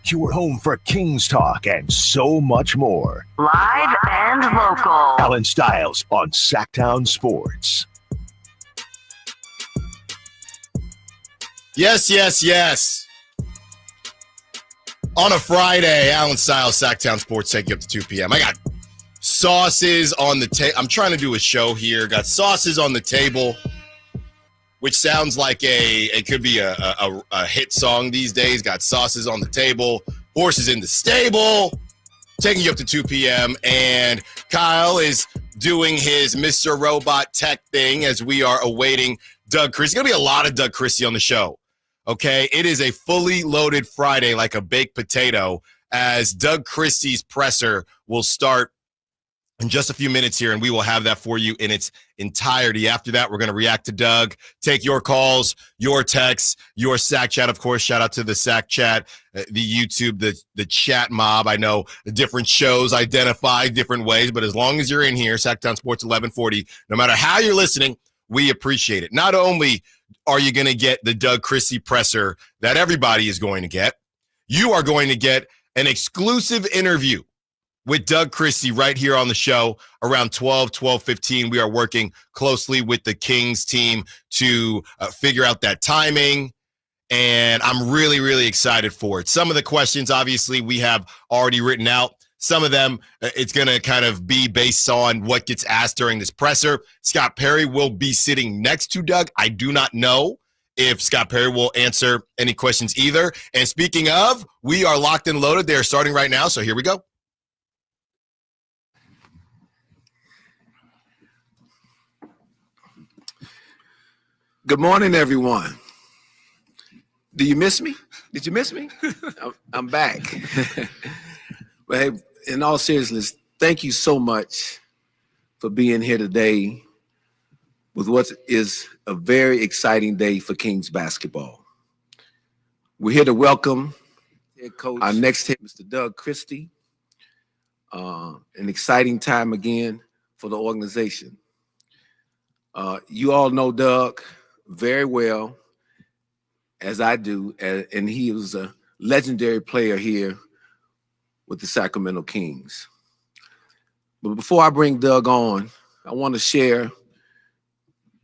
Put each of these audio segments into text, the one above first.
Your home for Kings talk and so much more. Live and local. Allen Stiles on Sacktown Sports. Yes, yes, yes. On a Friday, Allen Stiles, Sacktown Sports, take you up to 2 p.m. I got sauces on the table. I'm trying to do a show here. Got sauces on the table, which sounds like it could be a hit song these days. Got sauces on the table, horses in the stable, taking you up to 2 p.m. And Kyle is doing his Mr. Robot Tech thing as we are awaiting Doug Christie. Going to be a lot of Doug Christie on the show. Okay, it is a fully loaded Friday like a baked potato as Doug Christie's presser will start in just a few minutes here, and we will have that for you in its entirety. After that, we're going to react to Doug, take your calls, your texts, your Sack Chat, of course. Shout out to the Sack Chat, the YouTube, the chat mob. I know different shows identify different ways, but as long as you're in here, Sacktown Sports 1140, no matter how you're listening, we appreciate it. Not only are you going to get the Doug Christie presser that everybody is going to get, you are going to get an exclusive interview with Doug Christie right here on the show around 12:15. We are working closely with the Kings team to figure out that timing, and I'm really, really excited for it. Some of the questions, obviously, we have already written out. Some of them, it's going to kind of be based on what gets asked during this presser. Scott Perry will be sitting next to Doug. I do not know if Scott Perry will answer any questions either. And speaking of, we are locked and loaded. They are starting right now, so here we go. Good morning, everyone. Do you miss me? Did you miss me? I'm back. But hey, in all seriousness, thank you so much for being here today with what is a very exciting day for Kings basketball. We're here to welcome head coach, our next head, Mr. Doug Christie. An exciting time again for the organization. You all know Doug very well, as I do, and he was a legendary player here with the Sacramento Kings. But before I bring Doug on, I want to share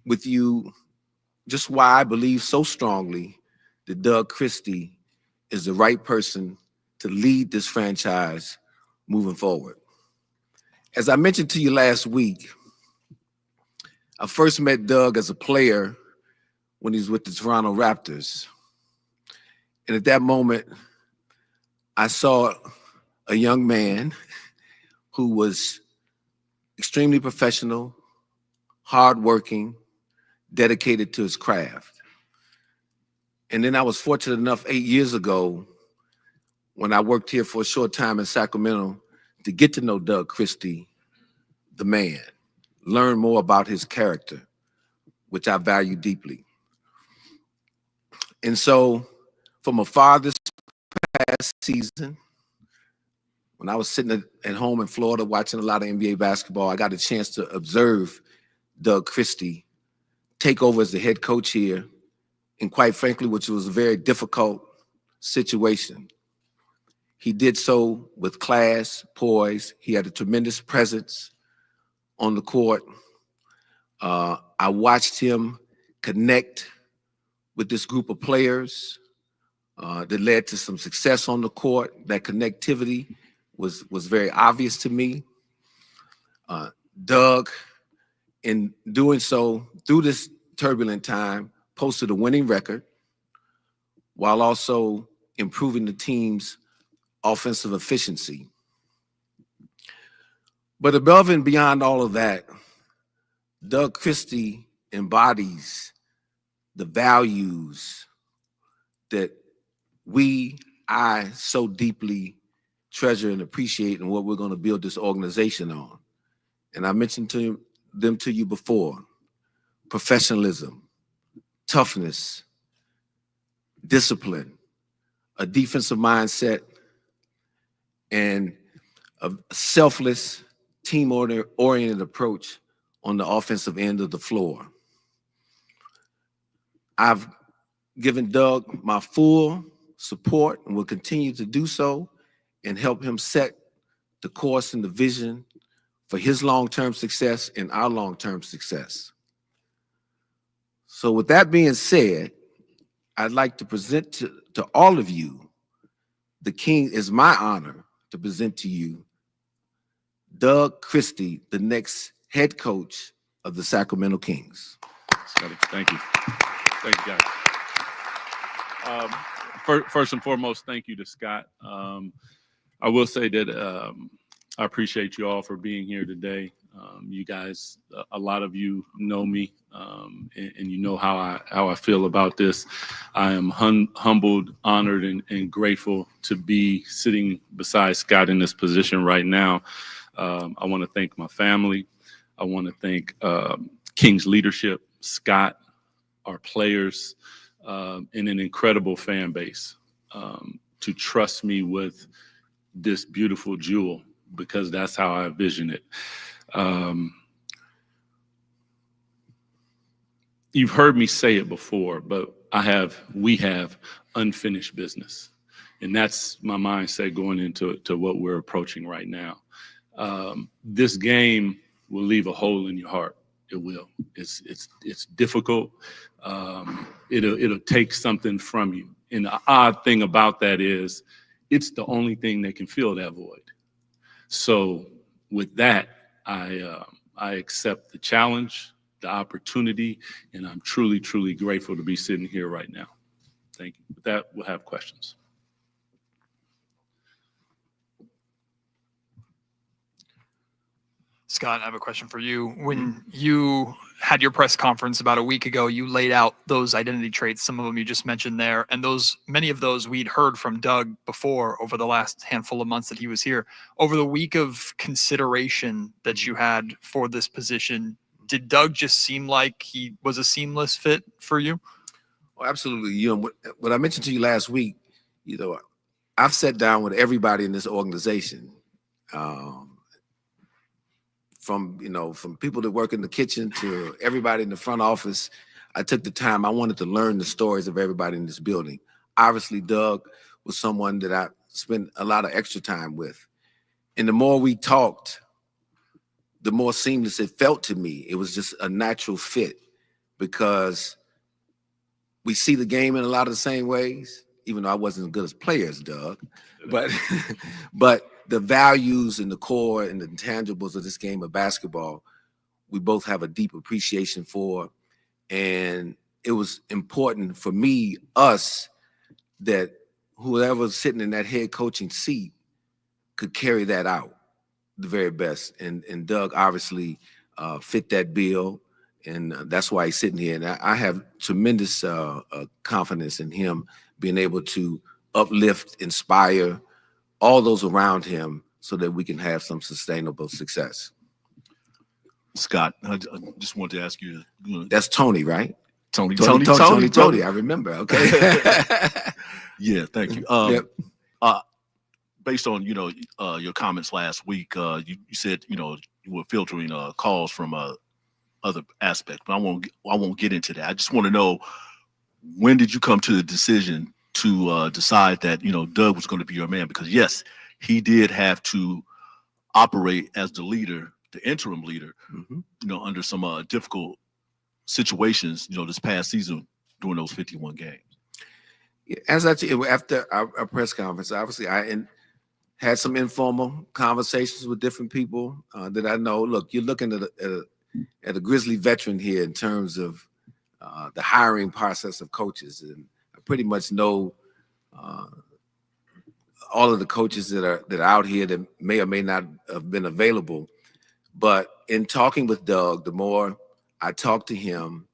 with you just why I believe so strongly that Doug Christie is the right person to lead this franchise moving forward. As I mentioned to you last week, I first met Doug as a player when he was with the Toronto Raptors. And at that moment, I saw a young man who was extremely professional, hardworking, dedicated to his craft. And then I was fortunate enough 8 years ago when I worked here for a short time in Sacramento to get to know Doug Christie, the man, learn more about his character, which I value deeply. And so from a father's past season, when I was sitting at home in Florida watching a lot of NBA basketball, I got a chance to observe Doug Christie take over as the head coach here, and quite frankly, which was a very difficult situation. He did so with class, poise. He had a tremendous presence on the court. I watched him connect with this group of players that led to some success on the court. That connectivity was very obvious to me. Doug, in doing so through this turbulent time, posted a winning record while also improving the team's offensive efficiency. But above and beyond all of that, Doug Christie embodies the values that I so deeply treasure and appreciate, and what we're going to build this organization on. And I mentioned them to you before: professionalism, toughness, discipline, a defensive mindset, and a selfless, team-oriented approach on the offensive end of the floor. I've given Doug my full support, and will continue to do so and help him set the course and the vision for his long-term success and our long-term success. So with that being said, I'd like to present to all of you, it's my honor to present to you Doug Christie, the next head coach of the Sacramento Kings. Thank you. Thank you, guys. First and foremost, thank you to Scott. I will say that I appreciate you all for being here today. You guys, a lot of you know me, and you know how I feel about this. I am humbled, honored, and grateful to be sitting beside Scott in this position right now. I want to thank my family. I want to thank Kings leadership, Scott, our players, and an incredible fan base to trust me with this beautiful jewel, because that's how I envision it. You've heard me say it before, but we have unfinished business. And that's my mindset going into what we're approaching right now. This game will leave a hole in your heart. It will. It's difficult. It'll take something from you. And the odd thing about that is it's the only thing that can fill that void. So with that, I accept the challenge, the opportunity, and I'm truly, truly grateful to be sitting here right now. Thank you. With that, we'll have questions. Scott, I have a question for you. When you had your press conference about a week ago, you laid out those identity traits, some of them you just mentioned there, and many of those we'd heard from Doug before over the last handful of months that he was here. Over the week of consideration that you had for this position, did Doug just seem like he was a seamless fit for you? Oh, absolutely. You know, what I mentioned to you last week, you know, I've sat down with everybody in this organization, from people that work in the kitchen to everybody in the front office. I took the time. I wanted to learn the stories of everybody in this building. Obviously, Doug was someone that I spent a lot of extra time with. And the more we talked, the more seamless it felt to me. It was just a natural fit because we see the game in a lot of the same ways, even though I wasn't as good as players, Doug. But the values and the core and the intangibles of this game of basketball, we both have a deep appreciation for. And it was important for us, that whoever's sitting in that head coaching seat could carry that out the very best. And Doug obviously fit that bill. And that's why he's sitting here. And I have tremendous confidence in him being able to uplift, inspire all those around him so that we can have some sustainable success. Scott, I just wanted to ask you. That's Tony, right? Tony. I remember. Okay. Yeah, thank you. Yep. Based on your comments last week, you said you were filtering calls from other aspects, but I won't get into that. I just want to know, when did you come to the decision to decide that Doug was going to be your man? Because yes, he did have to operate as the leader, the interim leader, under some difficult situations, this past season during those 51 games. As after our press conference, obviously I had some informal conversations with different people that I know. Look, you're looking at a Grizzly veteran here in terms of the hiring process of coaches, and I pretty much know all of the coaches that are out here that may or may not have been available. But in talking with Doug, the more I talked to him,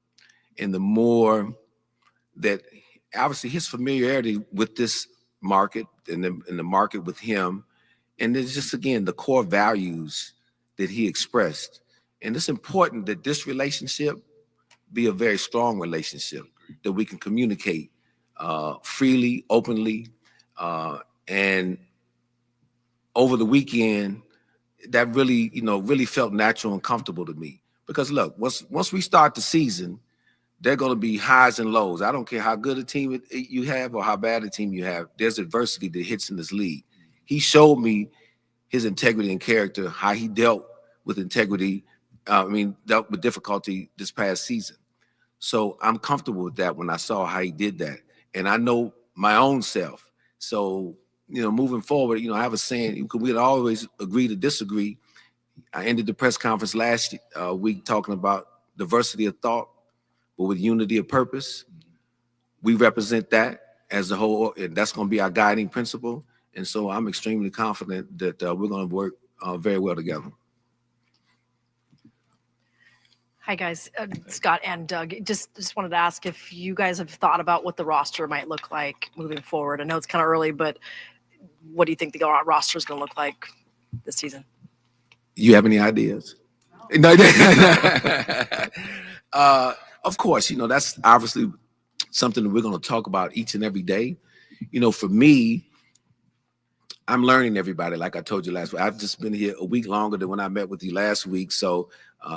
and the more that obviously his familiarity with this market and the market with him, and there's just, again, the core values that he expressed. And it's important that this relationship be a very strong relationship, that we can communicate freely, openly. And over the weekend, that really, really felt natural and comfortable to me. Because look, once we start the season, There are going to be highs and lows. I don't care how good a team you have or how bad a team you have. There's adversity that hits in this league. He showed me his integrity and character, how he dealt with integrity. Dealt with difficulty this past season. So I'm comfortable with that when I saw how he did that. And I know my own self. So, moving forward, I have a saying, we'd always agree to disagree. I ended the press conference last week talking about diversity of thought, but with unity of purpose. We represent that as a whole, and that's going to be our guiding principle. And so I'm extremely confident that we're going to work very well together. Hi, guys. Scott and Doug. Just wanted to ask if you guys have thought about what the roster might look like moving forward. I know it's kind of early, but what do you think the roster is going to look like this season? You have any ideas? No. Of course, that's obviously something that we're going to talk about each and every day. For me, I'm learning everybody, like I told you last week. I've just been here a week longer than when I met with you last week. So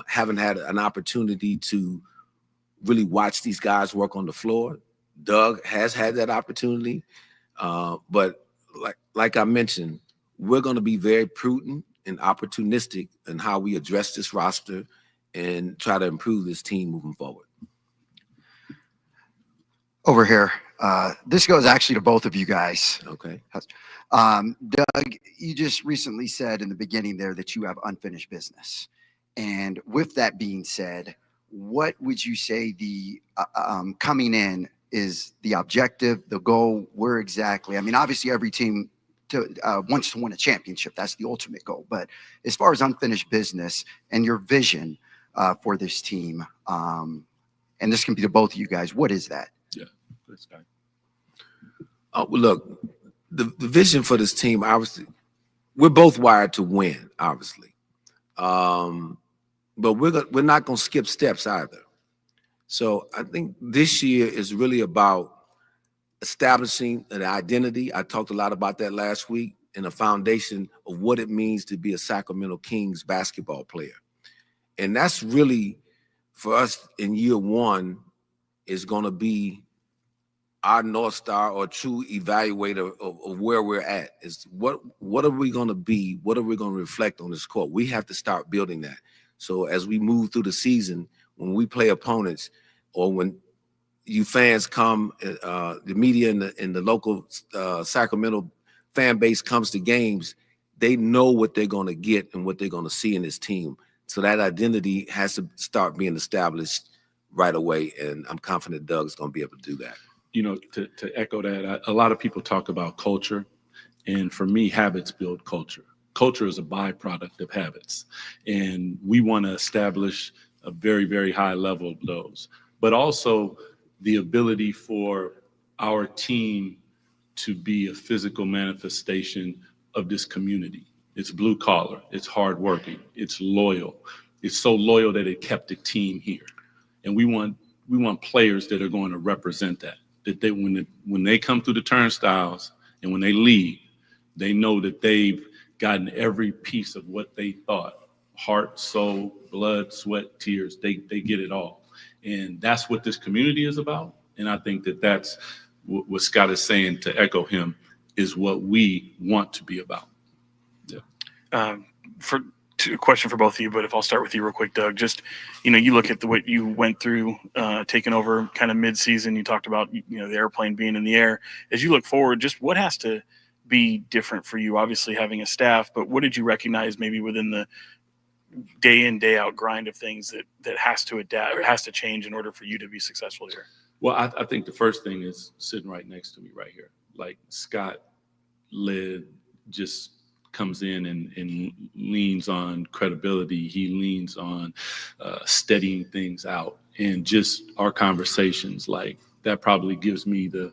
haven't had an opportunity to really watch these guys work on the floor. Doug has had that opportunity. But like I mentioned, we're going to be very prudent and opportunistic in how we address this roster and try to improve this team moving forward. Over here. This goes actually to both of you guys. Okay. Doug, you just recently said in the beginning there that you have unfinished business. And with that being said, what would you say the coming in is the objective, the goal, where exactly? I mean, obviously every team wants to win a championship. That's the ultimate goal. But as far as unfinished business and your vision for this team, and this can be to both of you guys, what is that? Yeah, this guy. Well, look, the vision for this team, obviously, we're both wired to win, obviously. But we're not going to skip steps either. So I think this year is really about establishing an identity. I talked a lot about that last week, and a foundation of what it means to be a Sacramento Kings basketball player. And that's really, for us in year one, is going to be our North Star or true evaluator of where we're at. Is what are we going to be? What are we going to reflect on this court? We have to start building that. So as we move through the season, when we play opponents, or when you fans come, the media and the local Sacramento fan base comes to games, they know what they're going to get and what they're going to see in this team. So that identity has to start being established right away, and I'm confident Doug's going to be able to do that. To echo that, a lot of people talk about culture, and for me, habits build culture. Culture is a byproduct of habits, and we want to establish a very, very high level of those, but also the ability for our team to be a physical manifestation of this community. It's blue collar, it's hardworking, it's loyal. It's so loyal that it kept the team here, and we want players that are going to represent that. That they when they come through the turnstiles and when they leave, they know that they've gotten every piece of what they thought. Heart, soul, blood, sweat, tears, they get it all. And that's what this community is about. And I think that that's what Scott is saying, to echo him, is what we want to be about. Yeah. A question for both of you, but if I'll start with you real quick, Doug, just, you look at what you went through, taking over kind of mid-season, you talked about, the airplane being in the air. As you look forward, just what has to be different for you? Obviously having a staff, but what did you recognize maybe within the day in, day out grind of things that has to adapt or has to change in order for you to be successful here? Well, I think the first thing is sitting right next to me right here. Like Scott led just comes in and leans on credibility. He leans on steadying things out, and just our conversations, like that probably gives me the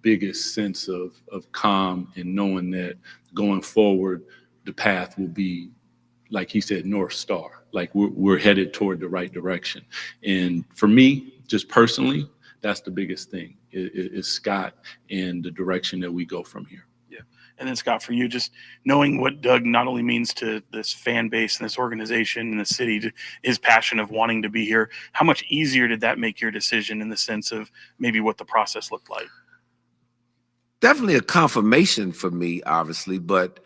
biggest sense of calm, and knowing that going forward, the path will be, like he said, North Star. Like we're headed toward the right direction. And for me, just personally, that's the biggest thing is Scott and the direction that we go from here. Yeah. And then Scott, for you, just knowing what Doug not only means to this fan base and this organization and the city, his passion of wanting to be here, how much easier did that make your decision in the sense of maybe what the process looked like? Definitely a confirmation for me, obviously, but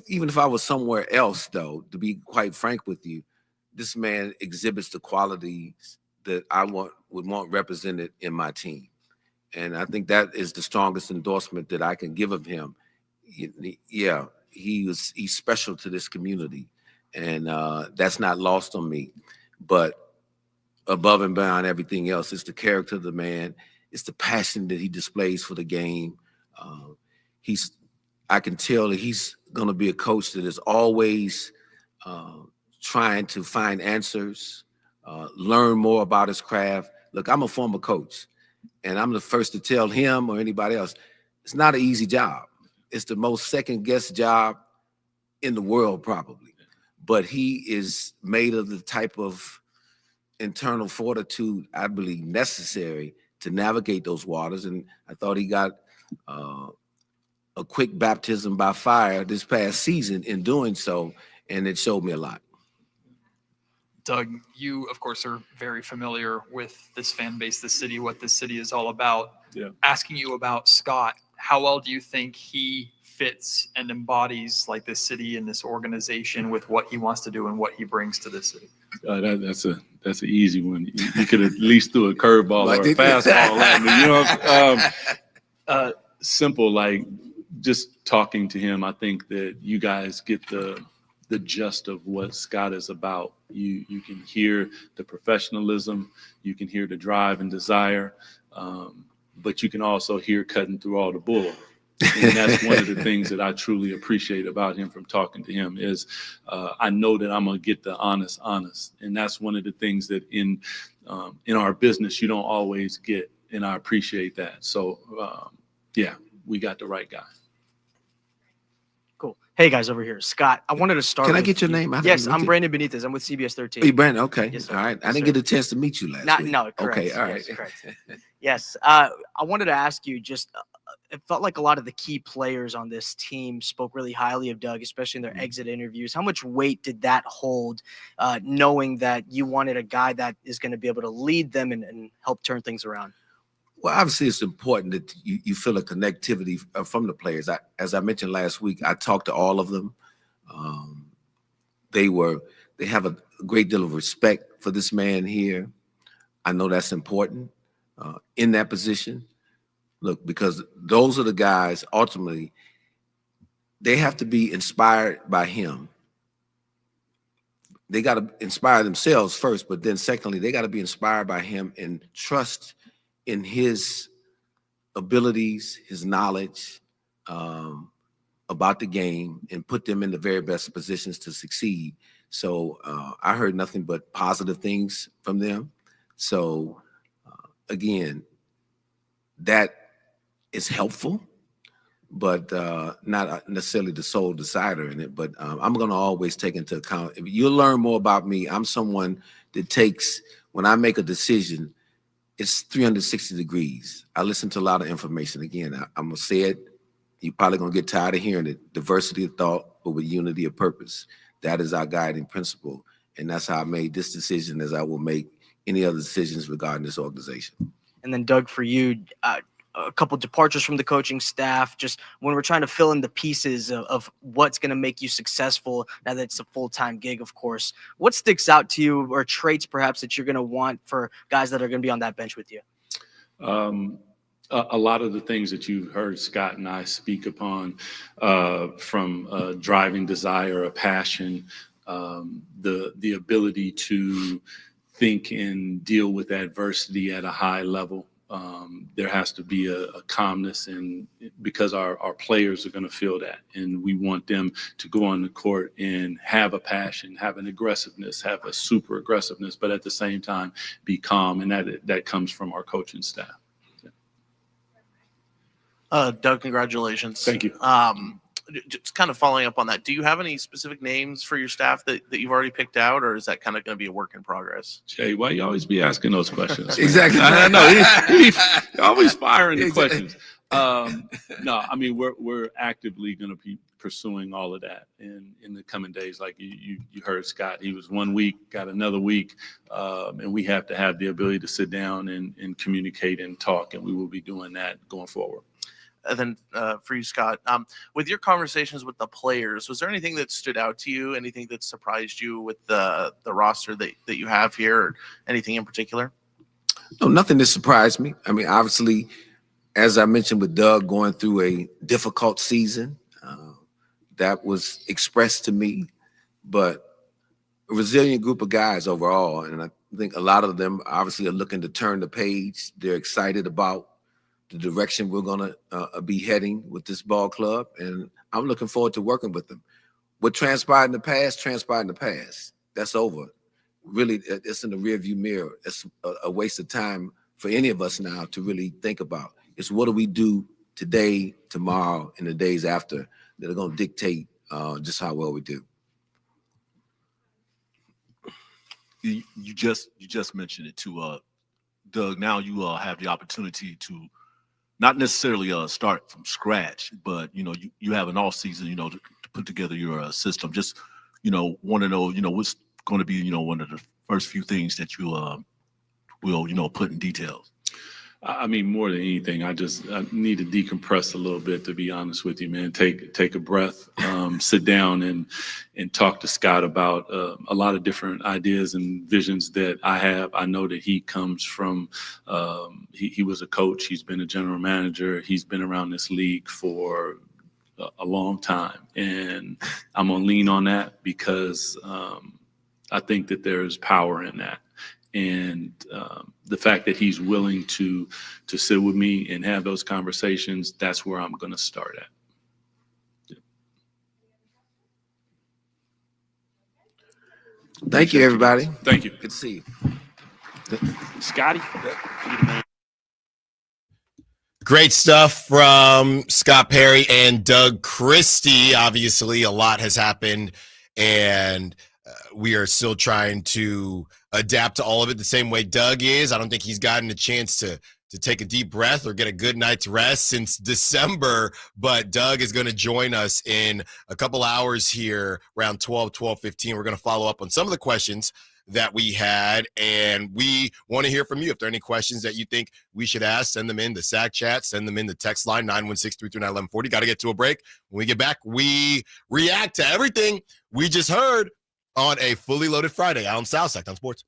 even if I was somewhere else, though, to be quite frank with you, this man exhibits the qualities that I would want represented in my team. And I think that is the strongest endorsement that I can give of him. Yeah, he's special to this community, and that's not lost on me. But above and beyond everything else, it's the character of the man. It's the passion that he displays for the game. I can tell that he's going to be a coach that is always trying to find answers, learn more about his craft. Look, I'm a former coach, and I'm the first to tell him or anybody else, it's not an easy job. It's the most second-guess job in the world, probably. But he is made of the type of internal fortitude, I believe, necessary to navigate those waters. And I thought he got a quick baptism by fire this past season in doing so, and it showed me a lot. Doug, you, of course, are very familiar with this fan base, this city, what this city is all about. Yeah. Asking you about Scott, how well do you think he fits and embodies like this city and this organization with what he wants to do and what he brings to this city? That's an easy one. You could at least do a curveball or a fastball at me. You know, simple, like just talking to him. I think that you guys get the gist of what Scott is about. You can hear the professionalism, you can hear the drive and desire, but you can also hear cutting through all the bull. And that's one of the things that I truly appreciate about him from talking to him is I know that I'm going to get the honest. And that's one of the things that in our business, you don't always get. And I appreciate that. So, yeah, we got the right guy. Cool. Hey, guys, over here. Scott, I wanted to start. Can I get your name? Yes, I'm Brandon Benitez. I'm with CBS 13. Hey, Brandon, okay. Yes, all right. I didn't get a chance to meet you last week. No, correct. Okay, all right. Yes, correct. Yes. I wanted to ask you just it felt like a lot of the key players on this team spoke really highly of Doug, especially in their exit interviews. How much weight did that hold, knowing that you wanted a guy that is going to be able to lead them and help turn things around? Well, obviously, it's important that you feel a connectivity from the players. As I mentioned last week, I talked to all of them. They have a great deal of respect for this man here. I know that's important in that position. Look, because those are the guys, ultimately, they have to be inspired by him. They got to inspire themselves first, but then secondly, they got to be inspired by him and trust in his abilities, his knowledge about the game, and put them in the very best positions to succeed. So I heard nothing but positive things from them. So again, that is helpful, but not necessarily the sole decider in it. But I'm going to always take into account. You'll learn more about me. I'm someone that takes, when I make a decision, it's 360 degrees. I listen to a lot of information. Again, I'm going to say it. You're probably going to get tired of hearing it. Diversity of thought, but with unity of purpose. That is our guiding principle. And that's how I made this decision, as I will make any other decisions regarding this organization. And then, Doug, for you, a couple departures from the coaching staff, just when we're trying to fill in the pieces of what's going to make you successful now that it's a full-time gig, of course. What sticks out to you, or traits perhaps that you're going to want for guys that are going to be on that bench with you? A lot of the things that you've heard Scott and I speak upon, from driving desire, a passion, the ability to think and deal with adversity at a high level. There has to be a calmness, and because our players are going to feel that, and we want them to go on the court and have a passion, have an aggressiveness, have a super aggressiveness, but at the same time be calm, and that comes from our coaching staff. Doug, congratulations. Thank you. Just kind of following up on that, do you have any specific names for your staff that you've already picked out, or is that kind of going to be a work in progress? Jay, why you always be asking those questions? Exactly. I know. He always firing the questions. No, I mean we're actively going to be pursuing all of that in the coming days. Like you heard Scott, he was 1 week, got another week, and we have to have the ability to sit down and communicate and talk, and we will be doing that going forward. And then for you, Scott, with your conversations with the players, was there anything that stood out to you? Anything that surprised you with the roster that you have here, or anything in particular? No, nothing that surprised me. I mean, obviously, as I mentioned with Doug, going through a difficult season, that was expressed to me, but a resilient group of guys overall. And I think a lot of them obviously are looking to turn the page. They're excited about the direction we're going to be heading with this ball club. And I'm looking forward to working with them. What transpired in the past, transpired in the past. That's over. Really, it's in the rearview mirror. It's a waste of time for any of us now to really think about. It's what do we do today, tomorrow, and the days after that are going to dictate just how well we do. You just mentioned it too, Doug. Now you have the opportunity to not necessarily start from scratch, but you have an off season, to put together your system. Just want to know what's going to be one of the first few things that you will put in details. I mean, more than anything, I need to decompress a little bit, to be honest with you, man. Take a breath, sit down and talk to Scott about a lot of different ideas and visions that I have. I know that he comes from, he was a coach. He's been a general manager. He's been around this league for a long time. And I'm going to lean on that because I think that there's power in that. And the fact that he's willing to sit with me and have those conversations, that's where I'm going to start at. Yeah. Thank you, everybody. Thank you. Good to see you. Scotty. Great stuff from Scott Perry and Doug Christie. Obviously, a lot has happened, and we are still trying to adapt to all of it the same way Doug is. I don't think he's gotten a chance to take a deep breath or get a good night's rest since December, but Doug is going to join us in a couple hours here around 12:15. We're going to follow up on some of the questions that we had, and we want to hear from you. If there are any questions that you think we should ask, send them in the SAC chat, send them in the text line 916-339-1140. Got to get to a break. When we get back, we react to everything we just heard on a fully loaded Friday. Allen Stiles, Sacktown Sports.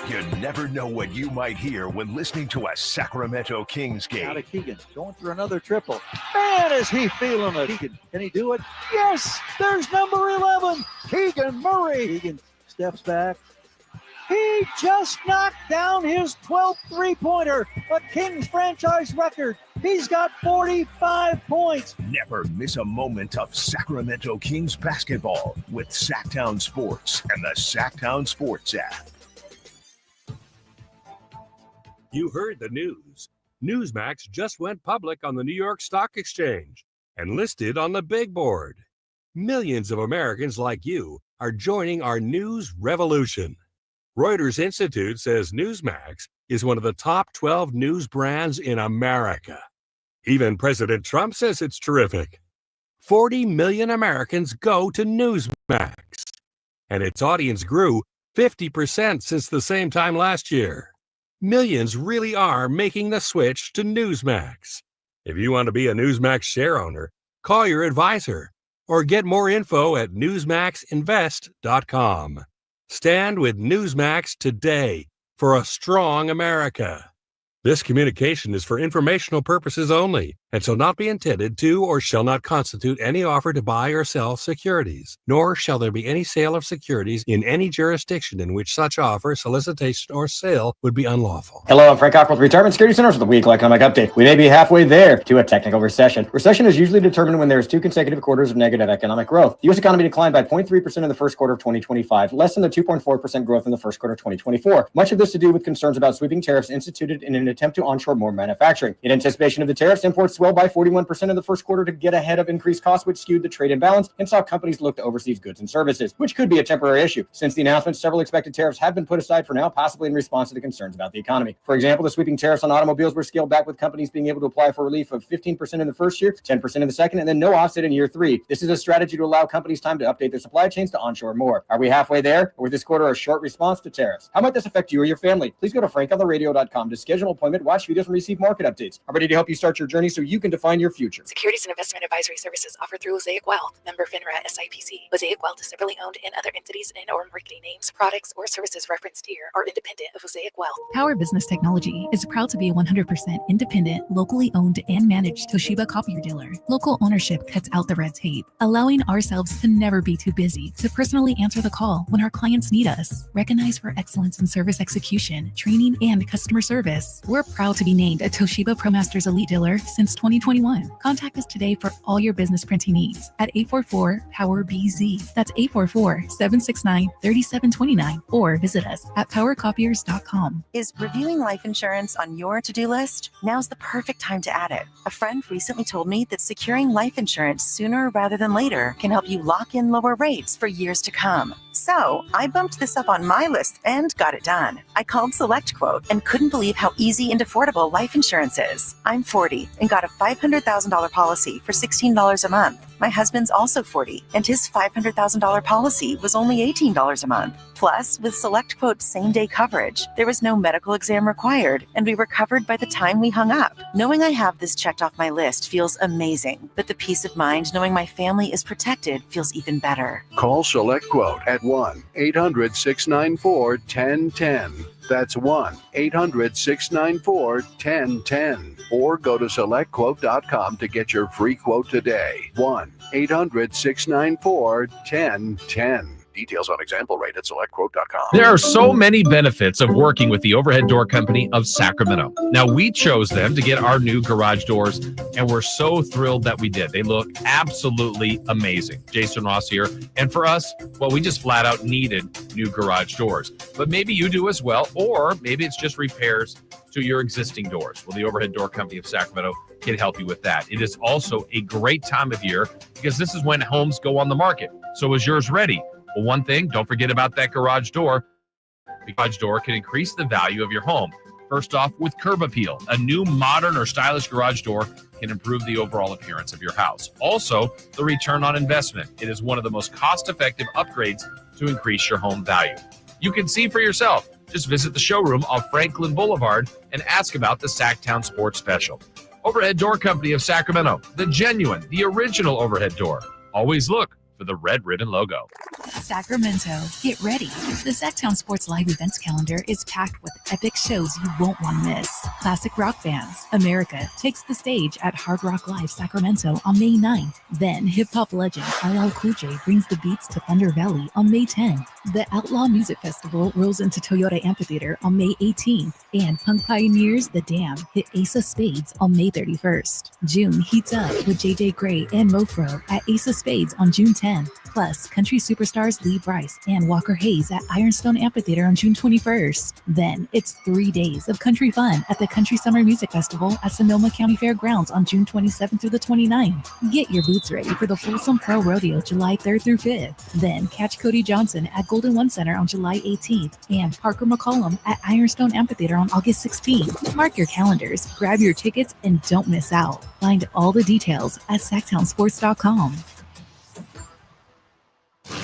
You never know what you might hear when listening to a Sacramento Kings game. Out of Keegan, going for another triple. Man, is he feeling it. Keegan, can he do it? Yes, there's number 11, Keegan Murray. Keegan steps back. He just knocked down his 12th three-pointer, a Kings franchise record. He's got 45 points. Never miss a moment of Sacramento Kings basketball with Sacktown Sports and the Sacktown Sports app. You heard the news. Newsmax just went public on the New York Stock Exchange and listed on the big board. Millions of Americans like you are joining our news revolution. Reuters Institute says Newsmax is one of the top 12 news brands in America. Even President Trump says it's terrific. 40 million Americans go to Newsmax, and its audience grew 50% since the same time last year. Millions really are making the switch to Newsmax. If you want to be a Newsmax share owner, call your advisor or get more info at newsmaxinvest.com. Stand with Newsmax today for a strong America. This communication is for informational purposes only and shall not be intended to or shall not constitute any offer to buy or sell securities, nor shall there be any sale of securities in any jurisdiction in which such offer, solicitation, or sale would be unlawful. Hello, I'm Frank Cockrell with Retirement Security Centers with the weekly economic update. We may be halfway there to a technical recession. Recession is usually determined when there is 2 consecutive quarters of negative economic growth. The U.S. economy declined by 0.3% in the first quarter of 2025, less than the 2.4% growth in the first quarter of 2024. Much of this to do with concerns about sweeping tariffs instituted in an attempt to onshore more manufacturing. In anticipation of the tariffs, imports swelled by 41% in the first quarter to get ahead of increased costs, which skewed the trade imbalance and saw companies look to overseas goods and services, which could be a temporary issue. Since the announcement, several expected tariffs have been put aside for now, possibly in response to the concerns about the economy. For example, the sweeping tariffs on automobiles were scaled back, with companies being able to apply for relief of 15% in the first year, 10% in the second, and then no offset in year 3. This is a strategy to allow companies time to update their supply chains to onshore more. Are we halfway there, or with this quarter a short response to tariffs? How might this affect you or your family? Please go to frankontheradio.com to schedule an appointment, watch videos, and receive market updates. I'm ready to help you start your journey so you can define your future. Securities and investment advisory services offered through Mosaic Wealth. Member FINRA SIPC. Mosaic Wealth is separately owned, and other entities and or marketing names, products, or services referenced here are independent of Mosaic Wealth. Power Business Technology is proud to be a 100% independent, locally owned and managed Toshiba copier dealer. Local ownership cuts out the red tape, allowing ourselves to never be too busy to personally answer the call when our clients need us. Recognized for excellence in service execution, training, and customer service, we're proud to be named a Toshiba ProMasters Elite Dealer since 2021. Contact us today for all your business printing needs at 844-POWER-BZ. That's 844-769-3729, or visit us at powercopiers.com. Is reviewing life insurance on your to-do list? Now's the perfect time to add it. A friend recently told me that securing life insurance sooner rather than later can help you lock in lower rates for years to come. So I bumped this up on my list and got it done. I called SelectQuote and couldn't believe how easy and affordable life insurance is. I'm 40 and got a $500,000 policy for $16 a month. My husband's also 40 and his $500,000 policy was only $18 a month. Plus, with SelectQuote's same-day coverage, there was no medical exam required, and we were covered by the time we hung up. Knowing I have this checked off my list feels amazing, but the peace of mind knowing my family is protected feels even better. Call SelectQuote at 1-800-694-1010. That's 1-800-694-1010. Or go to SelectQuote.com to get your free quote today. 1-800-694-1010. Details on example rate at SelectQuote.com. There are so many benefits of working with the Overhead Door Company of Sacramento. Now, we chose them to get our new garage doors, and we're so thrilled that we did. They look absolutely amazing. Jason Ross here. And for us, well, we just flat out needed new garage doors. But maybe you do as well, or maybe it's just repairs to your existing doors. Well, the Overhead Door Company of Sacramento can help you with that. It is also a great time of year because this is when homes go on the market. So is yours ready? Well, one thing, don't forget about that garage door. The garage door can increase the value of your home. First off, with Curb Appeal, a new modern or stylish garage door can improve the overall appearance of your house. Also, the return on investment. It is one of the most cost-effective upgrades to increase your home value. You can see for yourself. Just visit the showroom off Franklin Boulevard and ask about the Sacktown Sports Special. Overhead Door Company of Sacramento, the genuine, the original overhead door. Always look for the red ribbon logo. Sacramento, get ready. The Sacktown Sports Live events calendar is packed with epic shows you won't want to miss. Classic rock bands, America takes the stage at Hard Rock Live Sacramento on May 9th. Then hip-hop legend LL Cool J brings the beats to Thunder Valley on May 10th. The Outlaw Music Festival rolls into Toyota Amphitheater on May 18th. And punk pioneers The Dam hit Ace of Spades on May 31st. June heats up with JJ Gray and Mofro at Ace of Spades on June 10th. Plus, country superstars Lee Brice and Walker Hayes at Ironstone Amphitheater on June 21st. Then it's 3 days of country fun at the Country Summer Music Festival at Sonoma County Fairgrounds on June 27th through the 29th. Get your boots ready for the Folsom Pro Rodeo July 3rd through 5th. Then catch Cody Johnson at Golden One Center on July 18th and Parker McCollum at Ironstone Amphitheater on August 16th. Mark your calendars, grab your tickets, and don't miss out. Find all the details at sacktownsports.com.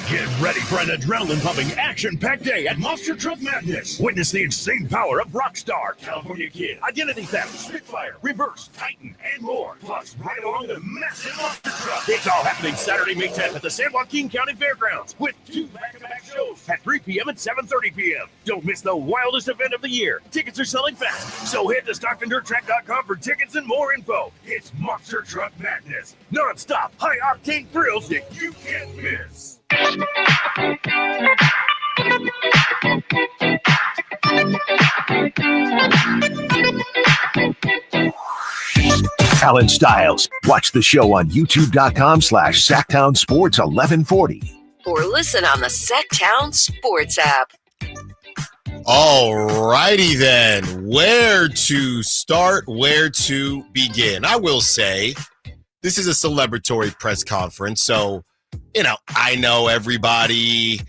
Get ready for an adrenaline-pumping, action-packed day at Monster Truck Madness. Witness the insane power of Rockstar, California Kid, Identity Theft, Spitfire, Reverse, Titan, and more. Plus, ride along the massive Monster Truck. It's all happening Saturday, May 10th at the San Joaquin County Fairgrounds with 2 back-to-back shows at 3 p.m. and 7:30 p.m. Don't miss the wildest event of the year. Tickets are selling fast, so head to StocktonDirtTrack.com for tickets and more info. It's Monster Truck Madness. Non-stop, high-octane thrills that you can't miss. Allen Stiles. Watch the show on youtube.com/Sacktown Sports 1140. Or listen on the Sacktown Sports app. All righty then. Where to start, where to begin? I will say this is a celebratory press conference, so, I know everybody,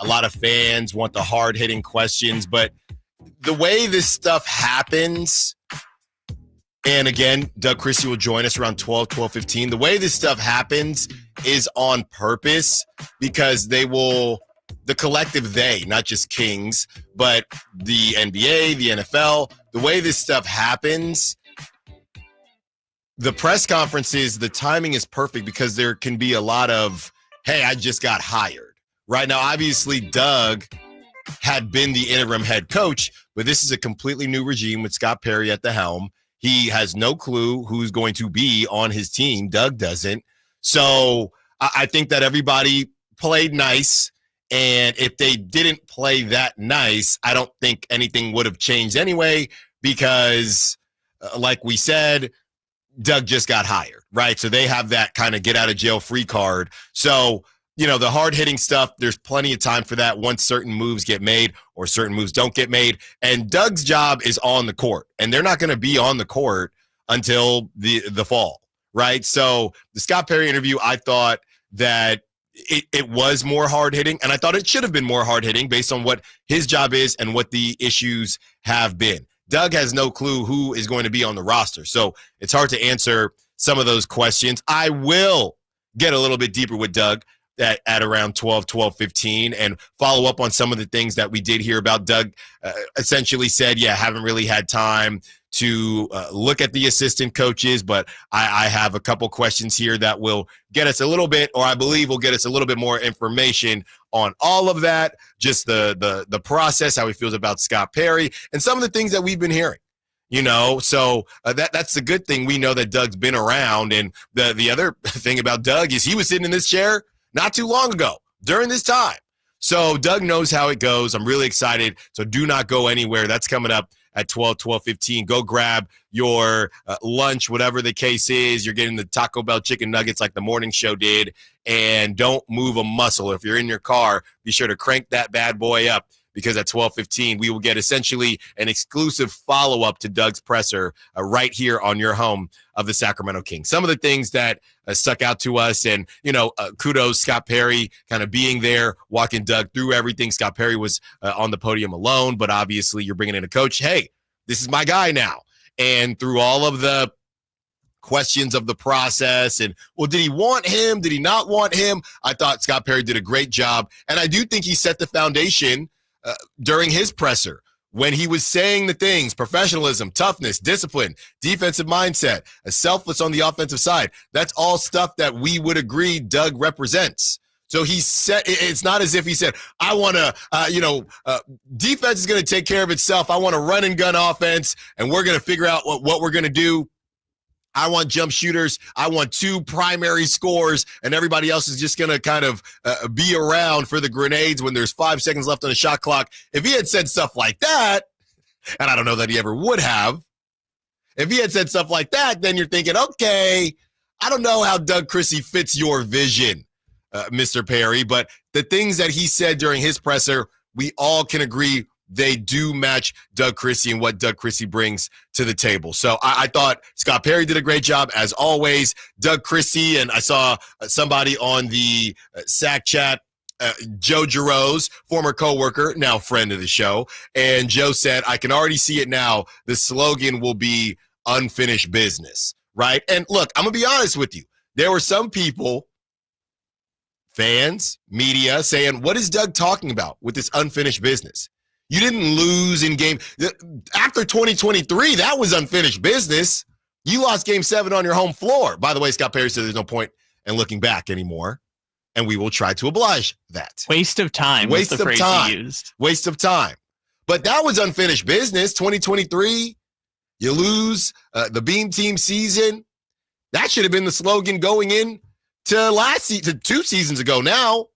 a lot of fans want the hard-hitting questions, but the way this stuff happens, and again, Doug Christie will join us around 12:15. The way this stuff happens is on purpose because the collective they, not just Kings, but the NBA, the NFL, the way this stuff happens, the press conferences, the timing is perfect because there can be a lot of, hey, I just got hired. Right now, obviously, Doug had been the interim head coach, but this is a completely new regime with Scott Perry at the helm. He has no clue who's going to be on his team. Doug doesn't. So I think that everybody played nice. And if they didn't play that nice, I don't think anything would have changed anyway because, like we said, Doug just got hired, right? So they have that kind of get out of jail free card. So, the hard-hitting stuff, there's plenty of time for that once certain moves get made or certain moves don't get made. And Doug's job is on the court, and they're not going to be on the court until the fall, right? So the Scott Perry interview, I thought that it was more hard-hitting, and I thought it should have been more hard-hitting based on what his job is and what the issues have been. Doug has no clue who is going to be on the roster, so it's hard to answer some of those questions. I will get a little bit deeper with Doug at around 12:15 and follow up on some of the things that we did hear about. Doug essentially said, haven't really had time to look at the assistant coaches, but I have a couple questions here that will get us a little bit, or I believe will get us a little bit more information on all of that, just the process, how he feels about Scott Perry, and some of the things that we've been hearing. So that's the good thing. We know that Doug's been around, and the other thing about Doug is he was sitting in this chair not too long ago during this time. So Doug knows how it goes. I'm really excited. So do not go anywhere. That's coming up at 12:15. Go grab your lunch, whatever the case is. You're getting the Taco Bell chicken nuggets like the morning show did, and don't move a muscle. If you're in your car, be sure to crank that bad boy up, because at 12:15, we will get essentially an exclusive follow-up to Doug's presser right here on your home of the Sacramento Kings. Some of the things that stuck out to us, and, kudos Scott Perry kind of being there, walking Doug through everything. Scott Perry was on the podium alone, but obviously you're bringing in a coach. Hey, this is my guy now. And through all of the questions of the process and, well, did he want him? Did he not want him? I thought Scott Perry did a great job. And I do think he set the foundation during his presser when he was saying the things: professionalism, toughness, discipline, defensive mindset, a selfless on the offensive side. That's all stuff that we would agree Doug represents. So he said, it's not as if he said, I want to, defense is going to take care of itself. I want a run and gun offense, and we're going to figure out what we're going to do. I want jump shooters. I want 2 primary scores, and everybody else is just going to kind of be around for the grenades when there's 5 seconds left on the shot clock. If he had said stuff like that, and I don't know that he ever would have, if he had said stuff like that, then you're thinking, okay, I don't know how Doug Christie fits your vision, Mr. Perry, but the things that he said during his presser, we all can agree they do match Doug Christie and what Doug Christie brings to the table. So I thought Scott Perry did a great job, as always. Doug Christie, and I saw somebody on the SAC chat, Joe Giroux, former coworker, now friend of the show, and Joe said, I can already see it now. The slogan will be unfinished business, right? And look, I'm going to be honest with you. There were some people, fans, media, saying, what is Doug talking about with this unfinished business? You didn't lose in game. After 2023, that was unfinished business. You lost game 7 on your home floor. By the way, Scott Perry said there's no point in looking back anymore, and we will try to oblige that. Waste of time. Waste was the of phrase time. he used. Waste of time. But that was unfinished business. 2023, you lose the Beam Team season. That should have been the slogan going in to last season, 2 seasons ago now,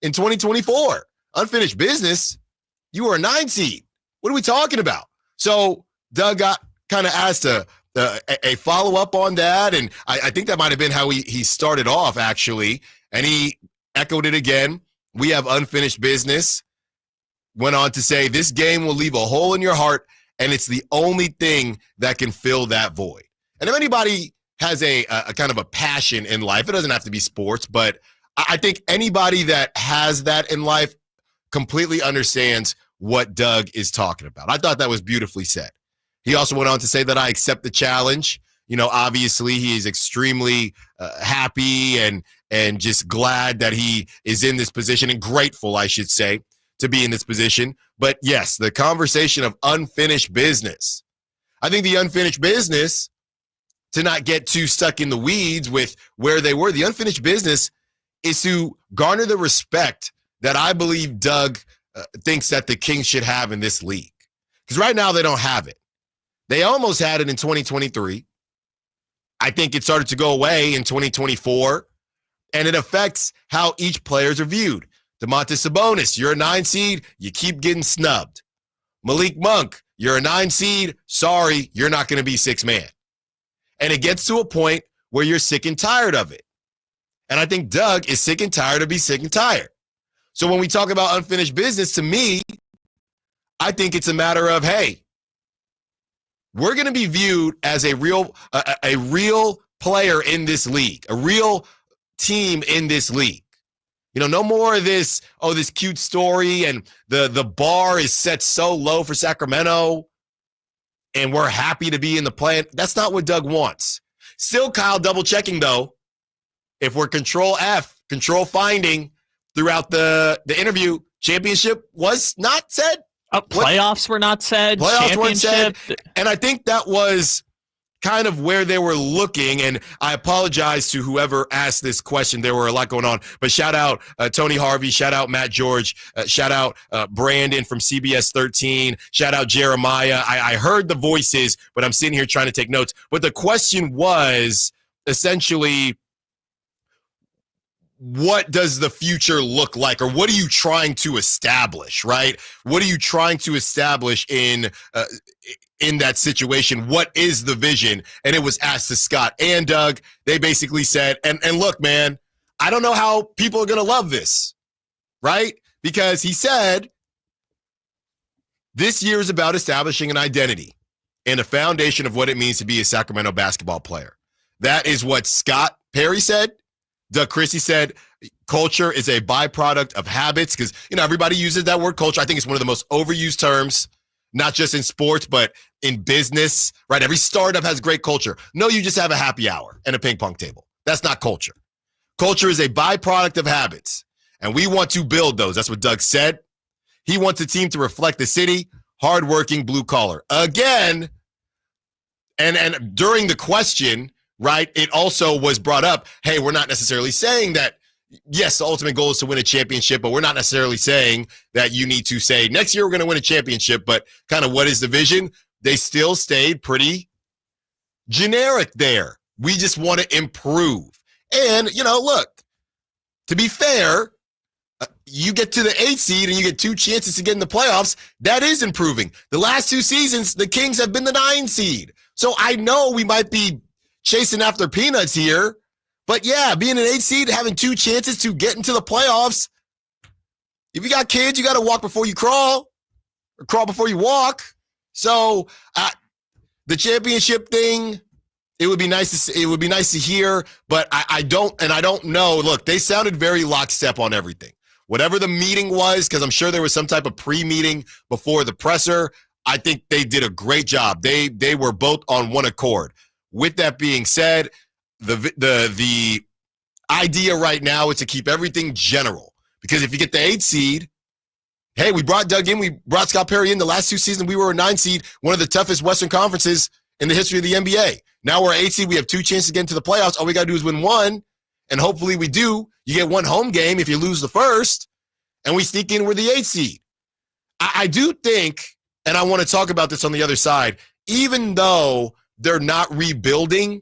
in 2024. Unfinished business. You were a 9 seed. What are we talking about? So Doug got kind of asked a follow-up on that, and I think that might have been how he started off, actually, and he echoed it again. We have unfinished business. went on to say, this game will leave a hole in your heart, and it's the only thing that can fill that void. And if anybody has a kind of a passion in life, it doesn't have to be sports, but I think anybody that has that in life completely understands what Doug is talking about. I thought that was beautifully said. He also went on to say that I accept the challenge. You know, obviously he is extremely happy and just glad that he is in this position, and grateful, I should say, to be in this position. But yes, the conversation of unfinished business. I think the unfinished business, to not get too stuck in the weeds with where they were, the unfinished business is to garner the respect that I believe Doug thinks that the Kings should have in this league. Because right now they don't have it. They almost had it in 2023. I think it started to go away in 2024, and it affects how each players are viewed. Domantas Sabonis, you're a 9 seed, you keep getting snubbed. Malik Monk, you're a 9 seed, sorry, you're not going to be 6-man. And it gets to a point where you're sick and tired of it. And I think Doug is sick and tired of being sick and tired. So when we talk about unfinished business, to me, I think it's a matter of, hey, we're going to be viewed as a real player in this league, a real team in this league. You know, no more of this, this cute story and the bar is set so low for Sacramento and we're happy to be in the play. That's not what Doug wants. Still, Kyle, double checking though, if we're control finding throughout the interview, championship was not said. Playoffs were not said. Playoffs weren't said. Championship. And I think that was kind of where they were looking. And I apologize to whoever asked this question. There were a lot going on. But shout out Tony Harvey. Shout out Matt George. Shout out Brandon from CBS 13. Shout out Jeremiah. I heard the voices, but I'm sitting here trying to take notes. But the question was essentially, what does the future look like, or what are you trying to establish, right? What are you trying to establish in that situation? What is the vision? And it was asked to Scott and Doug. They basically said, and look, man, I don't know how people are going to love this, right? Because he said, this year is about establishing an identity and a foundation of what it means to be a Sacramento basketball player. That is what Scott Perry said. Doug Christie said culture is a byproduct of habits, because, you know, everybody uses that word culture. I think it's one of the most overused terms, not just in sports, but in business, right? Every startup has great culture. No, you just have a happy hour and a ping pong table. That's not culture. Culture is a byproduct of habits, and we want to build those. That's what Doug said. He wants the team to reflect the city, hardworking, blue collar. Again, and during the question, right, it also was brought up, hey, we're not necessarily saying that, yes, the ultimate goal is to win a championship, but we're not necessarily saying that you need to say, next year we're going to win a championship, but kind of what is the vision? They still stayed pretty generic there. We just want to improve. And, you know, look, to be fair, you get to the 8th seed and you get 2 chances to get in the playoffs. That is improving. The last 2 seasons, the Kings have been the 9 seed. So I know we might be chasing after peanuts here, but yeah, being an 8 seed, having 2 chances to get into the playoffs. If you got kids, you got to walk before you crawl, or crawl before you walk. So the championship thing, it would be nice to hear, but I don't know. Look, they sounded very lockstep on everything. Whatever the meeting was, because I'm sure there was some type of pre-meeting before the presser, I think they did a great job. They were both on one accord. With that being said, the idea right now is to keep everything general, because if you get the 8 seed, hey, we brought Doug in, we brought Scott Perry in. The last 2 seasons, we were a 9 seed, one of the toughest Western conferences in the history of the NBA. Now we're 8 seed. We have 2 chances to get into the playoffs. All we got to do is win 1, and hopefully we do. You get 1 home game if you lose the first, and we sneak in, we're the 8 seed. I do think, and I want to talk about this on the other side, even though they're not rebuilding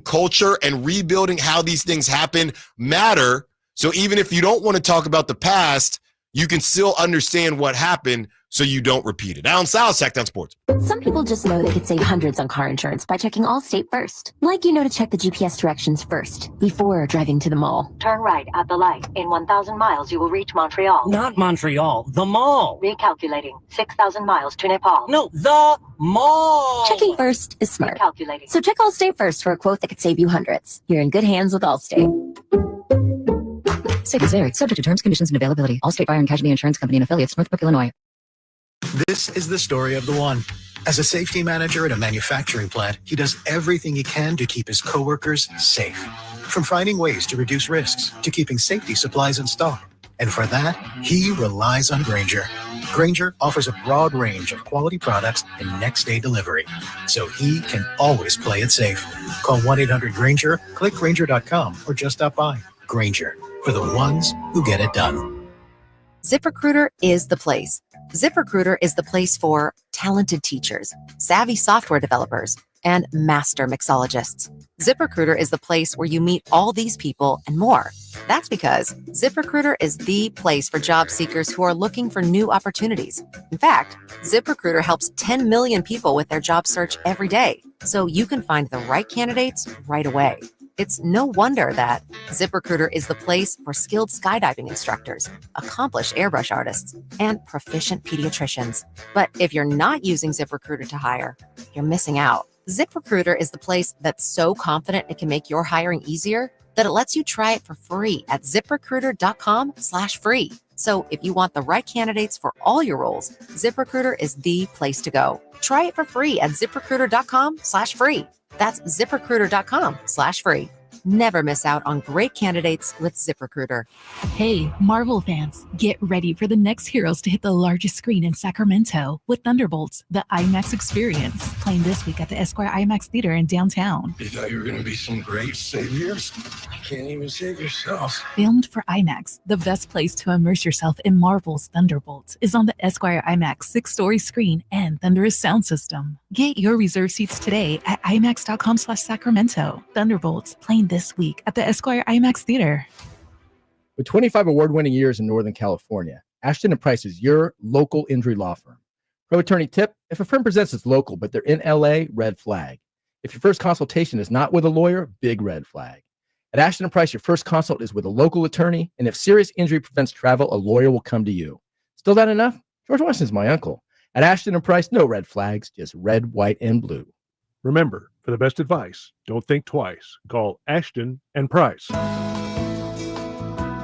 culture and rebuilding how these things happen matter. So even if you don't want to talk about the past, you can still understand what happened so you don't repeat it. Allen Stiles, Sacktown Sports. Some people just know they could save hundreds on car insurance by checking Allstate first. Like to check the GPS directions first before driving to the mall. Turn right at the light. In 1,000 miles, you will reach Montreal. Not Montreal, the mall. Recalculating. 6,000 miles to Nepal. No, the mall. Checking first is smart. Recalculating. So check Allstate first for a quote that could save you hundreds. You're in good hands with Allstate. Savings vary, subject to terms, conditions, and availability. Allstate Fire and Casualty Insurance Company and affiliates, Northbrook, Illinois. This is the story of the one. As a safety manager at a manufacturing plant, he does everything he can to keep his coworkers safe. From finding ways to reduce risks to keeping safety supplies in stock. And for that, he relies on Grainger. Grainger offers a broad range of quality products and next-day delivery, so he can always play it safe. Call 1-800-GRAINGER, click Grainger.com, or just stop by. Grainger, for the ones who get it done. ZipRecruiter is the place. ZipRecruiter is the place for talented teachers, savvy software developers, and master mixologists. ZipRecruiter is the place where you meet all these people and more. That's because ZipRecruiter is the place for job seekers who are looking for new opportunities. In fact, ZipRecruiter helps 10 million people with their job search every day, so you can find the right candidates right away. It's no wonder that ZipRecruiter is the place for skilled skydiving instructors, accomplished airbrush artists, and proficient pediatricians. But if you're not using ZipRecruiter to hire, you're missing out. ZipRecruiter is the place that's so confident it can make your hiring easier that it lets you try it for free at ZipRecruiter.com/free. So if you want the right candidates for all your roles, ZipRecruiter is the place to go. Try it for free at ZipRecruiter.com/free. That's ZipRecruiter.com/free. Never miss out on great candidates with ZipRecruiter. Hey, Marvel fans, get ready for the next heroes to hit the largest screen in Sacramento with Thunderbolts, the IMAX experience, playing this week at the Esquire IMAX Theater in downtown. You thought you were going to be some great saviors? You can't even save yourself. Filmed for IMAX, the best place to immerse yourself in Marvel's Thunderbolts is on the Esquire IMAX 6-story screen and thunderous sound system. Get your reserved seats today at IMAX.com/Sacramento. Thunderbolts, playing this week at the Esquire IMAX Theater. With 25 award-winning years in Northern California, Ashton & Price is your local injury law firm. Pro attorney tip: if a firm presents as local but they're in LA, red flag. If your first consultation is not with a lawyer, big red flag. At Ashton & Price, your first consult is with a local attorney, and if serious injury prevents travel, a lawyer will come to you. Still not enough? George Washington's my uncle. At Ashton & Price, no red flags, just red, white, and blue. Remember, for the best advice, don't think twice. Call Ashton and Price.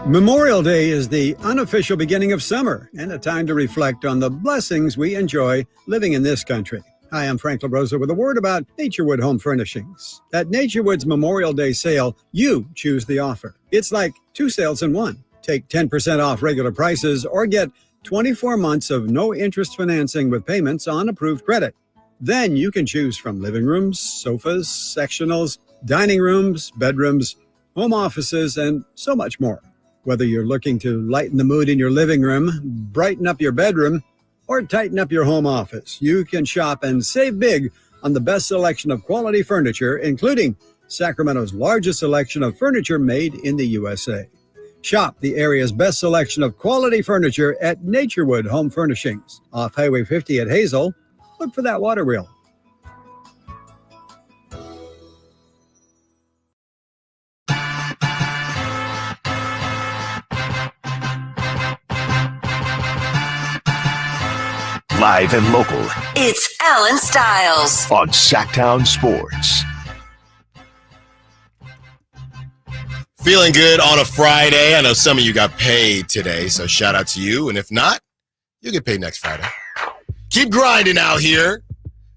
Memorial Day is the unofficial beginning of summer and a time to reflect on the blessings we enjoy living in this country. Hi, I'm Frank LaRosa with a word about Naturewood Home Furnishings. At Naturewood's Memorial Day sale, you choose the offer. It's like two sales in one. Take 10% off regular prices or get 24 months of no-interest financing with payments on approved credit. Then you can choose from living rooms, sofas, sectionals, dining rooms, bedrooms, home offices, and so much more. Whether you're looking to lighten the mood in your living room, brighten up your bedroom, or tighten up your home office, you can shop and save big on the best selection of quality furniture, including Sacramento's largest selection of furniture made in the USA. Shop the area's best selection of quality furniture at Naturewood Home Furnishings, off Highway 50 at Hazel. Look for that water wheel. Live and local It's Allen Stiles. on Sacktown Sports. Feeling good on a Friday. I know some of you got paid today, so shout out to you. And if not, you'll get paid next Friday. Keep grinding out here.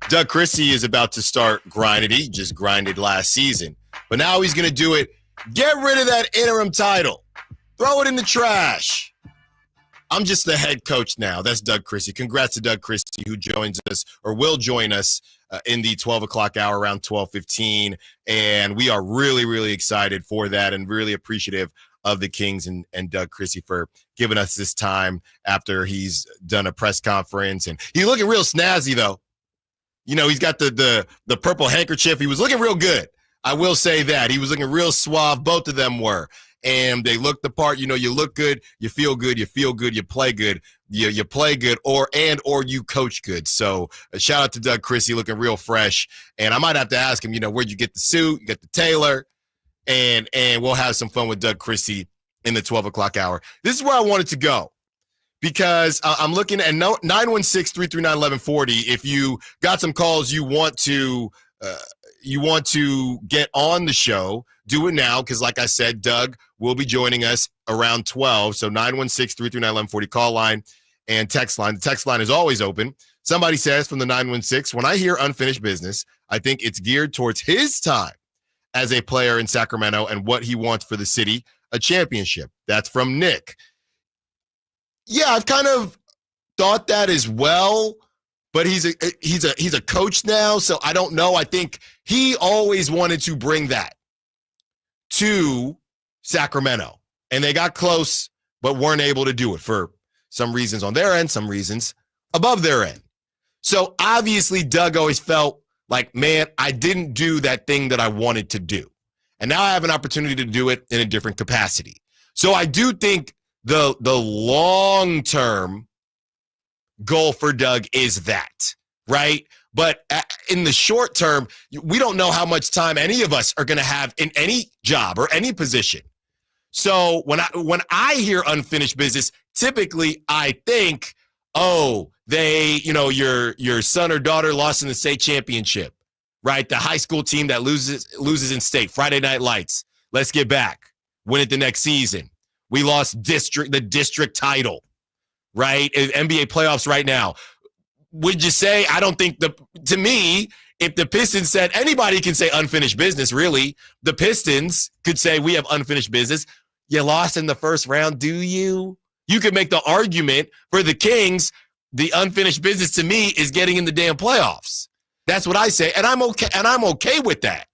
Doug Christie is about to start grinding. He just grinded last season. But now he's going to do it. Get rid of that interim title. Throw it in the trash. I'm just the head coach now. That's Doug Christie. Congrats to Doug Christie, who joins us or will join us in the 12 o'clock hour around 12:15. And we are really, really excited for that and really appreciative of the Kings and Doug Christie for giving us this time after he's done a press conference. And he's looking real snazzy, though. You know, he's got the purple handkerchief. He was looking real good. I will say that. He was looking real suave. Both of them were. and they look the part. You look good, you feel good, you play good, you play good, or you coach good. So shout out to Doug Christie, looking real fresh. And I might have to ask him, where'd you get the suit? You get the tailor, and we'll have some fun with Doug Christie in the 12 o'clock hour. This is where I wanted to go, because I'm looking at 916-339-1140. If you got some calls you want to get on the show, do it now, because like I said, Doug will be joining us around 12. So 916-339-1140 call line and text line. The text line is always open. Somebody says from the 916, when I hear unfinished business, I think it's geared towards his time as a player in Sacramento and what he wants for the city, a championship. That's from Nick. Yeah, I've kind of thought that as well, but he's a coach now, so I don't know. I think he always wanted to bring that to Sacramento, and they got close, but weren't able to do it for some reasons on their end, some reasons above their end. So obviously, Doug always felt like, man, I didn't do that thing that I wanted to do, and now I have an opportunity to do it in a different capacity. So I do think the long-term goal for Doug is that, right? But in the short term, we don't know how much time any of us are going to have in any job or any position. So when I hear unfinished business, typically I think, oh, your son or daughter lost in the state championship, right? The high school team that loses in state, Friday Night Lights. Let's get back, win it the next season. We lost the district title, right? NBA playoffs right now. Would you say, I don't think to me, if the Pistons said, anybody can say unfinished business, really. The Pistons could say, we have unfinished business. You lost in the first round, do you? You could make the argument for the Kings, the unfinished business to me is getting in the damn playoffs. That's what I say, and I'm okay with that.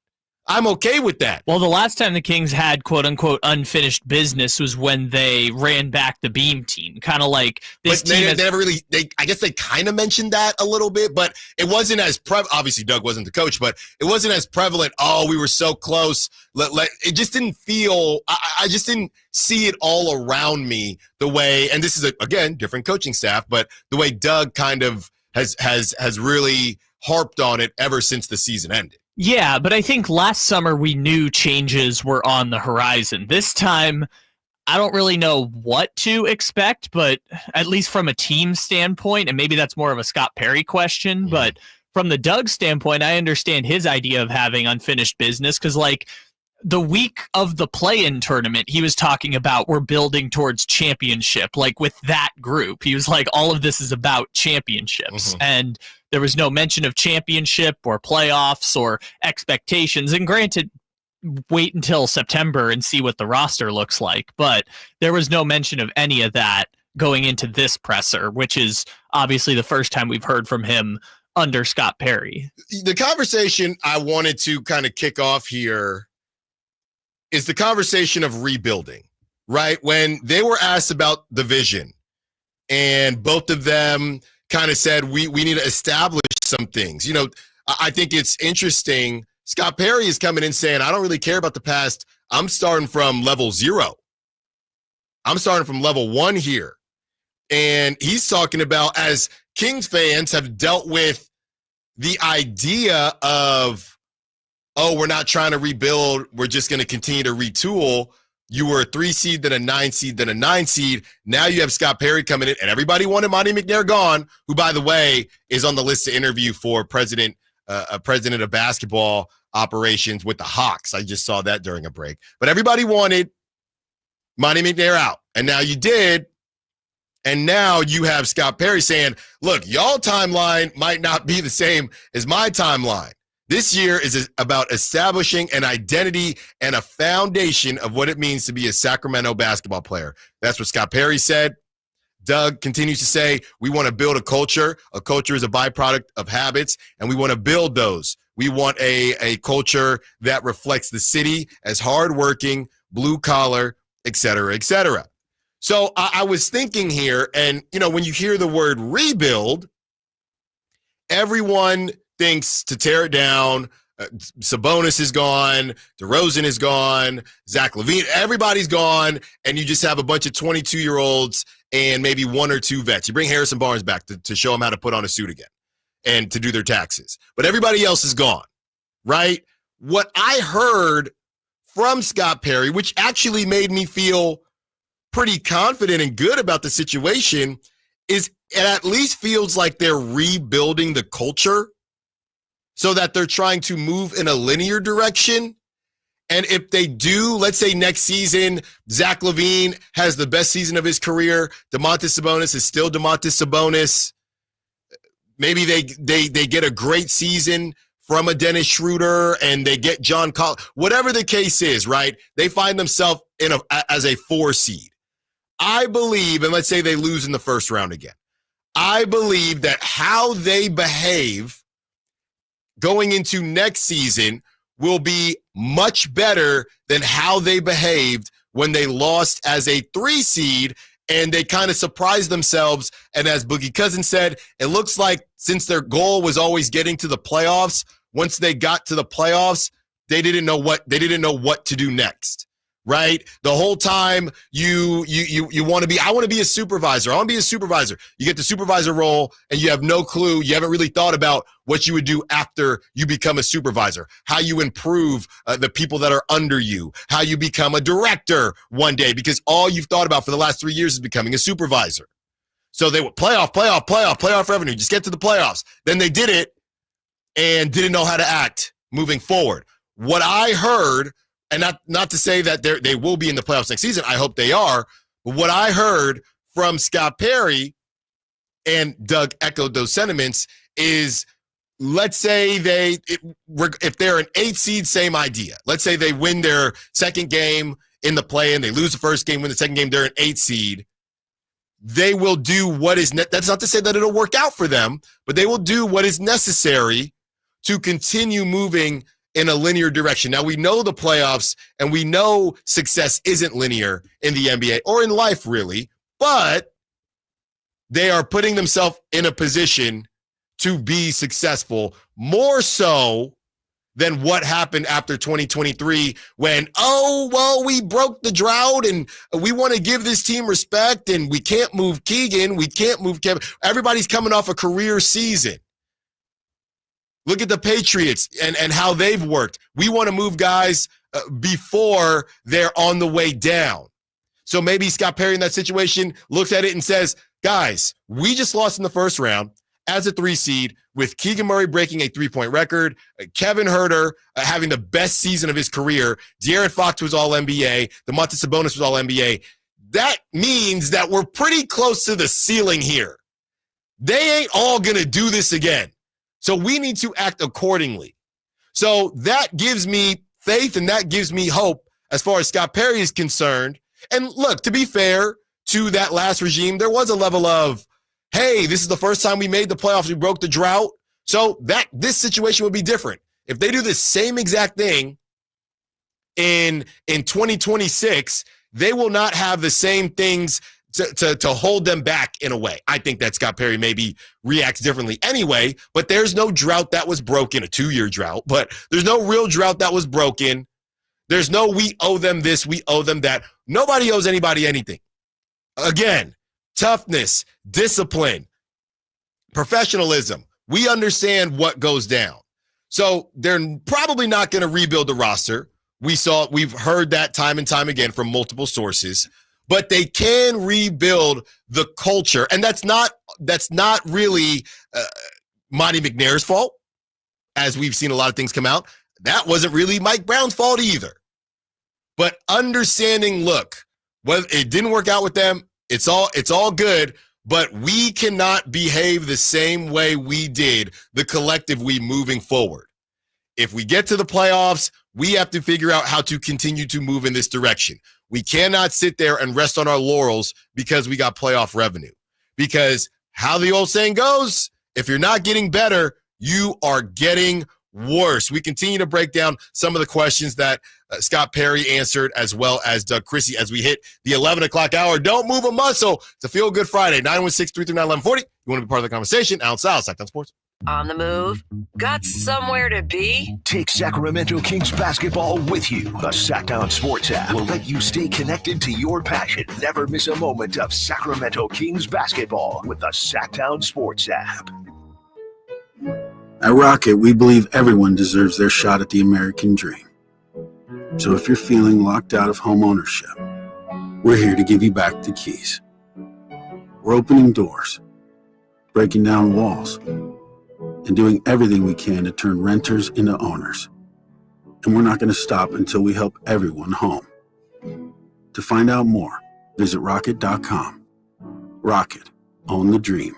I'm okay with that. Well, the last time the Kings had quote-unquote unfinished business was when they ran back the Beam team. Kind of like this but team. They never really, I guess they kind of mentioned that a little bit, but it wasn't as obviously Doug wasn't the coach, but it wasn't as prevalent. Oh, we were so close. It just didn't feel, I just didn't see it all around me the way, and this is, again, different coaching staff, but the way Doug kind of has really harped on it ever since the season ended. Yeah, but I think last summer we knew changes were on the horizon. This time, I don't really know what to expect, but at least from a team standpoint, and maybe that's more of a Scott Perry question, but from the Doug standpoint, I understand his idea of having unfinished business, because like the week of the play-in tournament, he was talking about we're building towards championship, like with that group. He was like, all of this is about championships. And there was no mention of championship or playoffs or expectations. And granted, wait until September and see what the roster looks like. But there was no mention of any of that going into this presser, which is obviously the first time we've heard from him under Scott Perry. The conversation I wanted to kind of kick off here is the conversation of rebuilding, right? When they were asked about the vision, and both of them kind of said, we need to establish some things. I think it's interesting. Scott Perry is coming in saying, I don't really care about the past. I'm starting from level 0. I'm starting from level 1 here. And he's talking about, as Kings fans have dealt with the idea of, oh, we're not trying to rebuild, we're just going to continue to retool. You were a 3 seed, then a 9 seed, then a 9 seed. Now you have Scott Perry coming in, and everybody wanted Monty McNair gone, who, by the way, is on the list to interview for president of basketball operations with the Hawks. I just saw that during a break. But everybody wanted Monty McNair out, and now you did. And now you have Scott Perry saying, look, y'all timeline might not be the same as my timeline. This year is about establishing an identity and a foundation of what it means to be a Sacramento basketball player. That's what Scott Perry said. Doug continues to say, we want to build a culture. A culture is a byproduct of habits, and we want to build those. We want a culture that reflects the city as hardworking, blue collar, et cetera, et cetera. So I was thinking here, and when you hear the word rebuild, everyone thinks to tear it down, Sabonis is gone. DeRozan is gone. Zach LaVine, everybody's gone. And you just have a bunch of 22-year-olds and maybe one or two vets. You bring Harrison Barnes back to show them how to put on a suit again and to do their taxes. But everybody else is gone, right? What I heard from Scott Perry, which actually made me feel pretty confident and good about the situation, is it at least feels like they're rebuilding the culture so that they're trying to move in a linear direction. And if they do, let's say next season, Zach LaVine has the best season of his career. Domantas Sabonis is still Domantas Sabonis. Maybe they get a great season from a Dennis Schroeder and they get John Collins. Whatever the case is, right? They find themselves as a 4 seed. I believe, and let's say they lose in the first round again, I believe that how they behave going into next season will be much better than how they behaved when they lost as a 3 seed and they kind of surprised themselves. And as Boogie Cousins said, it looks like since their goal was always getting to the playoffs, once they got to the playoffs, they didn't know what to do next. Right? The whole time you want to be, I want to be a supervisor. I want to be a supervisor. You get the supervisor role and you have no clue. You haven't really thought about what you would do after you become a supervisor, how you improve the people that are under you, how you become a director one day, because all you've thought about for the last 3 years is becoming a supervisor. So they would playoff revenue, just get to the playoffs. Then they did it and didn't know how to act moving forward. What I heard, and not to say that they will be in the playoffs next season. I hope they are. But what I heard from Scott Perry, and Doug echoed those sentiments, is let's say if they're an 8 seed, same idea. Let's say they win their second game in the play-in, they lose the first game, win the second game, they're an 8 seed. They will do what is that's not to say that it'll work out for them, but they will do what is necessary to continue moving in a linear direction. Now, we know the playoffs and we know success isn't linear in the NBA or in life, really, but they are putting themselves in a position to be successful more so than what happened after 2023 when, we broke the drought and we want to give this team respect and we can't move Keegan, we can't move Kevin. Everybody's coming off a career season. Look at the Patriots and how they've worked. We want to move guys before they're on the way down. So maybe Scott Perry in that situation looks at it and says, guys, we just lost in the first round as a 3 seed with Keegan Murray breaking a 3-point record, Kevin Huerter having the best season of his career, De'Aaron Fox was All-NBA, Domantas Sabonis was All-NBA. That means that we're pretty close to the ceiling here. They ain't all going to do this again. So we need to act accordingly. So that gives me faith and that gives me hope as far as Scott Perry is concerned. And look, to be fair to that last regime, there was a level of, hey, this is the first time we made the playoffs. We broke the drought. So this situation would be different. If they do the same exact thing in 2026, they will not have the same things to hold them back in a way. I think that Scott Perry maybe reacts differently anyway, but there's no drought that was broken, a 2-year drought, but there's no real drought that was broken. There's no we owe them this, we owe them that. Nobody owes anybody anything. Again, toughness, discipline, professionalism. We understand what goes down. So they're probably not going to rebuild the roster. We've heard that time and time again from multiple sources. But they can rebuild the culture. And that's not really Monty McNair's fault, as we've seen a lot of things come out. That wasn't really Mike Brown's fault either. But understanding, look, whether it didn't work out with them, it's all good, but we cannot behave the same way we did, the collective we moving forward. If we get to the playoffs, we have to figure out how to continue to move in this direction. We cannot sit there and rest on our laurels because we got playoff revenue. Because how the old saying goes, if you're not getting better, you are getting worse. We continue to break down some of the questions that Scott Perry answered, as well as Doug Christie, as we hit the 11 o'clock hour. Don't move a muscle. It's a Feel Good Friday, 916-339-1140. You want to be part of the conversation? Allen Stiles, Sacramento Sports. On the move? Got somewhere to be? Take Sacramento Kings basketball with you. The Sacktown Sports app will let you stay connected to your passion. Never miss a moment of Sacramento Kings basketball with the Sacktown Sports app. At Rocket, we believe everyone deserves their shot at the American dream. So if you're feeling locked out of home ownership, we're here to give you back the keys. We're opening doors, breaking down walls, and doing everything we can to turn renters into owners. And we're not going to stop until we help everyone home. To find out more, visit rocket.com. Rocket, own the dream.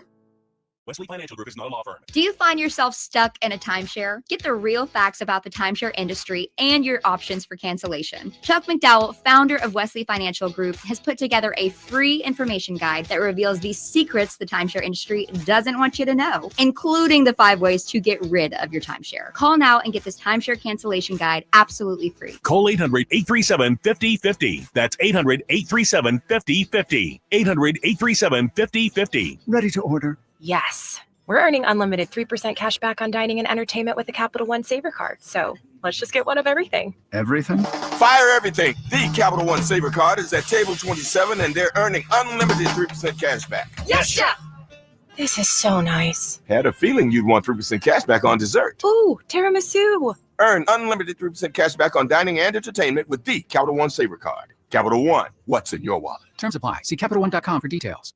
Wesley Financial Group is not a law firm. Do you find yourself stuck in a timeshare? Get the real facts about the timeshare industry and your options for cancellation. Chuck McDowell, founder of Wesley Financial Group, has put together a free information guide that reveals the secrets the timeshare industry doesn't want you to know, including the 5 ways to get rid of your timeshare. Call now and get this timeshare cancellation guide absolutely free. Call 800-837-5050. That's 800-837-5050. 800-837-5050. Ready to order? Yes. We're earning unlimited 3% cash back on dining and entertainment with the Capital One Saver card. So let's just get one of everything. Everything? Fire everything. The Capital One Saver card is at table 27 and they're earning unlimited 3% cash back. Yes, chef! This is so nice. Had a feeling you'd want 3% cash back on dessert. Ooh, tiramisu. Earn unlimited 3% cash back on dining and entertainment with the Capital One Saver card. Capital One, what's in your wallet? Terms apply. See CapitalOne.com for details.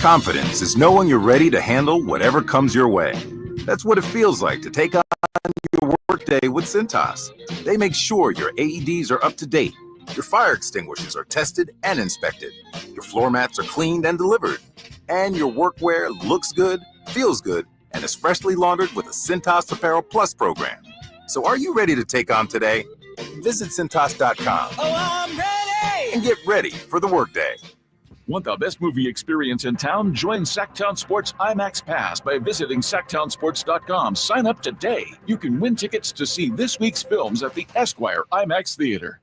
Confidence is knowing you're ready to handle whatever comes your way. That's what it feels like to take on your workday with Cintas. They make sure your AEDs are up to date, your fire extinguishers are tested and inspected, your floor mats are cleaned and delivered, and your workwear looks good, feels good, and is freshly laundered with a Cintas Apparel Plus program. So are you ready to take on today? Visit Cintas.com. Oh, I'm ready! And get ready for the workday. Want the best movie experience in town? Join Sacktown Sports IMAX Pass by visiting SacktownSports.com. Sign up today. You can win tickets to see this week's films at the Esquire IMAX Theater.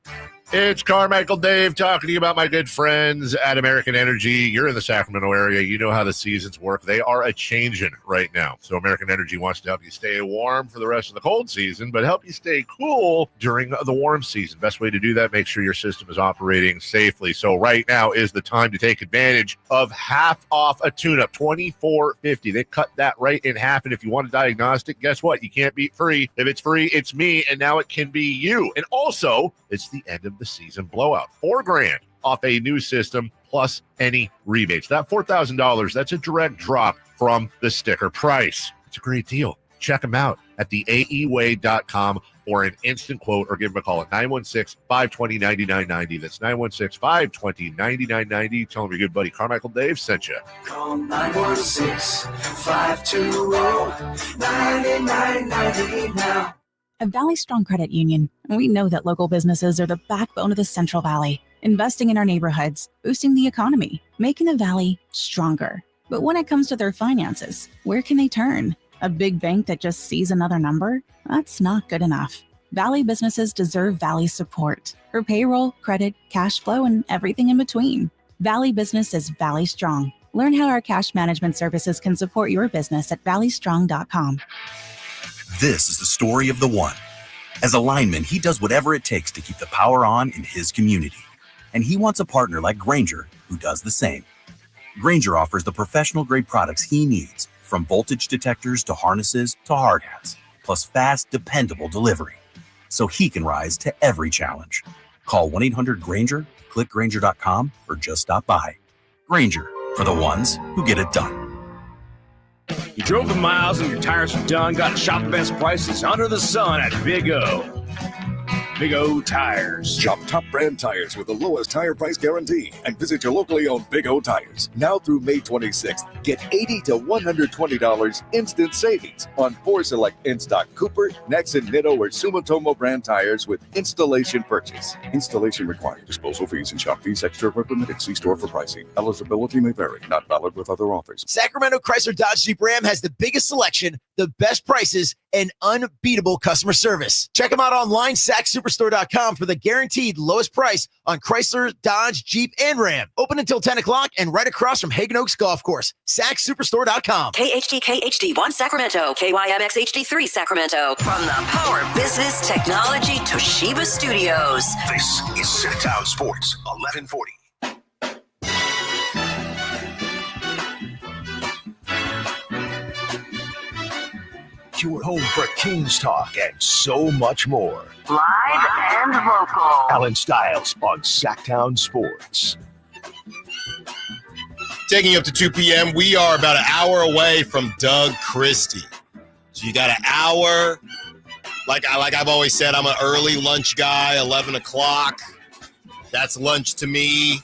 It's Carmichael Dave talking to you about my good friends at American Energy. You're in the Sacramento area. You know how the seasons work. They are a-changing right now. So American Energy wants to help you stay warm for the rest of the cold season, but help you stay cool during the warm season. Best way to do that, make sure your system is operating safely. So right now is the time to take advantage of half off a tune-up, $24.50. They cut that right in half, and if you want a diagnostic, guess what? You can't beat free. If it's free, it's me, and now it can be you. And also, it's the end of the season blowout. $4,000 off a new system plus any rebates. That $4,000, that's a direct drop from the sticker price. It's a great deal. Check them out at theaeway.com or an instant quote, or give them a call at 916-520-9990. That's 916-520-9990. Tell them your good buddy Carmichael Dave sent you. Call 916-520-9990 now. At Valley Strong Credit Union, we know that local businesses are the backbone of the Central Valley, investing in our neighborhoods, boosting the economy, making the Valley stronger. But when it comes to their finances, where can they turn? A big bank that just sees another number? That's not good enough. Valley businesses deserve Valley support for payroll, credit, cash flow, and everything in between. Valley Business is Valley Strong. Learn how our cash management services can support your business at valleystrong.com. This is the story of the one. As a lineman, he does whatever it takes to keep the power on in his community. And he wants a partner like Grainger who does the same. Grainger offers the professional-grade products he needs, from voltage detectors to harnesses to hard hats, plus fast, dependable delivery, so he can rise to every challenge. Call 1-800-GRAINGER, click Grainger.com, or just stop by. Grainger, for the ones who get it done. You drove the miles and your tires are done. Got to shop the best prices under the sun at Big O. Big O Tires. Shop top brand tires with the lowest tire price guarantee and visit your locally owned Big O Tires. Now through May 26th, get $80 to $120 instant savings on 4 select in-stock Cooper, Nexen, Nitto, or Sumitomo brand tires with installation purchase. Installation required. Disposal fees and shop fees extra where permitted. See store for pricing. Eligibility may vary. Not valid with other offers. Sacramento Chrysler Dodge Jeep Ram has the biggest selection, the best prices, and unbeatable customer service. Check them out online, sacksuperstore.com, for the guaranteed lowest price on Chrysler, Dodge, Jeep, and Ram. Open until 10 o'clock and right across from Hagen Oaks Golf Course. sacksuperstore.com. KHD1 Sacramento, KYMX HD3 Sacramento. From the Power Business Technology Toshiba Studios. This is Sacktown Sports 1140. Your home for Kings talk and so much more. Live and local. Allen Stiles on Sacktown Sports. Taking you up to 2 p.m. We are about an hour away from Doug Christie. So you got an hour. Like I've always said, I'm an early lunch guy, 11 o'clock. That's lunch to me.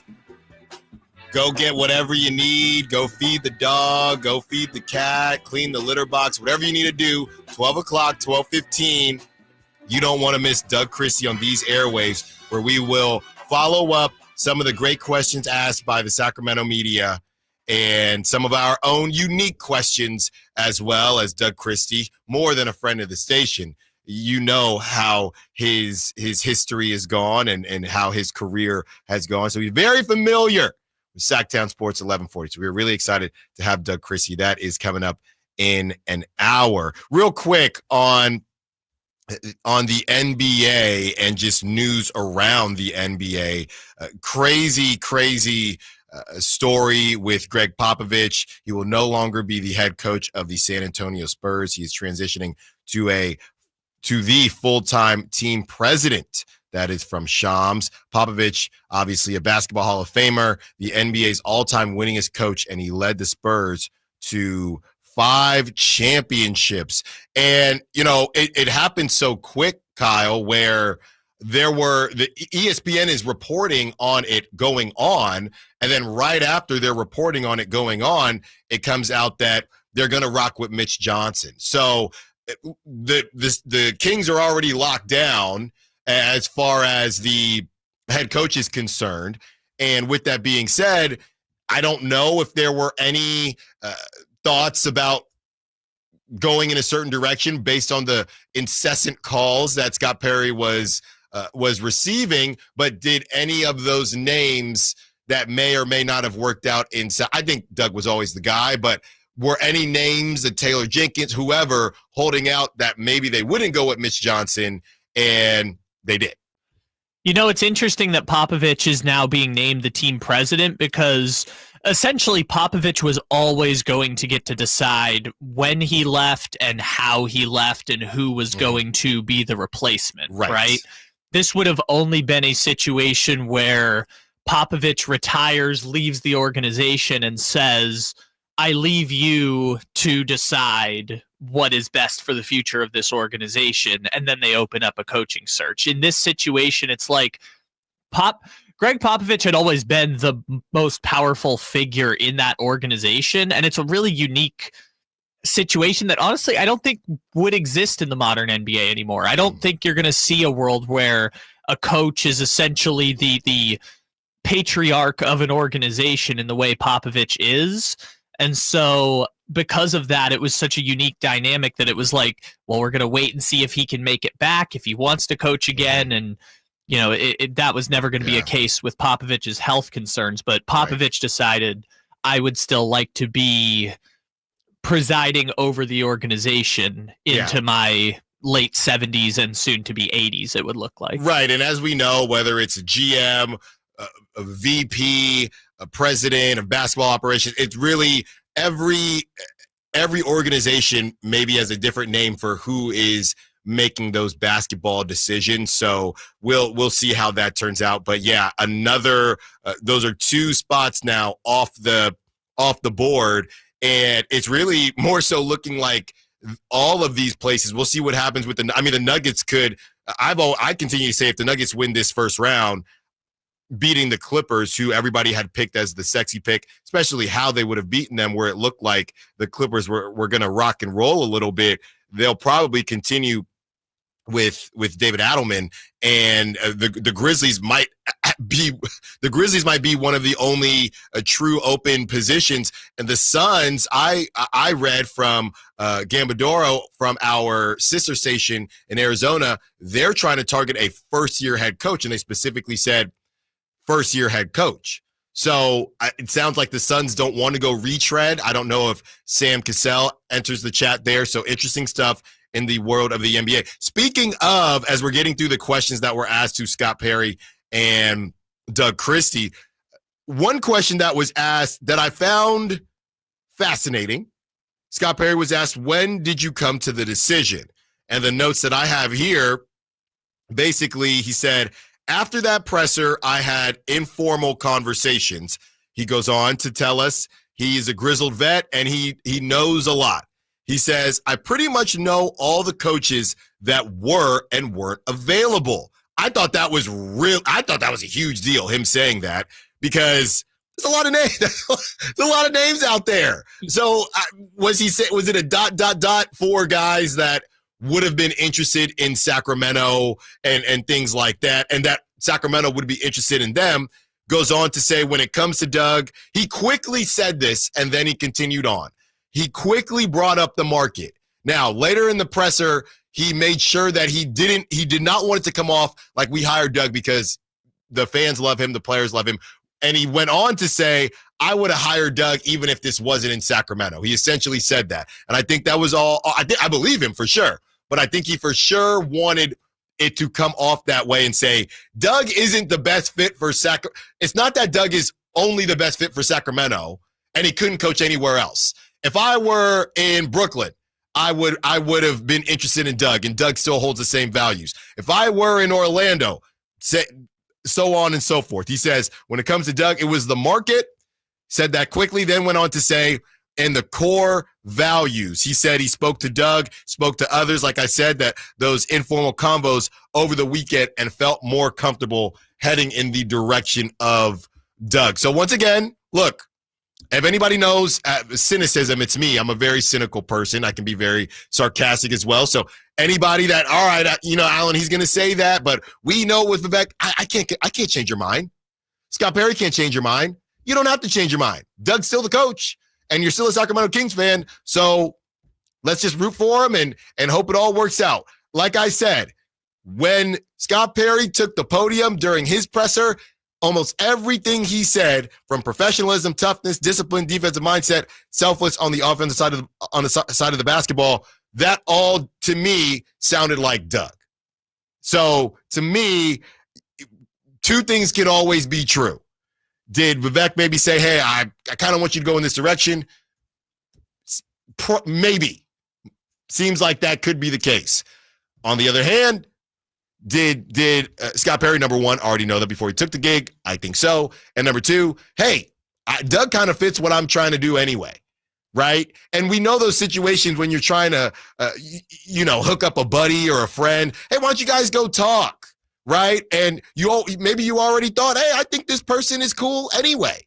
Go get whatever you need. Go feed the dog. Go feed the cat. Clean the litter box. Whatever you need to do. 12 o'clock, 12:15. You don't want to miss Doug Christie on these airwaves, where we will follow up some of the great questions asked by the Sacramento media and some of our own unique questions, as well as Doug Christie, more than a friend of the station. You know how his history has gone and how his career has gone. So he's very familiar with Sacktown Sports 1140. So we're really excited to have Doug Christie. That is coming up in an hour. Real quick on the NBA and just news around the NBA. Crazy story with Greg Popovich. He will no longer be the head coach of the San Antonio Spurs. He is transitioning to the full-time team president. That is from Shams. Popovich, obviously a basketball Hall of Famer, the NBA's all-time winningest coach, and he led the Spurs to 5 championships. And, you know, it happened so quick, Kyle, where the ESPN is reporting on it going on, and then right after they're reporting on it going on, it comes out that they're going to rock with Mitch Johnson. So the Kings are already locked down as far as the head coach is concerned. And with that being said, I don't know if there were any thoughts about going in a certain direction based on the incessant calls that Scott Perry was receiving, but did any of those names that may or may not have worked out I think Doug was always the guy, but were any names that Taylor Jenkins, whoever, holding out that maybe they wouldn't go with Mitch Johnson, and they did? You know, it's interesting that Popovich is now being named the team president, because essentially Popovich was always going to get to decide when he left and how he left and who was going to be the replacement, right? This would have only been a situation where Popovich retires, leaves the organization, and says, I leave you to decide what is best for the future of this organization, and then they open up a coaching search. In this situation, it's like Greg Popovich had always been the most powerful figure in that organization, and it's a really unique situation that honestly I don't think would exist in the modern NBA anymore. I don't think you're going to see a world where a coach is essentially the patriarch of an organization in the way Popovich is. And so because of that, it was such a unique dynamic that it was like, well, we're going to wait and see if he can make it back, if he wants to coach again. And, you know, that was never going to be a case with Popovich's health concerns. But Popovich decided, I would still like to be presiding over the organization into my late 70s and soon to be 80s, it would look like. Right. And as we know, whether it's a GM, a VP, a president of basketball operations, it's really every organization maybe has a different name for who is making those basketball decisions. So we'll see how that turns out. But yeah, those are 2 spots now off the board, and it's really more so looking like all of these places. We'll see what happens with the Nuggets could. I continue to say if the Nuggets win this first round, beating the Clippers, who everybody had picked as the sexy pick, especially how they would have beaten them, where it looked like the Clippers were going to rock and roll a little bit. They'll probably continue with David Adelman, and the Grizzlies might Grizzlies might be one of the only true open positions. And the Suns, I read from Gambadoro from our sister station in Arizona, they're trying to target a first-year head coach, and they specifically said first-year head coach. So it sounds like the Suns don't want to go retread. I don't know if Sam Cassell enters the chat there. So interesting stuff in the world of the NBA. Speaking of, as we're getting through the questions that were asked to Scott Perry and Doug Christie, one question that was asked that I found fascinating, Scott Perry was asked, when did you come to the decision? And the notes that I have here, basically he said, after that presser, I had informal conversations. He goes on to tell us he's a grizzled vet and he knows a lot. He says, I pretty much know all the coaches that were and weren't available. I thought that was a huge deal, him saying that, because there's a lot of names. There's a lot of names out there. So was it a ... for guys that would have been interested in Sacramento and things like that, and that Sacramento would be interested in them? Goes on to say, when it comes to Doug, he quickly said this, and then he continued on. He quickly brought up the market. Now, later in the presser, he made sure that he did not want it to come off like we hired Doug because the fans love him, the players love him. And he went on to say, I would have hired Doug even if this wasn't in Sacramento. He essentially said that. And I think that was all. I believe him for sure. But I think he for sure wanted it to come off that way and say, Doug isn't the best fit for Sacramento. It's not that Doug is only the best fit for Sacramento and he couldn't coach anywhere else. If I were in Brooklyn, I would have been interested in Doug, and Doug still holds the same values. If I were in Orlando, so on and so forth. He says, when it comes to Doug, it was the market. Said that quickly, then went on to say, and the core values. He said he spoke to Doug, spoke to others, like I said, that those informal combos over the weekend and felt more comfortable heading in the direction of Doug. So once again, look, if anybody knows cynicism, it's me. I'm a very cynical person. I can be very sarcastic as well. So anybody that, all right, Allen, he's going to say that, but we know with Vivek, I can't change your mind. Scott Perry can't change your mind. You don't have to change your mind. Doug's still the coach, and you're still a Sacramento Kings fan. So let's just root for him and hope it all works out. Like I said, when Scott Perry took the podium during his presser, almost everything he said, from professionalism, toughness, discipline, defensive mindset, selfless on the offensive side of the basketball, that all to me sounded like Doug. So to me, two things can always be true. Did Vivek maybe say, hey, I kind of want you to go in this direction? Maybe. Seems like that could be the case. On the other hand, did Scott Perry, number one, already know that before he took the gig? I think so. And number two, hey, Doug kind of fits what I'm trying to do anyway, right? And we know those situations when you're trying to, hook up a buddy or a friend. Hey, why don't you guys go talk, right? And maybe you already thought, hey, I think this person is cool anyway,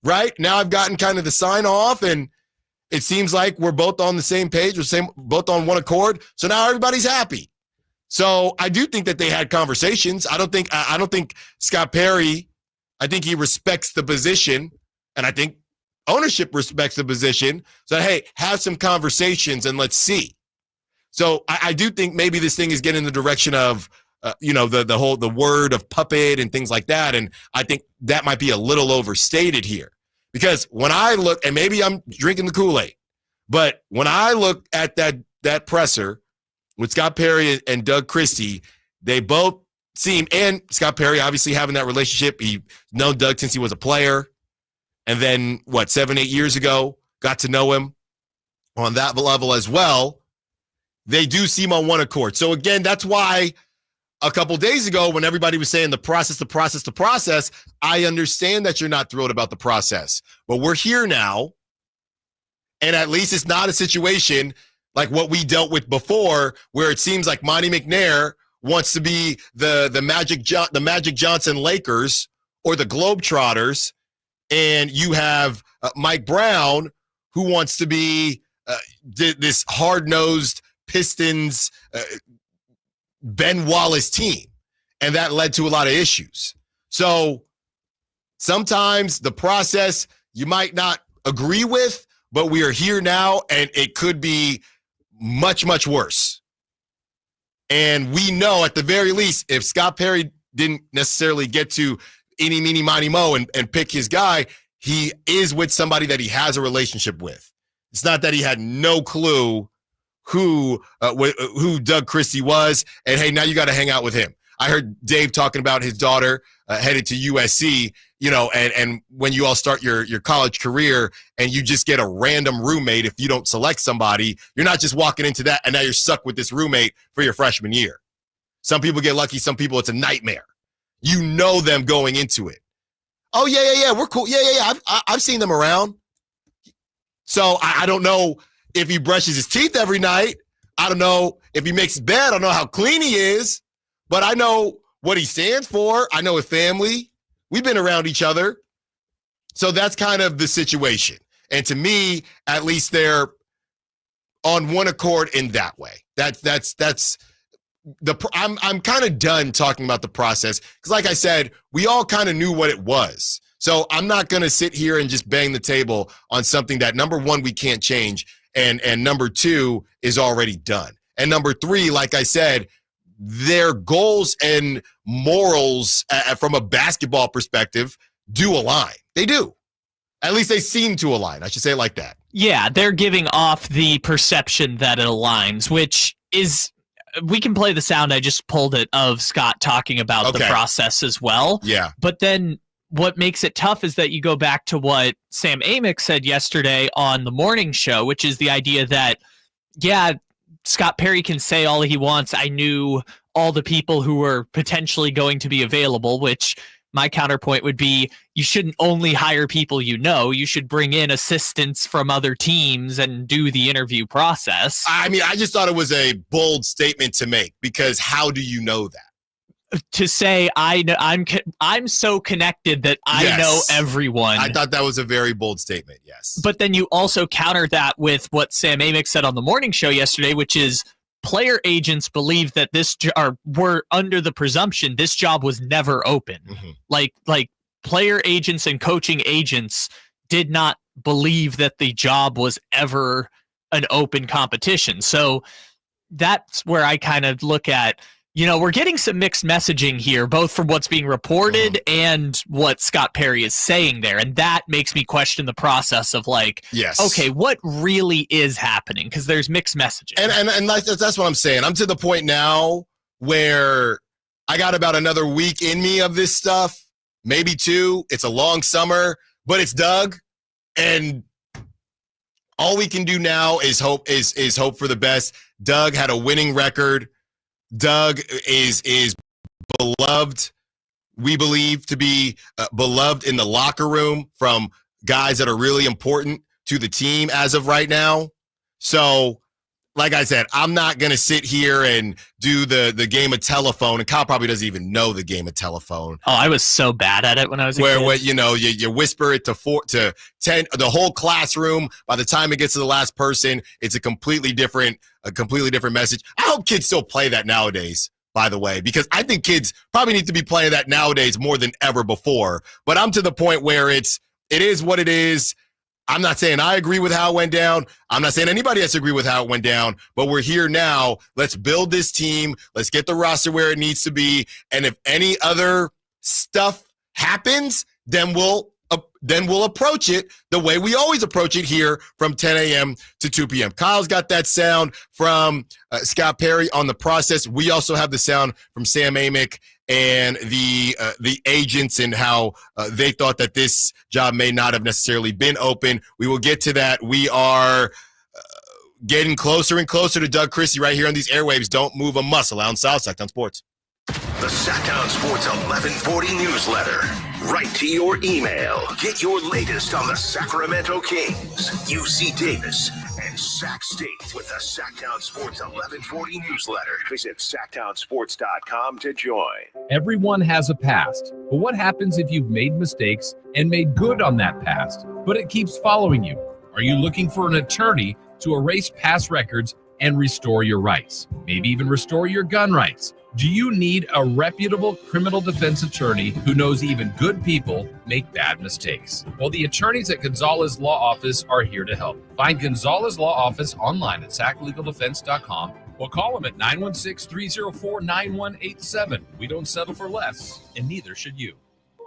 right? Now I've gotten kind of the sign off, and it seems like we're both on the same page, both on one accord. So now everybody's happy. So I do think that they had conversations. I don't think Scott Perry, I think he respects the position, and I think ownership respects the position. So, hey, have some conversations and let's see. So I do think maybe this thing is getting in the direction of, the word of puppet and things like that. And I think that might be a little overstated here, because when I look, and maybe I'm drinking the Kool-Aid, but when I look at that presser with Scott Perry and Doug Christie, they both seem, and Scott Perry obviously having that relationship. He known Doug since he was a player. And then, 7-8 years ago, got to know him on that level as well. They do seem on one accord. So again, that's why a couple days ago, when everybody was saying the process, I understand that you're not thrilled about the process. But we're here now, and at least it's not a situation like what we dealt with before, where it seems like Monty McNair wants to be the Magic Johnson Lakers or the Globetrotters, and you have Mike Brown, who wants to be this hard-nosed Pistons Ben Wallace team, and that led to a lot of issues. So sometimes the process you might not agree with, but we are here now, and it could be much, much worse. And we know at the very least, if Scott Perry didn't necessarily get to eeny, meeny, miny, mo and pick his guy, he is with somebody that he has a relationship with. It's not that he had no clue who Doug Christie was, and hey, now you got to hang out with him. I heard Dave talking about his daughter headed to USC, and when you all start your college career and you just get a random roommate, if you don't select somebody, you're not just walking into that and now you're stuck with this roommate for your freshman year. Some people get lucky. Some people, it's a nightmare. You know them going into it. Oh, yeah, we're cool. Yeah. I've seen them around. So I don't know if he brushes his teeth every night. I don't know if he makes his bed. I don't know how clean he is. But I know what he stands for. I know his family. We've been around each other. So that's kind of the situation. And to me, at least they're on one accord in that way. I'm kind of done talking about the process because, like I said, we all kind of knew what it was. So I'm not going to sit here and just bang the table on something that, number one, we can't change, and number two is already done. And number three, like I said, their goals and morals from a basketball perspective do align. They do. At least they seem to align. I should say it like that. Yeah, they're giving off the perception that it aligns, which is, we can play the sound. I just pulled it of Scott talking about the process as well. Yeah. But then what makes it tough is that you go back to what Sam Amick said yesterday on the morning show, which is the idea that, yeah, Scott Perry can say all he wants. I knew all the people who were potentially going to be available, which my counterpoint would be you shouldn't only hire people you know. You should bring in assistants from other teams and do the interview process. I mean, I just thought it was a bold statement to make because how do you know that? To say I'm so connected that I know everyone. I thought that was a very bold statement, yes. But then you also counter that with what Sam Amick said on the morning show yesterday, which is player agents believe that we're under the presumption this job was never open. Mm-hmm. Like player agents and coaching agents did not believe that the job was ever an open competition. So that's where I kind of look at, we're getting some mixed messaging here, both from what's being reported and what Scott Perry is saying there. And that makes me question the process of okay, what really is happening? Because there's mixed messaging. And that's what I'm saying. I'm to the point now where I got about another week in me of this stuff, maybe two. It's a long summer, but it's Doug. And all we can do now is hope for the best. Doug had a winning record. Doug is beloved, we believe to be beloved in the locker room from guys that are really important to the team as of right now. So, like I said, I'm not going to sit here and do the game of telephone. And Kyle probably doesn't even know the game of telephone. Oh, I was so bad at it when I was a kid. Where you whisper it to 10, the whole classroom. By the time it gets to the last person, it's a completely different message. I hope kids still play that nowadays, by the way, because I think kids probably need to be playing that nowadays more than ever before. But I'm to the point where it is what it is. I'm not saying I agree with how it went down. I'm not saying anybody has to agree with how it went down, but we're here now. Let's build this team. Let's get the roster where it needs to be. And if any other stuff happens, then we'll approach it the way we always approach it here from 10 a.m. to 2 p.m. Kyle's got that sound from Scott Perry on the process. We also have the sound from Sam Amick and the agents and how they thought that this job may not have necessarily been open. We will get to that. We are getting closer and closer to Doug Christie right here on these airwaves. Don't move a muscle. Allen Stiles, Sacktown Sports. The Sacktown Sports 1140 newsletter. Right to your email. Get your latest on the Sacramento Kings, UC Davis, and Sac State with the Sacktown Sports 1140 newsletter. Visit SacktownSports.com to join. Everyone has a past, but what happens if you've made mistakes and made good on that past, but it keeps following you? Are you looking for an attorney to erase past records and restore your rights, maybe even restore your gun rights. Do you need a reputable criminal defense attorney who knows even good people make bad mistakes? Well, the attorneys at Gonzalez Law Office are here to help. Find Gonzalez Law Office online at saclegaldefense.com or call them at 916-304-9187. We don't settle for less, and neither should you.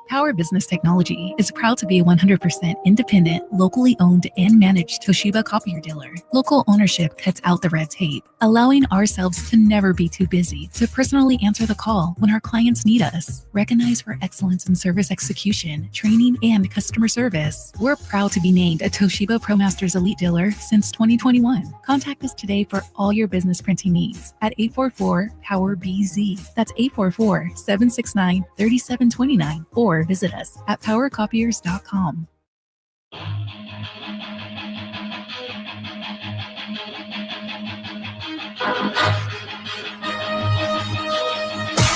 Power Business Technology is proud to be a 100% independent, locally owned and managed Toshiba copier dealer. Local ownership cuts out the red tape, allowing ourselves to never be too busy to personally answer the call when our clients need us. Recognized for excellence in service execution, training, and customer service, we're proud to be named a Toshiba ProMasters Elite Dealer since 2021. Contact us today for all your business printing needs at 844-POWER-BZ. That's 844-769-3729 or visit us at powercopiers.com.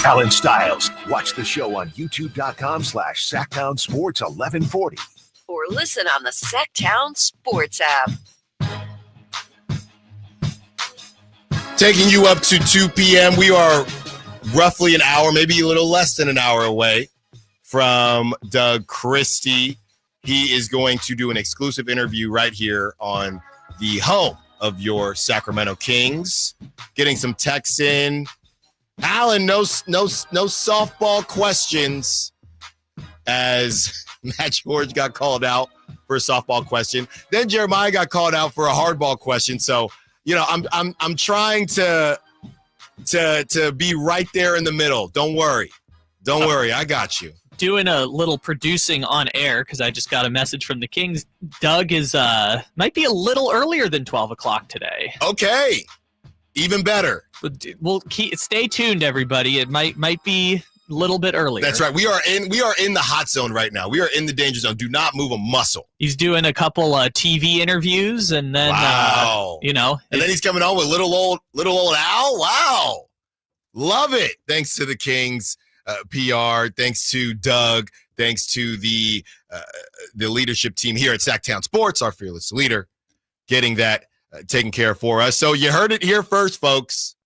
Allen Stiles. Watch the show on youtube.com/Sacktown Sports 1140. Or listen on the Sacktown Sports app. Taking you up to 2 p.m. We are roughly an hour, maybe a little less than an hour away from Doug Christie. He is going to do an exclusive interview right here on the home of your Sacramento Kings. Getting some texts in. Allen, no softball questions, as Matt George got called out for a softball question. Then Jeremiah got called out for a hardball question. So, I'm trying to be right there in the middle. Don't worry, I got you. Doing a little producing on air because I just got a message from the Kings. Doug is might be a little earlier than 12 o'clock today. Okay, even better. We'll stay tuned, everybody. It might be a little bit earlier. That's right. We are in the hot zone right now. We are in the danger zone. Do not move a muscle. He's doing a couple TV interviews, and then and then he's coming on with little old Al. Wow, love it. Thanks to the Kings. PR, thanks to Doug, thanks to the leadership team here at Sacktown Sports, our fearless leader, getting that taken care of for us. So you heard it here first, folks.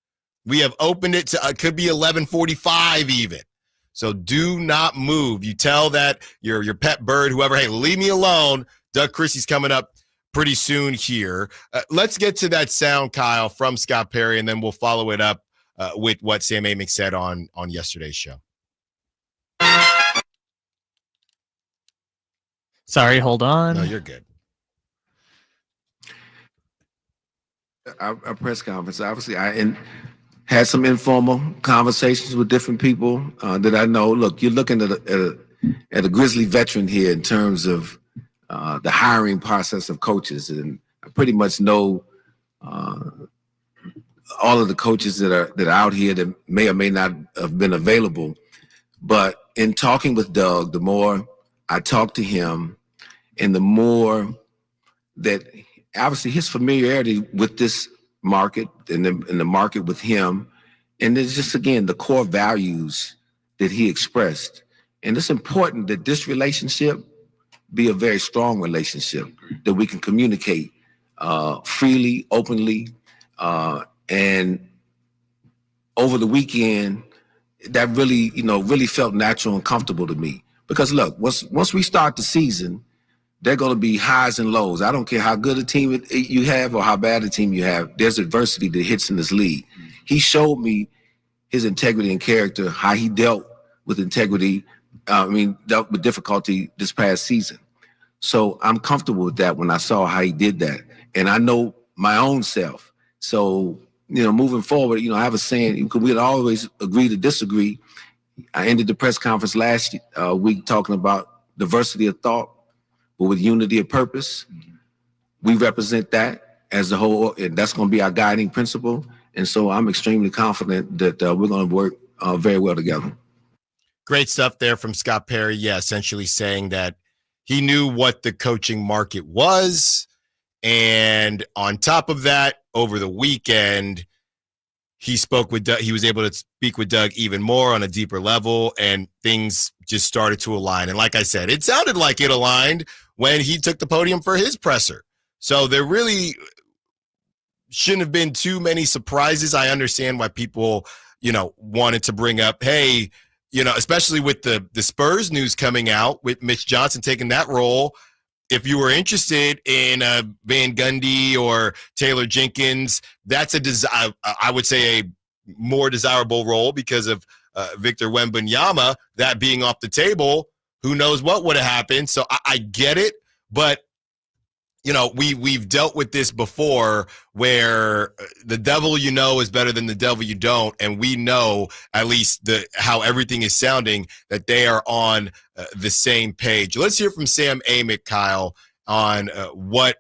We have opened it to could be 11:45 even. So do not move. You tell that your pet bird, whoever, hey, leave me alone. Doug Christie's coming up pretty soon here. Let's get to that sound, Kyle, from Scott Perry, and then we'll follow it up with what Sam Amick said on yesterday's show. Sorry, hold on. No, you're good. Our press conference, obviously, I had some informal conversations with different people that I know. Look, you're looking at a Grizzly veteran here in terms of the hiring process of coaches, and I pretty much know all of the coaches that are out here that may or may not have been available. But in talking with Doug, the more I talked to him, and the more that obviously his familiarity with this market and the market with him, and there's just, again, the core values that he expressed. And it's important that this relationship be a very strong relationship, that we can communicate freely, openly. And over the weekend, that really felt natural and comfortable to me. Because look, once we start the season, there are going to be highs and lows. I don't care how good a team you have or how bad a team you have. There's adversity that hits in this league. He showed me his integrity and character, how he dealt with dealt with difficulty this past season. So I'm comfortable with that when I saw how he did that. And I know my own self. So, moving forward, I have a saying, we'd always agree to disagree. I ended the press conference last week talking about diversity of thought, but with unity of purpose. We represent that as a whole, and that's going to be our guiding principle. And so I'm extremely confident that we're going to work very well together. Great stuff there from Scott Perry. Yeah, essentially saying that he knew what the coaching market was. And on top of that, over the weekend, he spoke with Doug. He was able to speak with Doug even more on a deeper level, and things just started to align. And like I said, it sounded like it aligned when he took the podium for his presser. So there really shouldn't have been too many surprises. I understand why people, wanted to bring up, hey, especially with the Spurs news coming out with Mitch Johnson taking that role. If you were interested in Van Gundy or Taylor Jenkins, that's I would say a more desirable role because of Victor Wembanyama, that being off the table. Who knows what would have happened? So I get it, but we've dealt with this before where the devil is better than the devil you don't, and we know at least how everything is sounding that they are on the same page. Let's hear from Sam Amick, Kyle, on what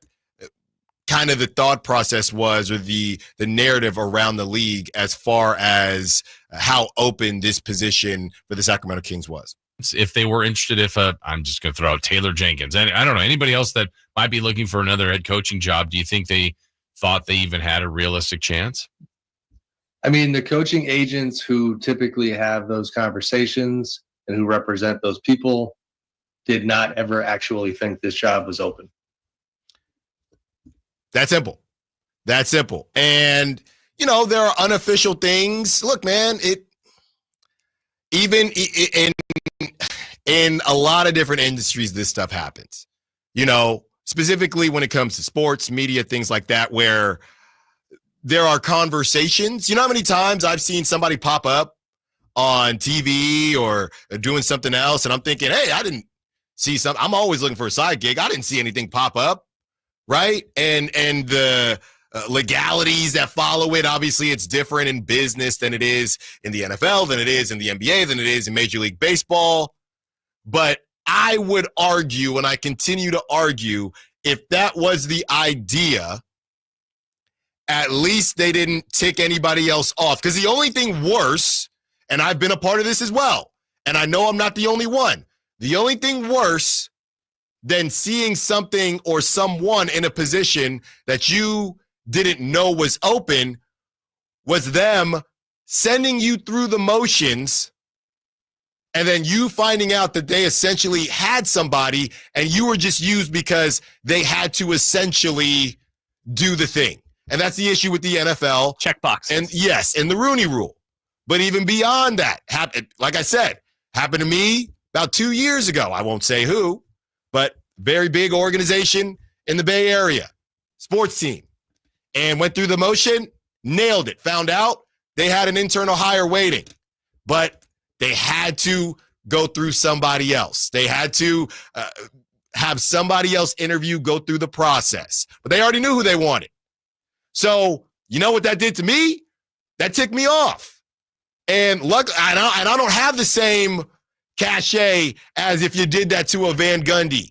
kind of the thought process was or the narrative around the league as far as how open this position for the Sacramento Kings was. If they were interested, I'm just going to throw out Taylor Jenkins. And I don't know, anybody else that might be looking for another head coaching job, do you think they thought they even had a realistic chance? I mean, the coaching agents who typically have those conversations and who represent those people did not ever actually think this job was open. That's simple. And, there are unofficial things. Look, man, even in a lot of different industries, this stuff happens, specifically when it comes to sports, media, things like that, where there are conversations. You know how many times I've seen somebody pop up on TV or doing something else, and I'm thinking, hey, I didn't see something. I'm always looking for a side gig. I didn't see anything pop up, right? And the legalities that follow it. Obviously, it's different in business than it is in the NFL, than it is in the NBA, than it is in Major League Baseball. But I would argue, and I continue to argue, if that was the idea, at least they didn't tick anybody else off. Because the only thing worse, and I've been a part of this as well, and I know I'm not the only one, the only thing worse than seeing something or someone in a position that you didn't know was open was them sending you through the motions and then you finding out that they essentially had somebody and you were just used because they had to essentially do the thing. And that's the issue with the NFL. Checkbox. And yes, and the Rooney Rule. But even beyond that, like I said, happened to me about 2 years ago. I won't say who, but very big organization in the Bay Area, sports team. And went through the motion, nailed it, found out they had an internal hire waiting. But they had to go through somebody else. They had to have somebody else interview, go through the process. But they already knew who they wanted. So you know what that did to me? That ticked me off. And luckily, I don't have the same cachet as if you did that to a Van Gundy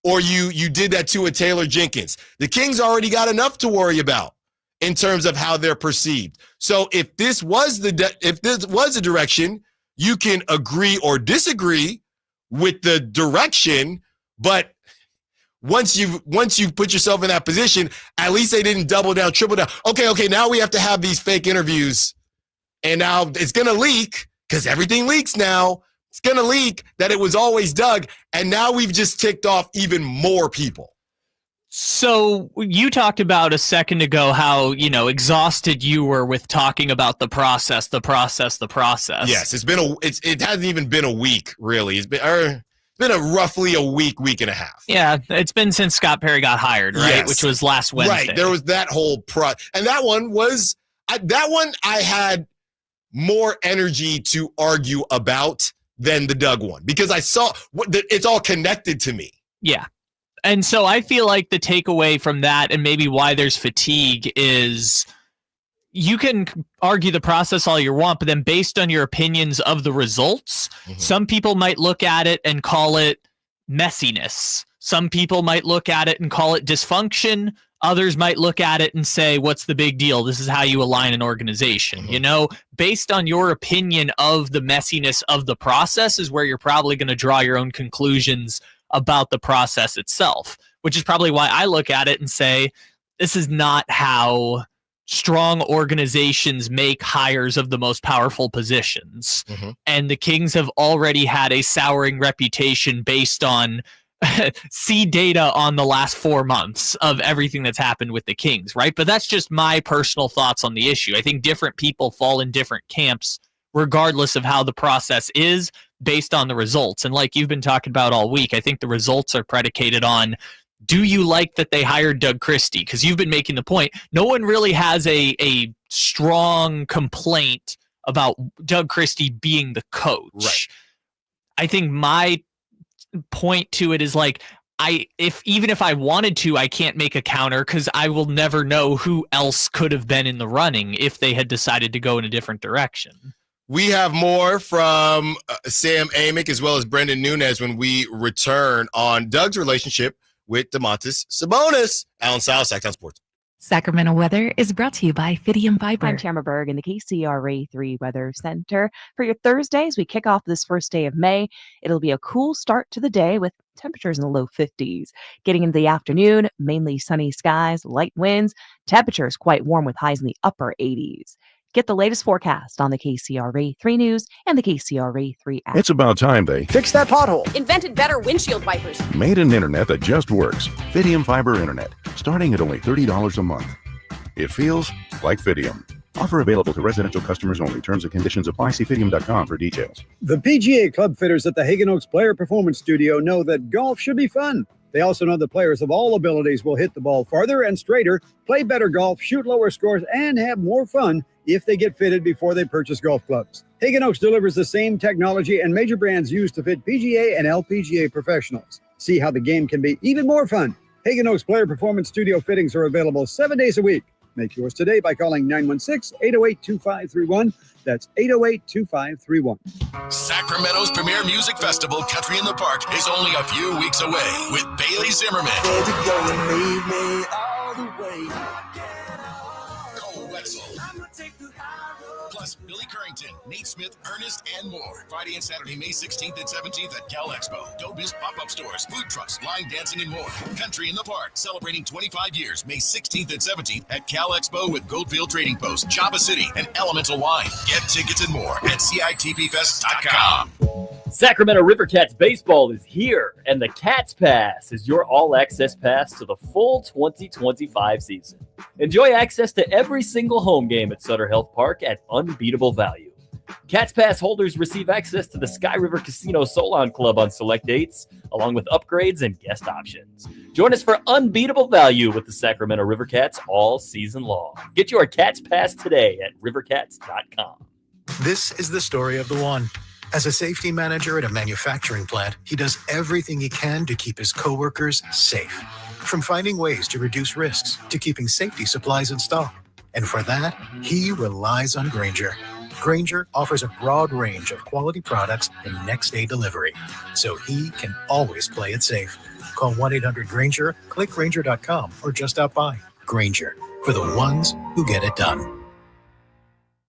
or you did that to a Taylor Jenkins. The Kings already got enough to worry about in terms of how they're perceived. So if this was the direction, you can agree or disagree with the direction, but once you put yourself in that position, at least they didn't double down, triple down. Okay, now we have to have these fake interviews, and now it's going to leak because everything leaks now. It's going to leak that it was always Doug, and now we've just ticked off even more people. So you talked about a second ago how, exhausted you were with talking about the process. Yes, it hasn't even been a week, really. It's been roughly a week and a half. Yeah, it's been since Scott Perry got hired, right? Yes. Which was last Wednesday. Right, there was that whole and that one I had more energy to argue about than the Doug one because I saw it's all connected to me. Yeah. And so I feel like the takeaway from that and maybe why there's fatigue is you can argue the process all you want, but then based on your opinions of the results, some people might look at it and call it messiness. Some people might look at it and call it dysfunction. Others might look at it and say, what's the big deal? This is how you align an organization. Based on your opinion of the messiness of the process is where you're probably going to draw your own conclusions about the process itself, which is probably why I look at it and say, this is not how strong organizations make hires of the most powerful positions. And the Kings have already had a souring reputation based on see data on the last 4 months of everything that's happened with the Kings, right? But that's just my personal thoughts on the issue. I think different people fall in different camps regardless of how the process is based on the results. And like you've been talking about all week, I think the results are predicated on, do you like that they hired Doug Christie? Because you've been making the point, no one really has a strong complaint about Doug Christie being the coach. Right. I think my point to it is like, even if I wanted to, I can't make a counter because I will never know who else could have been in the running if they had decided to go in a different direction. We have more from Sam Amick as well as Brendan Nunez when we return on Doug's relationship with Domantas Sabonis. Allen Stiles, Sacktown Sports. Sacramento weather is brought to you by Fidium Fiber. I'm Tamara Berg in the KCRA 3 Weather Center. For your Thursdays, we kick off this first day of May. It'll be a cool start to the day with temperatures in the low 50s. Getting into the afternoon, mainly sunny skies, light winds, temperatures quite warm with highs in the upper 80s. Get the latest forecast on the KCRA 3 News and the KCRA 3 app. It's about time they fix that pothole. Invented better windshield wipers. made an internet that just works. Fidium Fiber Internet, starting at only $30 a month. It feels like Fidium. Offer available to residential customers only. Terms and conditions apply. See Fidium.com for details. The PGA club fitters at the Hagen Oaks Player Performance Studio know that golf should be fun. They also know that players of all abilities will hit the ball farther and straighter, play better golf, shoot lower scores, and have more fun if they get fitted before they purchase golf clubs. Hagen Oaks delivers the same technology and major brands used to fit PGA and LPGA professionals. See how the game can be even more fun. Hagen Oaks Player Performance Studio fittings are available 7 days a week. Make yours today by calling 916-808-2531. That's 808-2531. Sacramento's premier music festival, Country in the Park, is only a few weeks away with Bailey Zimmerman. Cole Wetzel. Plus Billy Currington, Nate Smith, Ernest, and more. Friday and Saturday, May 16th and 17th at Cal Expo. Don't miss pop-up stores, food trucks, line dancing, and more. Country in the Park, celebrating 25 years, May 16th and 17th at Cal Expo with Goldfield Trading Post, Java City, and Elemental Wine. Get tickets and more at CITPFest.com. Sacramento River Cats baseball is here, and the Cats Pass is your all-access pass to the full 2025 season. Enjoy access to every single home game at Sutter Health Park at unbeatable value. Cats Pass holders receive access to the Sky River Casino Solon Club on select dates, along with upgrades and guest options. Join us for unbeatable value with the Sacramento River Cats all season long. Get your Cats Pass today at rivercats.com. This is the story of the one. As a safety manager at a manufacturing plant, he does everything he can to keep his coworkers safe. From finding ways to reduce risks to keeping safety supplies in stock. And for that, he relies on Grainger. Grainger offers a broad range of quality products and next-day delivery, so he can always play it safe. Call 1-800-GRAINGER, click Grainger.com, or just stop by. Grainger, for the ones who get it done.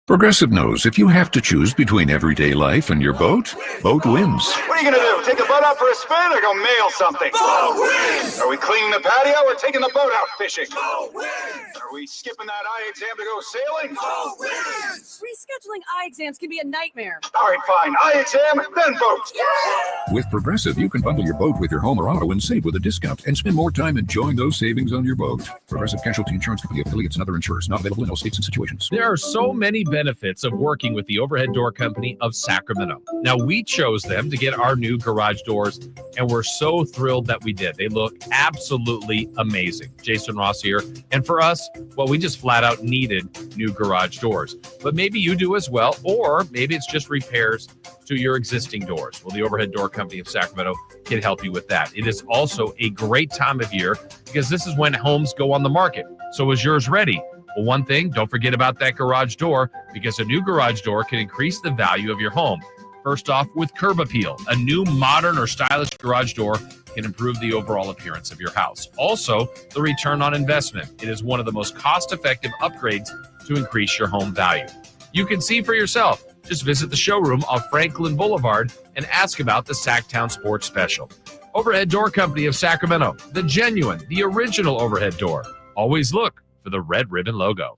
Progressive knows if you have to choose between everyday life and your boat, boat wins. What are you going to do? Take the boat out for a spin or go mail something? Boat wins! Are we cleaning the patio or taking the boat out fishing? Boat wins! Are we skipping that eye exam to go sailing? Boat wins! Rescheduling eye exams can be a nightmare. All right, fine. Eye exam, then boat. Yeah! With Progressive, you can bundle your boat with your home or auto and save with a discount and spend more time enjoying those savings on your boat. Progressive Casualty Insurance Company, affiliates, and other insurers. Not available in all states and situations. There are so many benefits of working with the Overhead Door Company of Sacramento. Now, we chose them to get our new garage doors, and we're so thrilled that we did. They look absolutely amazing. Jason Ross here. And for us, well, we just flat out needed new garage doors. But maybe you do as well, or maybe it's just repairs to your existing doors. Well, the Overhead Door Company of Sacramento can help you with that. It is also a great time of year because this is when homes go on the market. So is yours ready? Well, one thing, don't forget about that garage door, because a new garage door can increase the value of your home. First off, with Curb Appeal, a new modern or stylish garage door can improve the overall appearance of your house. Also, the return on investment. It is one of the most cost-effective upgrades to increase your home value. You can see for yourself. Just visit the showroom off Franklin Boulevard and ask about the Sacktown Sports Special. Overhead Door Company of Sacramento, the genuine, the original overhead door. Always look for the red ribbon logo.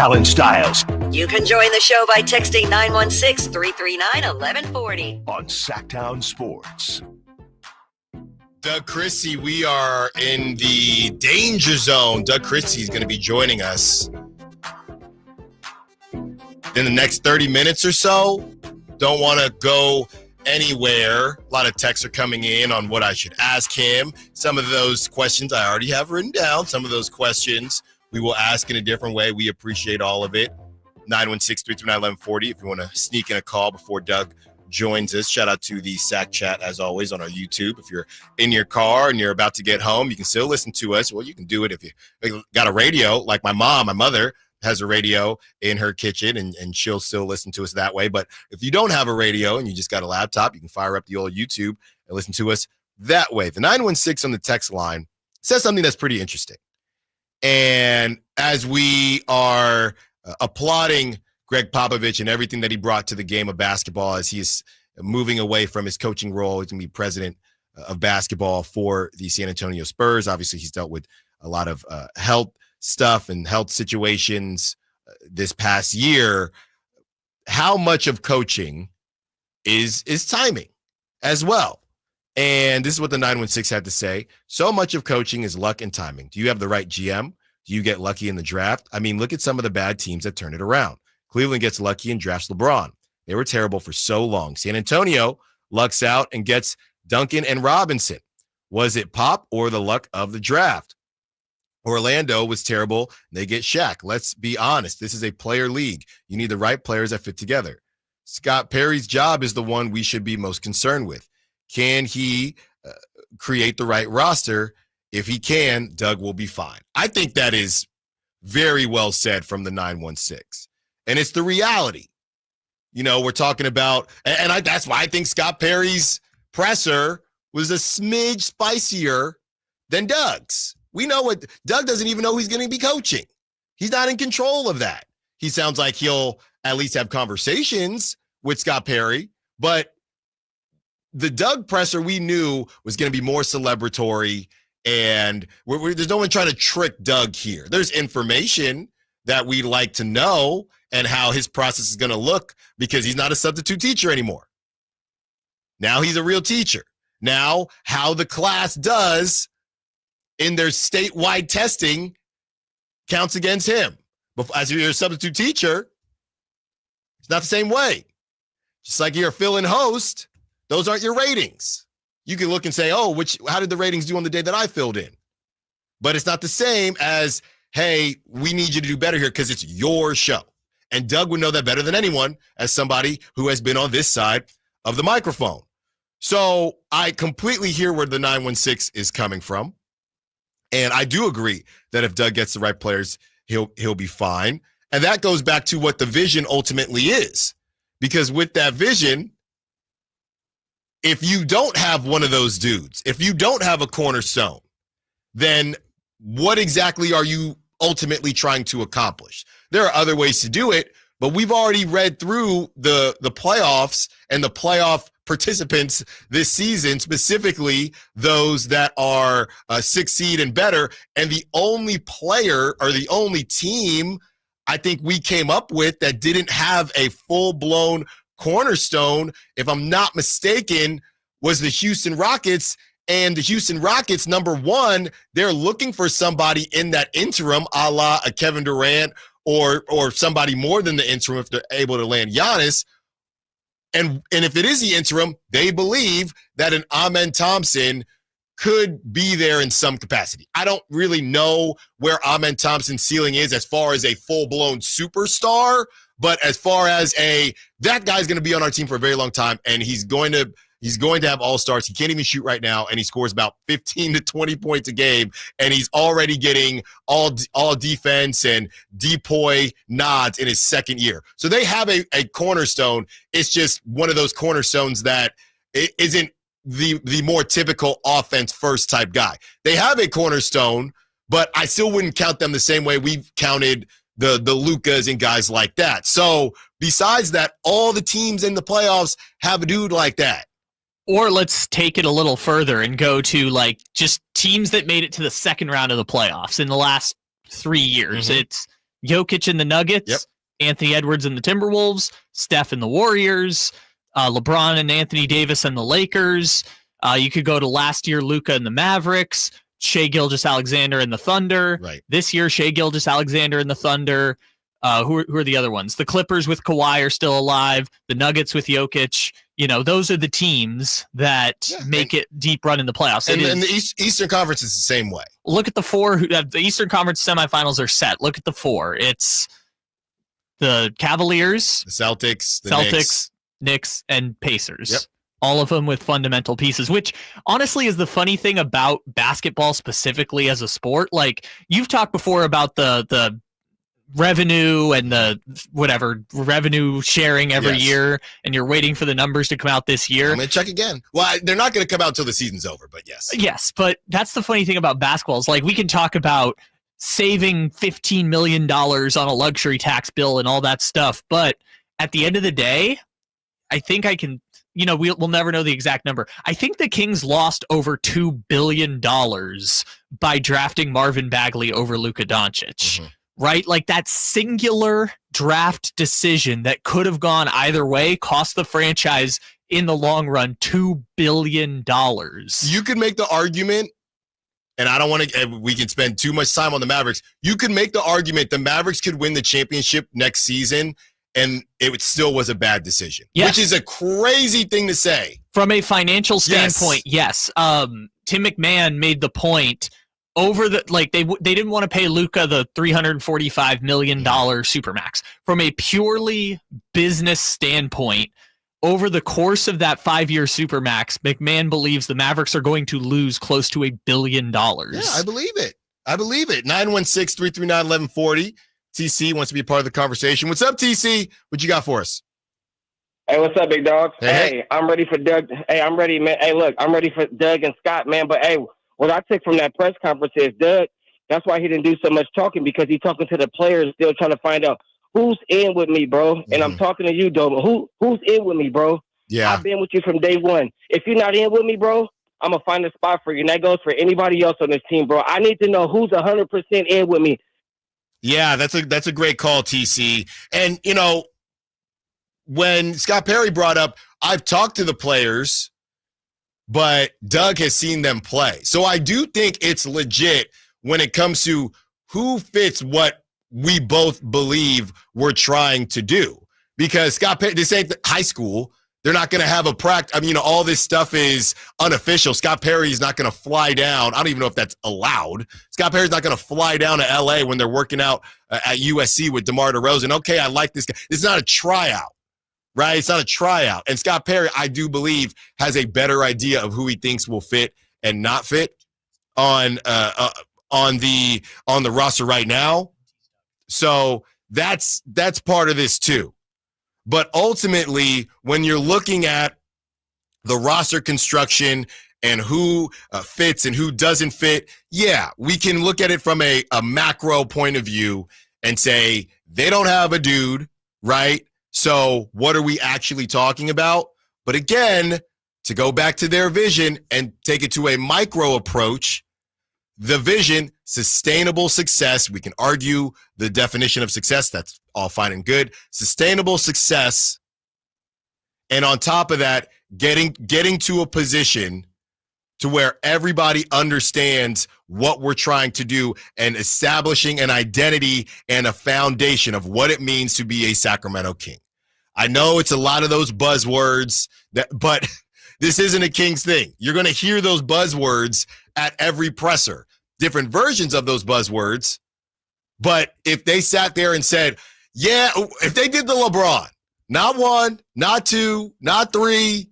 Allen Stiles You can join the show by texting 916-339-1140. on Sacktown Sports. Doug Christie, we are in the danger zone. Doug Christie is going to be joining us in the next 30 minutes or so. Don't want to go anywhere. A lot of texts are coming in on what I should ask him. Some of those questions I already have written down. Some of those questions we will ask in a different way. We appreciate all of it. 916-339-1140 if you want to sneak in a call before Doug joins us. Shout out to the Sack Chat, as always, on our YouTube. If you're in your car and you're about to get home, you can still listen to us. Well, you can do it if you got a radio, like my mother has a radio in her kitchen, and she'll still listen to us that way. But if you don't have a radio and you just got a laptop, you can fire up the old YouTube and listen to us that way. The 916 on the text line says something that's pretty interesting. And as we are applauding Greg Popovich and everything that he brought to the game of basketball as he's moving away from his coaching role, he's going to be president of basketball for the San Antonio Spurs. Obviously, he's dealt with a lot of health stuff and health situations this past year. How much of coaching is timing as well? And this is what the 916 had to say. So much of coaching is luck and timing. Do you have the right GM? Do you get lucky in the draft? I mean, look at some of the bad teams that turn it around. Cleveland gets lucky and drafts LeBron. They were terrible for so long. San Antonio lucks out and gets Duncan and Robinson. Was it Pop or the luck of the draft? Orlando was terrible. They get Shaq. Let's be honest. This is a player league. You need the right players that fit together. Scott Perry's job is the one we should be most concerned with. Can he create the right roster? If he can, Doug will be fine. I think that is very well said from the 916. And it's the reality. You know, we're talking about, that's why I think Scott Perry's presser was a smidge spicier than Doug's. We know what Doug doesn't even know he's going to be coaching. He's not in control of that. He sounds like he'll at least have conversations with Scott Perry, but the Doug presser we knew was going to be more celebratory, and there's no one trying to trick Doug here. There's information that we'd like to know and how his process is going to look because he's not a substitute teacher anymore. Now he's a real teacher. Now how the class does in their statewide testing counts against him. But as you're a substitute teacher, it's not the same way. Just like you're a fill-in host, those aren't your ratings. You can look and say, how did the ratings do on the day that I filled in? But it's not the same as, hey, we need you to do better here because it's your show. And Doug would know that better than anyone as somebody who has been on this side of the microphone. So I completely hear where the 916 is coming from. And I do agree that if Doug gets the right players, he'll be fine. And that goes back to what the vision ultimately is. Because with that vision, if you don't have one of those dudes, if you don't have a cornerstone, then what exactly are you ultimately trying to accomplish? There are other ways to do it, but we've already read through the playoffs and the playoff participants this season, specifically those that are 6 seed and better. And the only player or the only team I think we came up with that didn't have a full-blown cornerstone, if I'm not mistaken, was the Houston Rockets. And the Houston Rockets, number one, they're looking for somebody in that interim, a la a Kevin Durant or somebody more than the interim if they're able to land Giannis. And if it is the interim, they believe that an Amen Thompson could be there in some capacity. I don't really know where Amen Thompson's ceiling is as far as a full-blown superstar, but as far as that guy's going to be on our team for a very long time, and he's going to have all-stars. He can't even shoot right now, and he scores about 15 to 20 points a game, and he's already getting all defense and depoy nods in his second year. So they have a cornerstone. It's just one of those cornerstones that isn't the more typical offense first type guy. They have a cornerstone, but I still wouldn't count them the same way we've counted the Lukas and guys like that. So besides that, all the teams in the playoffs have a dude like that. Or let's take it a little further and go to like just teams that made it to the second round of the playoffs in the last 3 years. Mm-hmm. It's Jokic and the Nuggets, Yep. Anthony Edwards and the Timberwolves, Steph and the Warriors, LeBron and Anthony Davis and the Lakers. You could go to last year, Luka and the Mavericks, Shai Gilgeous-Alexander and the Thunder. Right. This year, Shai Gilgeous-Alexander and the Thunder. Who are the other ones? The Clippers with Kawhi are still alive. The Nuggets with Jokic. Those are the teams that make it deep run in the playoffs. And the Eastern Conference is the same way. Look at the four. The Eastern Conference semifinals are set. Look at the four. It's the Cavaliers, the Celtics, Knicks, and Pacers. Yep. All of them with fundamental pieces, which honestly is the funny thing about basketball specifically as a sport. Like, you've talked before about the revenue and the revenue sharing every year, and you're waiting for the numbers to come out this year. I'm going to check again. Well, they're not going to come out until the season's over, but yes. Yes, but that's the funny thing about basketball is, like, we can talk about saving $15 million on a luxury tax bill and all that stuff, but at the end of the day, I think I can, we'll never know the exact number. I think the Kings lost over $2 billion by drafting Marvin Bagley over Luka Doncic. Mm-hmm. Right? Like, that singular draft decision that could have gone either way cost the franchise in the long run $2 billion. You could make the argument, and I don't want to, we can spend too much time on the Mavericks. You can make the argument the Mavericks could win the championship next season, and it still was a bad decision, which is a crazy thing to say. From a financial standpoint, yes. Tim McMahon made the point over the, like, they didn't want to pay Luka the $345 million supermax. From a purely business standpoint, over the course of that 5-year supermax, McMahon believes the Mavericks are going to lose close to $1 billion. Yeah, I believe it. 916-339-1140. TC wants to be a part of the conversation. What's up, TC? What you got for us? Hey, what's up, big dog? Hey, I'm ready for Doug. Hey, I'm ready, man. Hey, look, I'm ready for Doug and Scott, man. But, hey, what I took from that press conference is Doug, that's why he didn't do so much talking, because he's talking to the players, still trying to find out who's in with me, bro. And I'm talking to you, Doe. Who's in with me, bro? Yeah. I've been with you from day one. If you're not in with me, bro, I'm going to find a spot for you. And that goes for anybody else on this team, bro. I need to know who's 100% in with me. Yeah, that's a great call, TC. And, when Scott Perry brought up, I've talked to the players, but Doug has seen them play. So I do think it's legit when it comes to who fits what we both believe we're trying to do. Because Scott Perry, this ain't high school. They're not going to have a practice. I mean, all this stuff is unofficial. Scott Perry is not going to fly down. I don't even know if that's allowed. Scott Perry's not going to fly down to L.A. when they're working out at USC with DeMar DeRozan. Okay, I like this guy. It's not a tryout. Right? It's not a tryout. And Scott Perry, I do believe, has a better idea of who he thinks will fit and not fit on the roster right now. So that's part of this too. But ultimately, when you're looking at the roster construction and who fits and who doesn't fit, yeah, we can look at it from a macro point of view and say they don't have a dude, right? So what are we actually talking about? But again, to go back to their vision and take it to a micro approach, the vision, sustainable success. We can argue the definition of success. That's all fine and good. Sustainable success. And on top of that, getting to a position to where everybody understands what we're trying to do and establishing an identity and a foundation of what it means to be a Sacramento King. I know it's a lot of those buzzwords, but this isn't a Kings thing. You're going to hear those buzzwords at every presser, different versions of those buzzwords. But if they sat there and said, yeah, if they did the LeBron, not 1, not 2, not 3,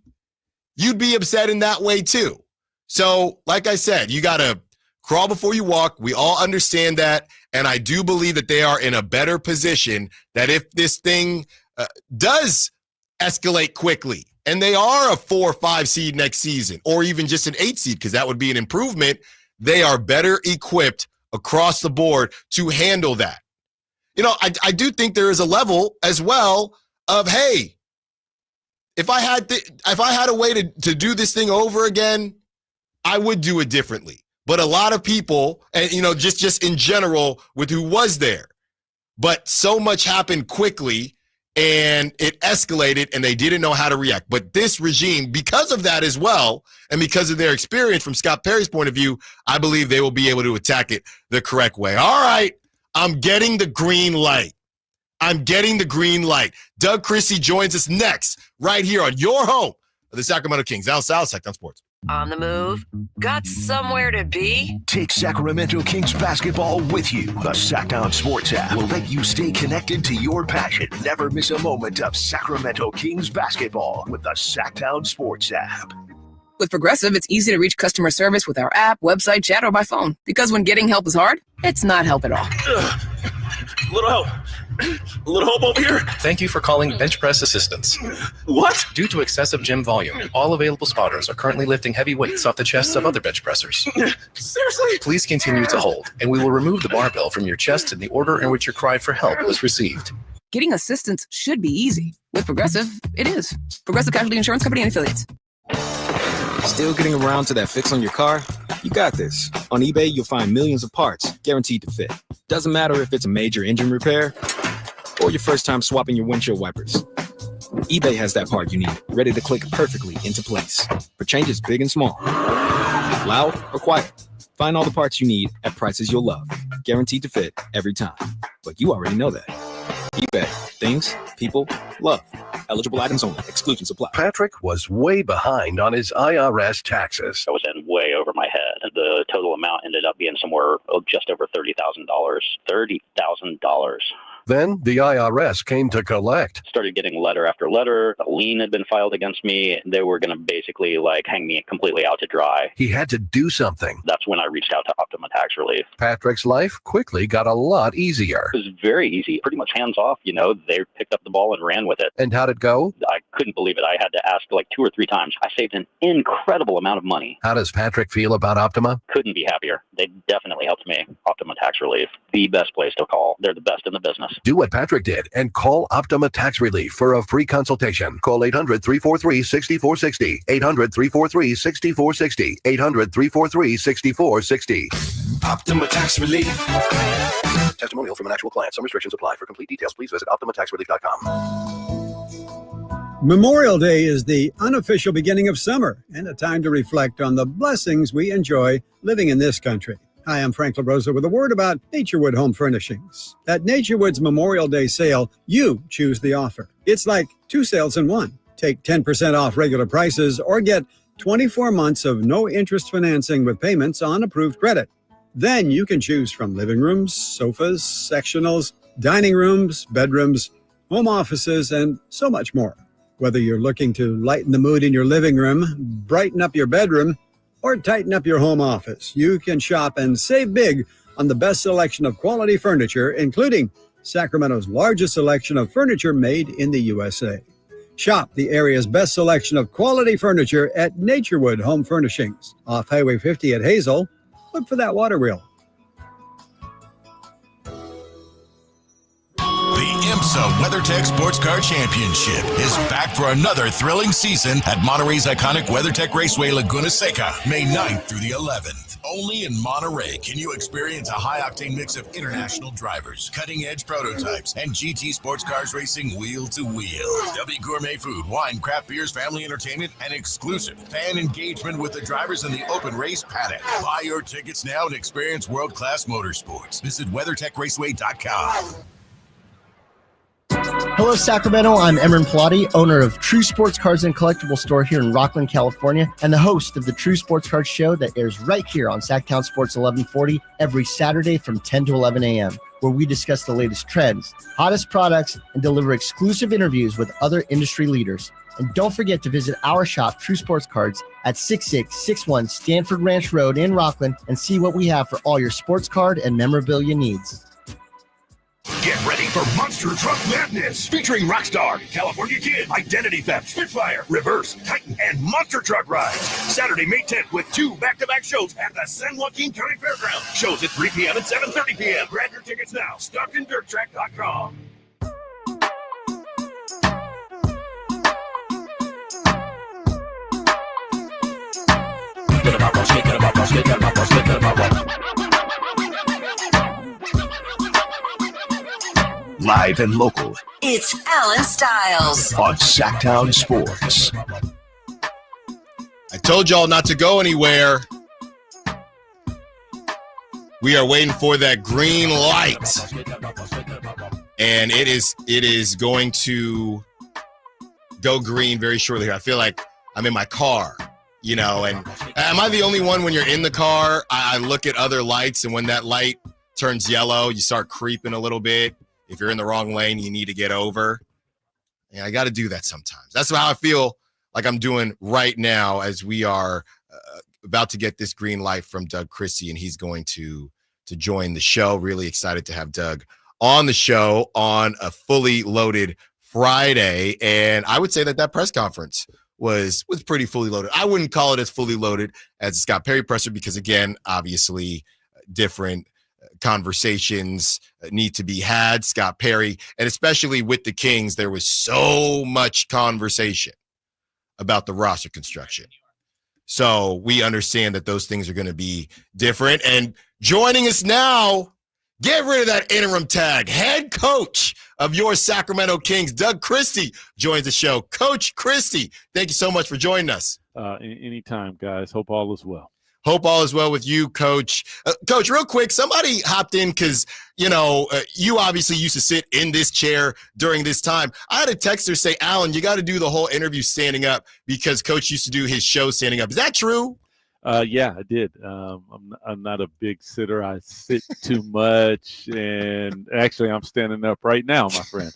you'd be upset in that way too. So like I said, you got to crawl before you walk. We all understand that. And I do believe that they are in a better position that if this thing does escalate quickly and they are a 4 or 5 seed next season, or even just an 8 seed, because that would be an improvement, they are better equipped across the board to handle that. I do think there is a level as well of, hey, if I had a way to do this thing over again, I would do it differently. But a lot of people, and just in general with who was there, but so much happened quickly and it escalated and they didn't know how to react. But this regime, because of that as well, and because of their experience from Scott Perry's point of view, I believe they will be able to attack it the correct way. All right, I'm getting the green light. Doug Christie joins us next right here on your home of the Sacramento Kings. Allen Stiles, Sacktown Sports. On the move? Got somewhere to be? Take Sacramento Kings basketball with you. The Sacktown Sports app will let you stay connected to your passion. Never miss a moment of Sacramento Kings basketball with the Sacktown Sports app. With Progressive, it's easy to reach customer service with our app, website, chat, or by phone. Because when getting help is hard, it's not help at all. Little help. A little help over here. Thank you for calling Bench Press Assistance. What? Due to excessive gym volume, all available spotters are currently lifting heavy weights off the chests of other bench pressers. Seriously? Please continue to hold, and we will remove the barbell from your chest in the order in which your cry for help was received. Getting assistance should be easy. With Progressive, it is. Progressive Casualty Insurance Company and Affiliates. Still getting around to that fix on your car? You got this. On eBay, you'll find millions of parts guaranteed to fit. Doesn't matter if it's a major engine repair or your first time swapping your windshield wipers. eBay has that part you need, ready to click perfectly into place for changes big and small. Loud or quiet, find all the parts you need at prices you'll love. Guaranteed to fit every time. But you already know that. eBay. Things people love. Eligible items only. Exclusions apply. Patrick was way behind on his IRS taxes. I was in way over my head. The total amount ended up being somewhere just over $30,000. $30,000. Then the IRS came to collect. Started getting letter after letter. A lien had been filed against me. They were going to basically hang me completely out to dry. He had to do something. That's when I reached out to Optima Tax Relief. Patrick's life quickly got a lot easier. It was very easy, pretty much hands off. They picked up the ball and ran with it. And how'd it go? I couldn't believe it. I had to ask 2 or 3 times. I saved an incredible amount of money. How does Patrick feel about Optima? Couldn't be happier. They definitely helped me. Optima Tax Relief, the best place to call. They're the best in the business. Do what Patrick did and call Optima Tax Relief for a free consultation. Call 800-343-6460. 800-343-6460. 800-343-6460. Optima Tax Relief. Testimonial from an actual client. Some restrictions apply. For complete details, please visit OptimaTaxRelief.com. Memorial Day is the unofficial beginning of summer and a time to reflect on the blessings we enjoy living in this country. Hi, I'm Frank LaRosa with a word about Naturewood Home Furnishings. At Naturewood's Memorial Day sale, you choose the offer. It's like 2 sales in one. Take 10% off regular prices or get 24 months of no-interest financing with payments on approved credit. Then you can choose from living rooms, sofas, sectionals, dining rooms, bedrooms, home offices, and so much more. Whether you're looking to lighten the mood in your living room, brighten up your bedroom, or tighten up your home office, you can shop and save big on the best selection of quality furniture, including Sacramento's largest selection of furniture made in the USA. Shop the area's best selection of quality furniture at Naturewood Home Furnishings, off Highway 50 at Hazel. Look for that water wheel. The IMSA WeatherTech Sports Car Championship is back for another thrilling season at Monterey's iconic WeatherTech Raceway Laguna Seca, May 9th through the 11th. Only in Monterey can you experience a high-octane mix of international drivers, cutting-edge prototypes, and GT sports cars racing wheel to wheel. There'll be gourmet food, wine, craft beers, family entertainment, and exclusive fan engagement with the drivers in the open race paddock. Buy your tickets now and experience world-class motorsports. Visit WeatherTechRaceway.com. Hello, Sacramento. I'm Emran Pilati, owner of True Sports Cards and Collectible Store here in Rockland, California, and the host of the True Sports Cards Show that airs right here on Sacktown Sports 1140 every Saturday from 10 to 11 a.m., where we discuss the latest trends, hottest products, and deliver exclusive interviews with other industry leaders. And don't forget to visit our shop, True Sports Cards, at 6661 Stanford Ranch Road in Rockland and see what we have for all your sports card and memorabilia needs. Get ready for Monster Truck Madness, featuring Rockstar, California Kid, Identity Theft, Spitfire, Reverse, Titan, and Monster Truck Rides. Saturday, May 10th with 2 back-to-back shows at the San Joaquin County Fairgrounds. Shows at 3 p.m. and 7:30 p.m. Grab your tickets now. StuckInDirtTrack.com. live and local. It's Allen Stiles on Sacktown Sports. I told y'all not to go anywhere. We are waiting for that green light. And it is going to go green very shortly here. I feel like I'm in my car, and am I the only one when you're in the car? I look at other lights, and when that light turns yellow, you start creeping a little bit. If you're in the wrong lane, you need to get over. And I got to do that sometimes. That's how I feel like I'm doing right now as we are about to get this green light from Doug Christie, and he's going to join the show. Really excited to have Doug on the show on a fully loaded Friday. And I would say that press conference was pretty fully loaded. I wouldn't call it as fully loaded as the Scott Perry presser because, again, obviously different conversations need to be had. Scott Perry, and especially with the Kings, there was so much conversation about the roster construction. So we understand that those things are going to be different. And joining us now, get rid of that interim tag, head coach of your Sacramento Kings, Doug Christie, joins the show. Coach Christie, thank you so much for joining us. Anytime, guys. Hope all is well. Hope all is well with you, Coach. Coach, real quick, somebody hopped in because, you obviously used to sit in this chair during this time. I had a texter say, Allen, you got to do the whole interview standing up because Coach used to do his show standing up. Is that true? Yeah, I did. I'm not a big sitter. I sit too much, and actually, I'm standing up right now, my friend.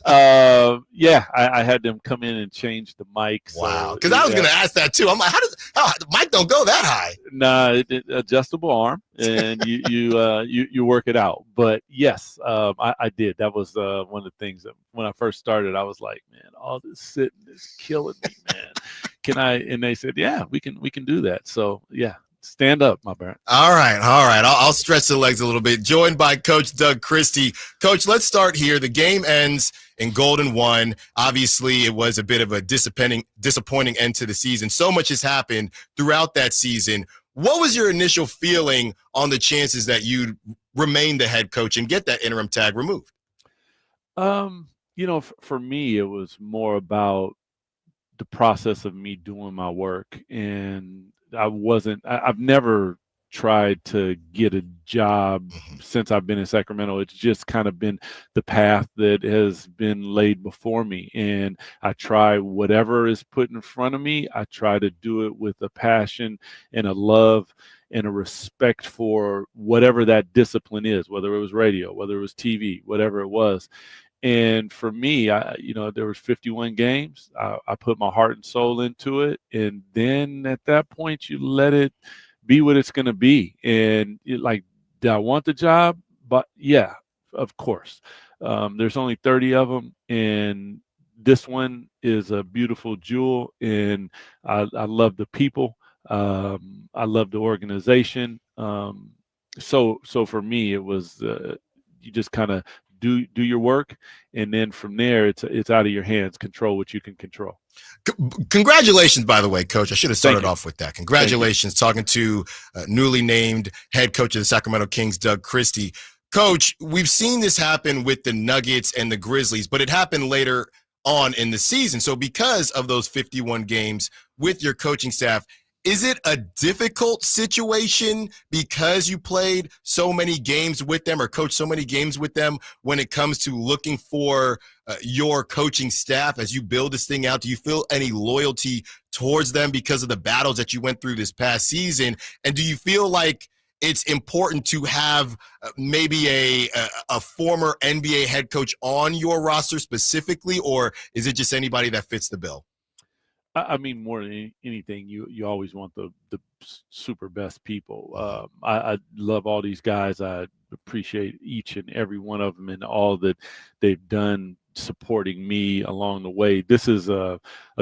I had them come in and change the mic. Wow, because I was going to ask that too. I'm like, the mic don't go that high? Nah, adjustable arm, and you work it out. But yes, I did. That was one of the things that when I first started, I was like, man, all this sitting is killing me, man. Can I? And they said, yeah, we can do that. So yeah, stand up, my friend. All right. I'll stretch the legs a little bit. Joined by Coach Doug Christie. Coach, let's start here. The game ends in Golden 1. Obviously, it was a bit of a disappointing end to the season. So much has happened throughout that season. What was your initial feeling on the chances that you'd remain the head coach and get that interim tag removed? For me, it was more about the process of me doing my work, and I've never tried to get a job since I've been in Sacramento. It's just kind of been the path that has been laid before me, and I try whatever is put in front of me. I try to do it with a passion and a love and a respect for whatever that discipline is, whether it was radio, whether it was TV, whatever it was. And for me, there was 51 games. I put my heart and soul into it. And then at that point, you let it be what it's going to be. And did I want the job? But yeah, of course. There's only 30 of them. And this one is a beautiful jewel. And I love the people. I love the organization. So for me, it was you just kind of do your work, and then from there it's out of your hands. Control what you can control. Congratulations, by the way, Coach. I should have started off with that. Congratulations, talking to newly named head coach of the Sacramento Kings, Doug Christie. Coach, we've seen this happen with the Nuggets and the Grizzlies, but it happened later on in the season. So because of those 51 games with your coaching staff, is it a difficult situation because you played so many games with them or coached so many games with them when it comes to looking for your coaching staff as you build this thing out? Do you feel any loyalty towards them because of the battles that you went through this past season? And do you feel like it's important to have maybe a former NBA head coach on your roster specifically, or is it just anybody that fits the bill? I mean, more than anything, you always want the super best people. I love all these guys. I appreciate each and every one of them and all that they've done supporting me along the way. This is a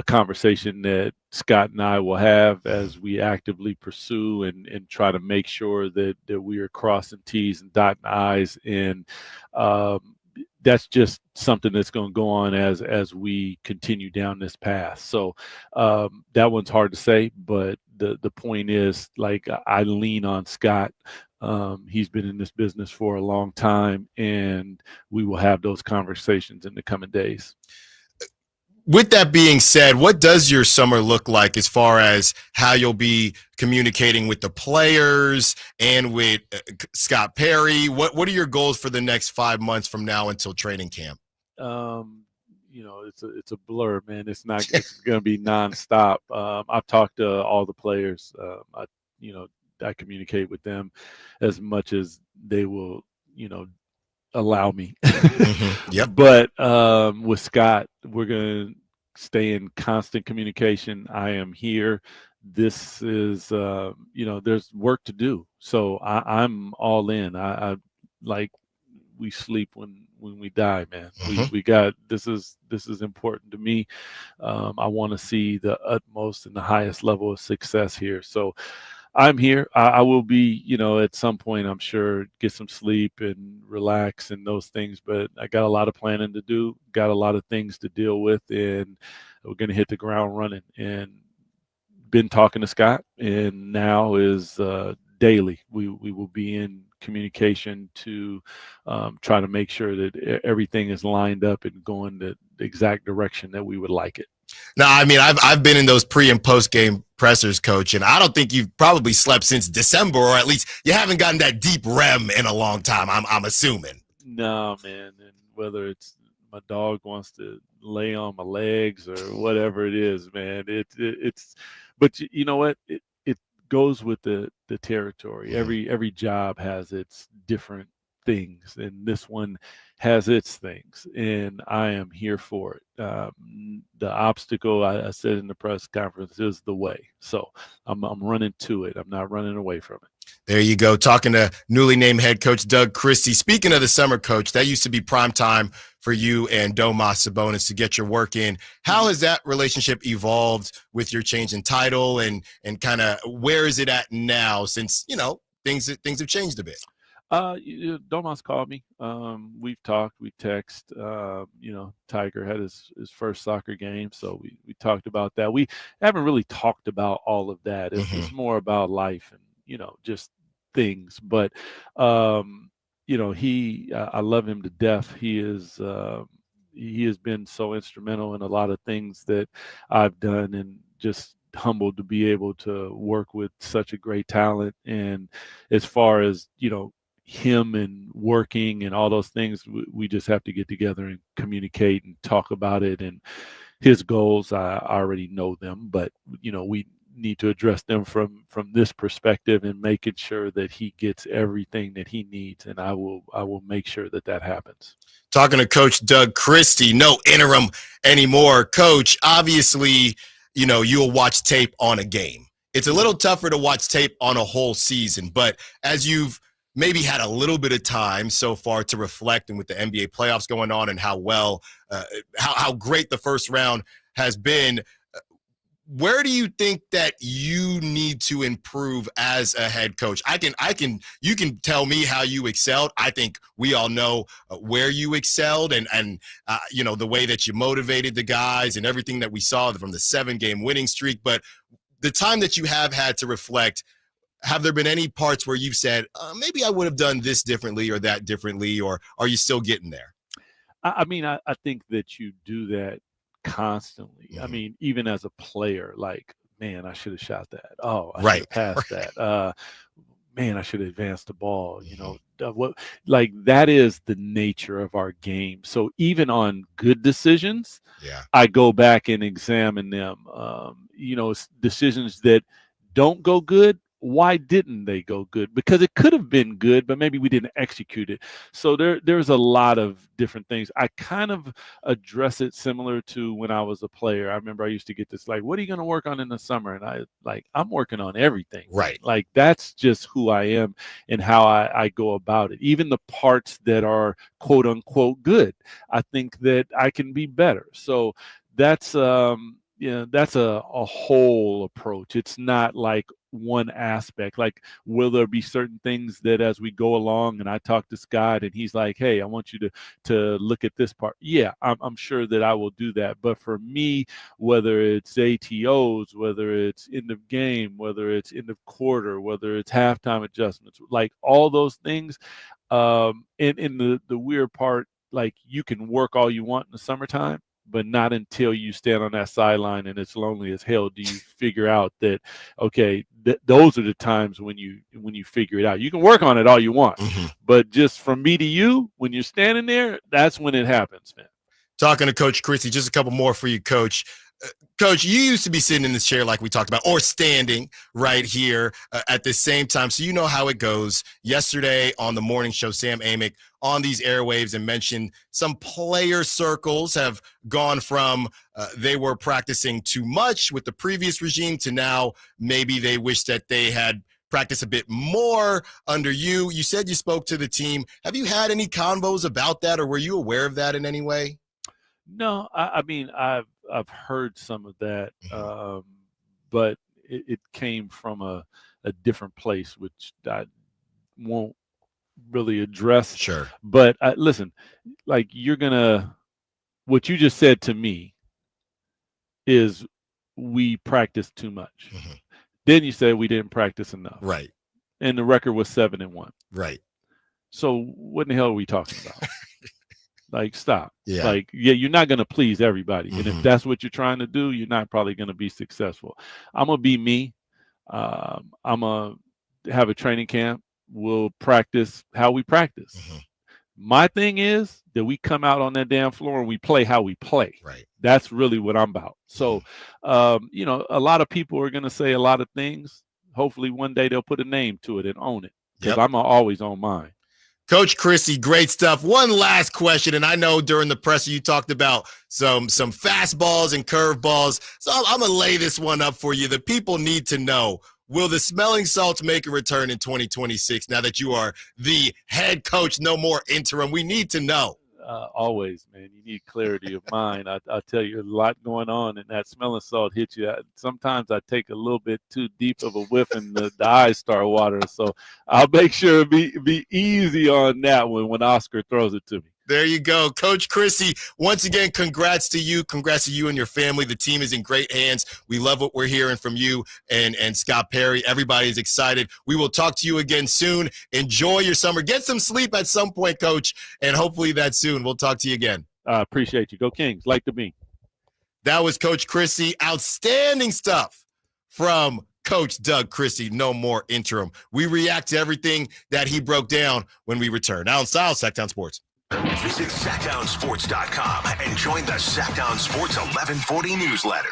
conversation that Scott and I will have as we actively pursue and try to make sure that we are crossing T's and dotting I's. And that's just something that's going to go on as we continue down this path. So that one's hard to say, but the point is, like, I lean on Scott He's been in this business for a long time, and we will have those conversations in the coming days. With that being said, what does your summer look like as far as how you'll be communicating with the players and with Scott Perry? What are your goals for the next 5 months from now until training camp? It's a blur, man. It's going to be nonstop. I've talked to all the players. I communicate with them as much as they will, allow me. Yep. But with Scott, we're going to stay in constant communication. I am here. This is, there's work to do. So I'm all in. I like, we sleep when we die, man. We got, this is important to me. I want to see the utmost and the highest level of success here. So I'm here. I will be, at some point, I'm sure, get some sleep and relax and those things. But I got a lot of planning to do, got a lot of things to deal with, and we're going to hit the ground running. And been talking to Scott, and now is daily. We will be in communication to try to make sure that everything is lined up and going the exact direction that we would like it. No, I mean, I've been in those pre and post game pressers, Coach, and I don't think you've probably slept since December, or at least you haven't gotten that deep REM in a long time. I'm assuming. No, man, and whether it's my dog wants to lay on my legs or whatever it is, man, it's. But you know what? It goes with the territory. Every job has its different things, and this one has its things, and I am here for it. The obstacle, I said in the press conference, is the way. So I'm running to it. I'm not running away from it. There you go. Talking to newly named head coach Doug Christie. Speaking of the summer, Coach, that used to be prime time for you and Domas Sabonis to get your work in. How has that relationship evolved with your change in title, and kind of where is it at now since, things have changed a bit? Domas called me. We've talked, we text. Tiger had his first soccer game, so we talked about that. We haven't really talked about all of that. It's more about life and just things. But I love him to death. He has been so instrumental in a lot of things that I've done, and just humbled to be able to work with such a great talent. And as far as him and working and all those things, we just have to get together and communicate and talk about it. And his goals, I already know them, but we need to address them from this perspective and making sure that he gets everything that he needs, and I will make sure that happens. Talking to Coach Doug Christie, no interim anymore. Coach, obviously, you'll watch tape on a game. It's a little tougher to watch tape on a whole season, but as you've maybe had a little bit of time so far to reflect, and with the NBA playoffs going on and how great the first round has been, where do you think that you need to improve as a head coach? You can tell me how you excelled. I think we all know where you excelled, and the way that you motivated the guys and everything that we saw from the 7-game winning streak. But the time that you have had to reflect, have there been any parts where you've said, maybe I would have done this differently or that differently, or are you still getting there? I think that you do that constantly. I mean, even as a player, like, man, I should have shot that. Oh, I should have passed that. Man, I should have advanced the ball. That is the nature of our game. So even on good decisions, I go back and examine them. Decisions that don't go good, why didn't they go good? Because it could have been good, but maybe we didn't execute it. So there's a lot of different things. I kind of address it similar to when I was a player. I remember I used to get this, like, what are you going to work on in the summer? And I'm working on everything. Right. Like, that's just who I am and how I go about it. Even the parts that are quote unquote good, I think that I can be better. So that's, that's a whole approach. It's not like one aspect. Like, will there be certain things that as we go along and I talk to Scott and he's like, hey, I want you to look at this part. Yeah, I'm sure that I will do that. But for me, whether it's ATOs, whether it's end of game, whether it's end of quarter, whether it's halftime adjustments, like all those things, and the weird part, like you can work all you want in the summertime, but not until you stand on that sideline and it's lonely as hell do you figure out that, okay, those are the times when you figure it out. You can work on it all you want, but just from me to you, when you're standing there, that's when it happens, man. Talking to Coach Christie, just a couple more for you, Coach. Coach, you used to be sitting in this chair like we talked about, or standing right here at the same time, so you know how it goes. Yesterday on the morning show, Sam Amick on these airwaves and mentioned some player circles have gone from they were practicing too much with the previous regime to now maybe they wish that they had practiced a bit more under you. You said you spoke to the team. Have you had any convos about that, or were you aware of that in any way? No, I mean, I've heard some of that, but it came from a different place, which I won't really address. Sure. But listen, like what you just said to me is we practiced too much. Then you said we didn't practice enough. Right. And the record was 7-1. Right. So what in the hell are we talking about? Like, stop. Yeah. Like, yeah, you're not going to please everybody. And if that's what you're trying to do, you're not probably going to be successful. I'm going to be me. I'm going to have a training camp. We'll practice how we practice. My thing is that we come out on that damn floor and we play how we play. Right. That's really what I'm about. So, a lot of people are going to say a lot of things. Hopefully one day they'll put a name to it and own it. Because I'm always on mine. Coach Christie, great stuff. One last question, and I know during the presser you talked about some fastballs and curveballs, so I'm going to lay this one up for you. The people need to know, will the Smelling Salts make a return in 2026 now that you are the head coach, no more interim? We need to know. Always, man. You need clarity of mind. I'll tell you, a lot going on, and that smelling salt hits you. Sometimes I take a little bit too deep of a whiff, and the eyes start watering. So I'll make sure it be easy on that one when Oscar throws it to me. There you go. Coach Christie, once again, congrats to you. Congrats to you and your family. The team is in great hands. We love what we're hearing from you and Scott Perry. Everybody's excited. We will talk to you again soon. Enjoy your summer. Get some sleep at some point, Coach, and hopefully that's soon. We'll talk to you again. I appreciate you. Go Kings. Like the bean. That was Coach Christie. Outstanding stuff from Coach Doug Christie, no more interim. We react to everything that he broke down when we return. Allen Stiles, Sacktown Sports. Visit SacktownSports.com and join the Sacktown Sports 1140 newsletter.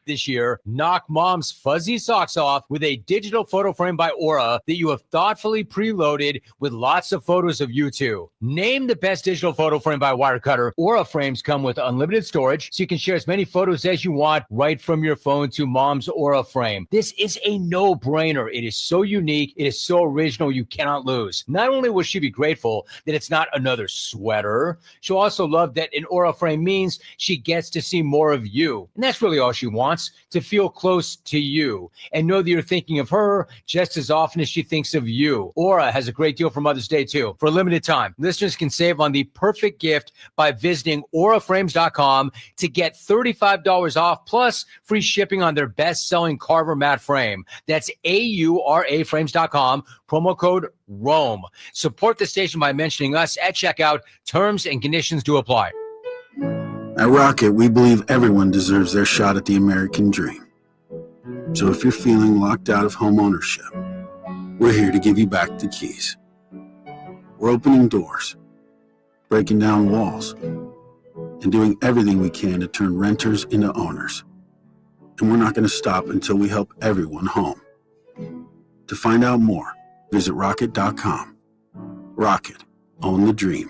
This year, knock mom's fuzzy socks off with a digital photo frame by Aura that you have thoughtfully preloaded with lots of photos of you two. Name the best digital photo frame by Wirecutter. Aura frames come with unlimited storage, so you can share as many photos as you want right from your phone to mom's Aura frame. This is a no-brainer. It is so unique. It is so original. You cannot lose. Not only will she be grateful that it's not another sweater, she'll also love that an Aura frame means she gets to see more of you. And that's really all she wants. To feel close to you and know that you're thinking of her just as often as she thinks of you. Aura has a great deal for Mother's Day too. For a limited time, listeners can save on the perfect gift by visiting auraframes.com to get $35 off plus free shipping on their best-selling Carver matte frame. That's auraframes.com, promo code ROAM. Support the station by mentioning us at checkout. Terms and conditions do apply. At Rocket, we believe everyone deserves their shot at the American dream. So if you're feeling locked out of home ownership, we're here to give you back the keys. We're opening doors, breaking down walls, and doing everything we can to turn renters into owners. And we're not going to stop until we help everyone home. To find out more, visit rocket.com. Rocket, own the dream.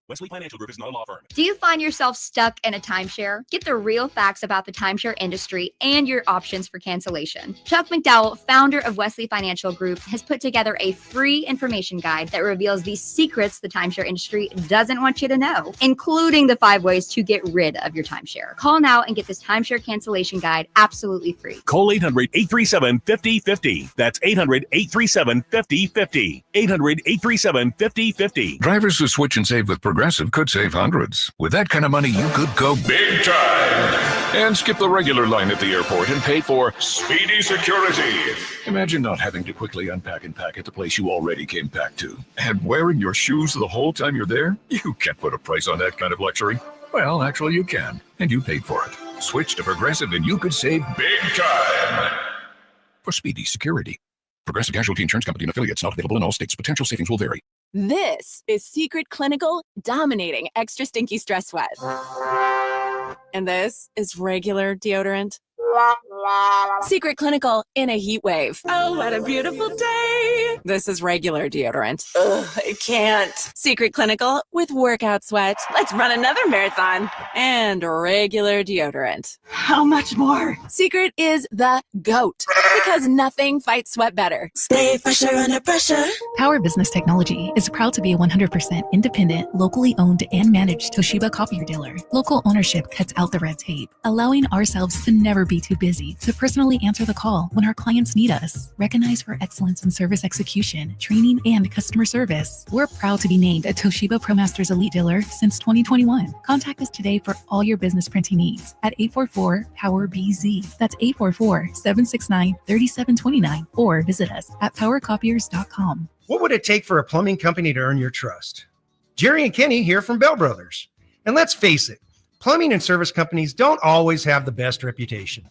Wesley Financial Group is not a law firm. Do you find yourself stuck in a timeshare? Get the real facts about the timeshare industry and your options for cancellation. Chuck McDowell, founder of Wesley Financial Group, has put together a free information guide that reveals the secrets the timeshare industry doesn't want you to know, including the 5 ways to get rid of your timeshare. Call now and get this timeshare cancellation guide absolutely free. Call 800-837-5050. That's 800-837-5050. 800-837-5050. Drivers who switch and save with Progressive could save hundreds. With that kind of money, you could go big time and skip the regular line at the airport and pay for speedy security. Imagine not having to quickly unpack and pack at the place you already came packed to. And wearing your shoes the whole time you're there? You can't put a price on that kind of luxury. Well, actually you can, and you paid for it. Switch to Progressive and you could save big time for speedy security. Progressive Casualty Insurance Company and affiliates, not available in all states. Potential savings will vary. This is Secret Clinical dominating extra stinky stress sweat. And this is regular deodorant. Secret Clinical in a heat wave. Oh, what a beautiful day. This is regular deodorant. Ugh, I can't. Secret Clinical with workout sweat. Let's run another marathon. And regular deodorant. How much more? Secret is the GOAT because nothing fights sweat better. Stay fresher under pressure. Power Business Technology is proud to be a 100% independent, locally owned and managed Toshiba copier dealer. Local ownership cuts out the red tape, allowing ourselves to never be too busy to personally answer the call when our clients need us. Recognized for excellence in service execution, training, and customer service. We're proud to be named a Toshiba ProMasters Elite Dealer since 2021. Contact us today for all your business printing needs at 844-POWER-BZ. That's 844-769-3729 or visit us at powercopiers.com. What would it take for a plumbing company to earn your trust? Jerry and Kenny here from Bell Brothers. And let's face it, plumbing and service companies don't always have the best reputation.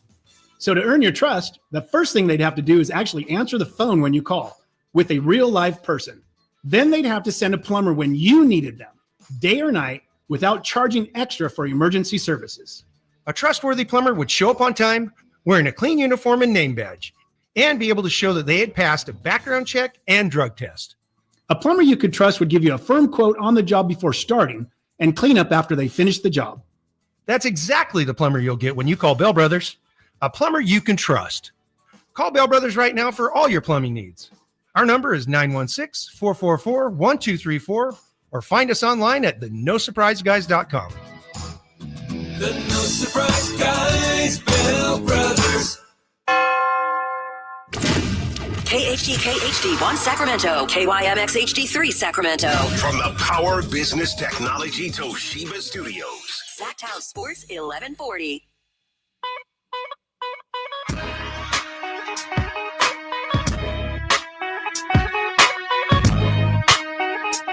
So to earn your trust, the first thing they'd have to do is actually answer the phone when you call with a real live person. Then they'd have to send a plumber when you needed them, day or night, without charging extra for emergency services. A trustworthy plumber would show up on time, wearing a clean uniform and name badge, and be able to show that they had passed a background check and drug test. A plumber you could trust would give you a firm quote on the job before starting and clean up after they finish the job. That's exactly the plumber you'll get when you call Bell Brothers. A plumber you can trust. Call Bell Brothers right now for all your plumbing needs. Our number is 916-444-1234 or find us online at thenosurpriseguys.com. The No Surprise Guys, Bell Brothers. KHD1 Sacramento, KYMX HD3 Sacramento. From the Power Business Technology Toshiba Studios. Sacktown Sports 1140.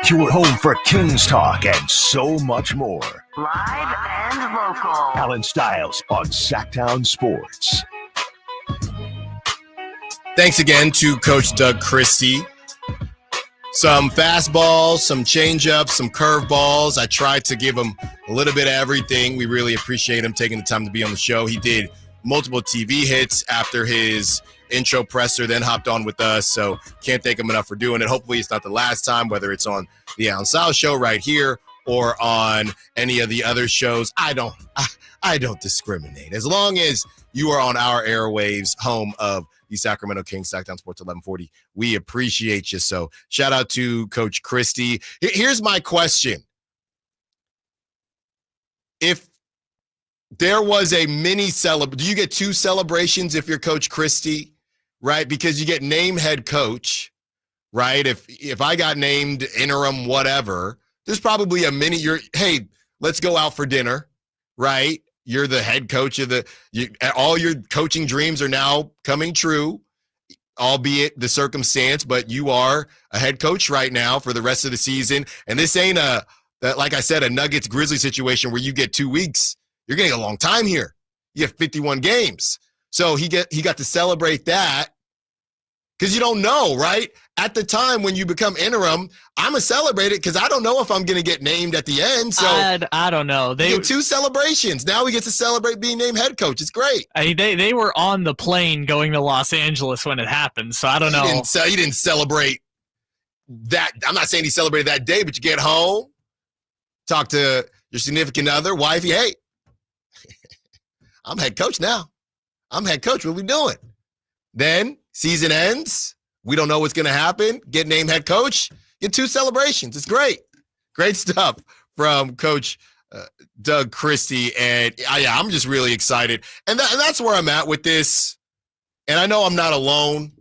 You're home for Kings Talk and so much more. Live and local. Allen Stiles on Sacktown Sports. Thanks again to Coach Doug Christie. Some fastballs, some changeups, some curveballs. I tried to give him a little bit of everything. We really appreciate him taking the time to be on the show. He did multiple TV hits after his intro presser, then hopped on with us. So can't thank him enough for doing it. Hopefully it's not the last time, whether it's on the Allen Stiles Show right here or on any of the other shows. I don't discriminate. As long as you are on our airwaves, home of the Sacramento Kings, Sacktown Sports 1140, we appreciate you. So shout out to Coach Christie. Here's my question. If there was a mini do you get 2 celebrations if you're Coach Christie, right? Because you get named head coach, right? If I got named interim whatever, there's probably a mini, hey, let's go out for dinner, right? You're the head coach of all your coaching dreams are now coming true, albeit the circumstance, but you are a head coach right now for the rest of the season. And this ain't like I said, a Nuggets Grizzlies situation where you get 2 weeks. You're getting a long time here. You have 51 games. So he got to celebrate that because you don't know, right? At the time when you become interim, I'm going to celebrate it because I don't know if I'm going to get named at the end. So I don't know. They get 2 celebrations. Now we get to celebrate being named head coach. It's great. I mean, they were on the plane going to Los Angeles when it happened, so I don't know. He didn't celebrate that. I'm not saying he celebrated that day, but you get home. talk to your significant other, wifey, hey, I'm head coach now. I'm head coach. What are we doing? Then season ends. We don't know what's going to happen. Get named head coach. Get 2 celebrations. It's great. Great stuff from Coach Doug Christie. And I'm just really excited. And that's where I'm at with this. And I know I'm not alone.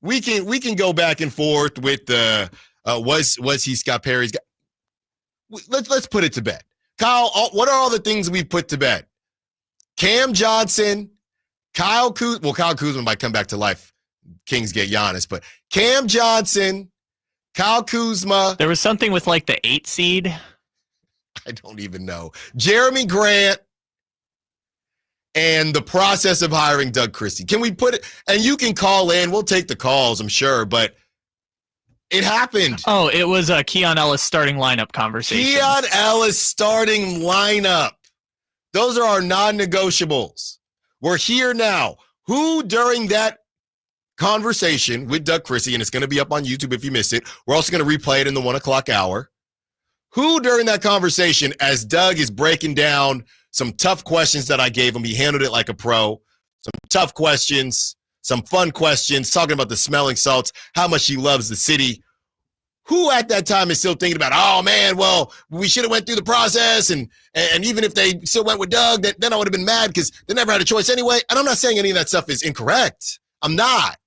We can go back and forth with the was he Scott Perry's guy? Let's put it to bed. Kyle, what are all the things we put to bed? Cam Johnson, Kyle Kuzma might come back to life. Kings get Giannis, but Cam Johnson, Kyle Kuzma. There was something with like the 8 seed. I don't even know. Jeremy Grant and the process of hiring Doug Christie. Can we put it? And you can call in. We'll take the calls, I'm sure, but it happened. Oh, it was a Keon Ellis starting lineup conversation. Keon Ellis starting lineup. Those are our non-negotiables. We're here now. Who during that conversation with Doug Christie, and it's going to be up on YouTube if you missed it. We're also going to replay it in the 1 o'clock hour. Who during that conversation, as Doug is breaking down some tough questions that I gave him, he handled it like a pro. Some tough questions, some fun questions, talking about the smelling salts, how much he loves the city. Who at that time is still thinking about, oh, man, well, we should have went through the process, and even if they still went with Doug, then I would have been mad because they never had a choice anyway. And I'm not saying any of that stuff is incorrect. I'm not.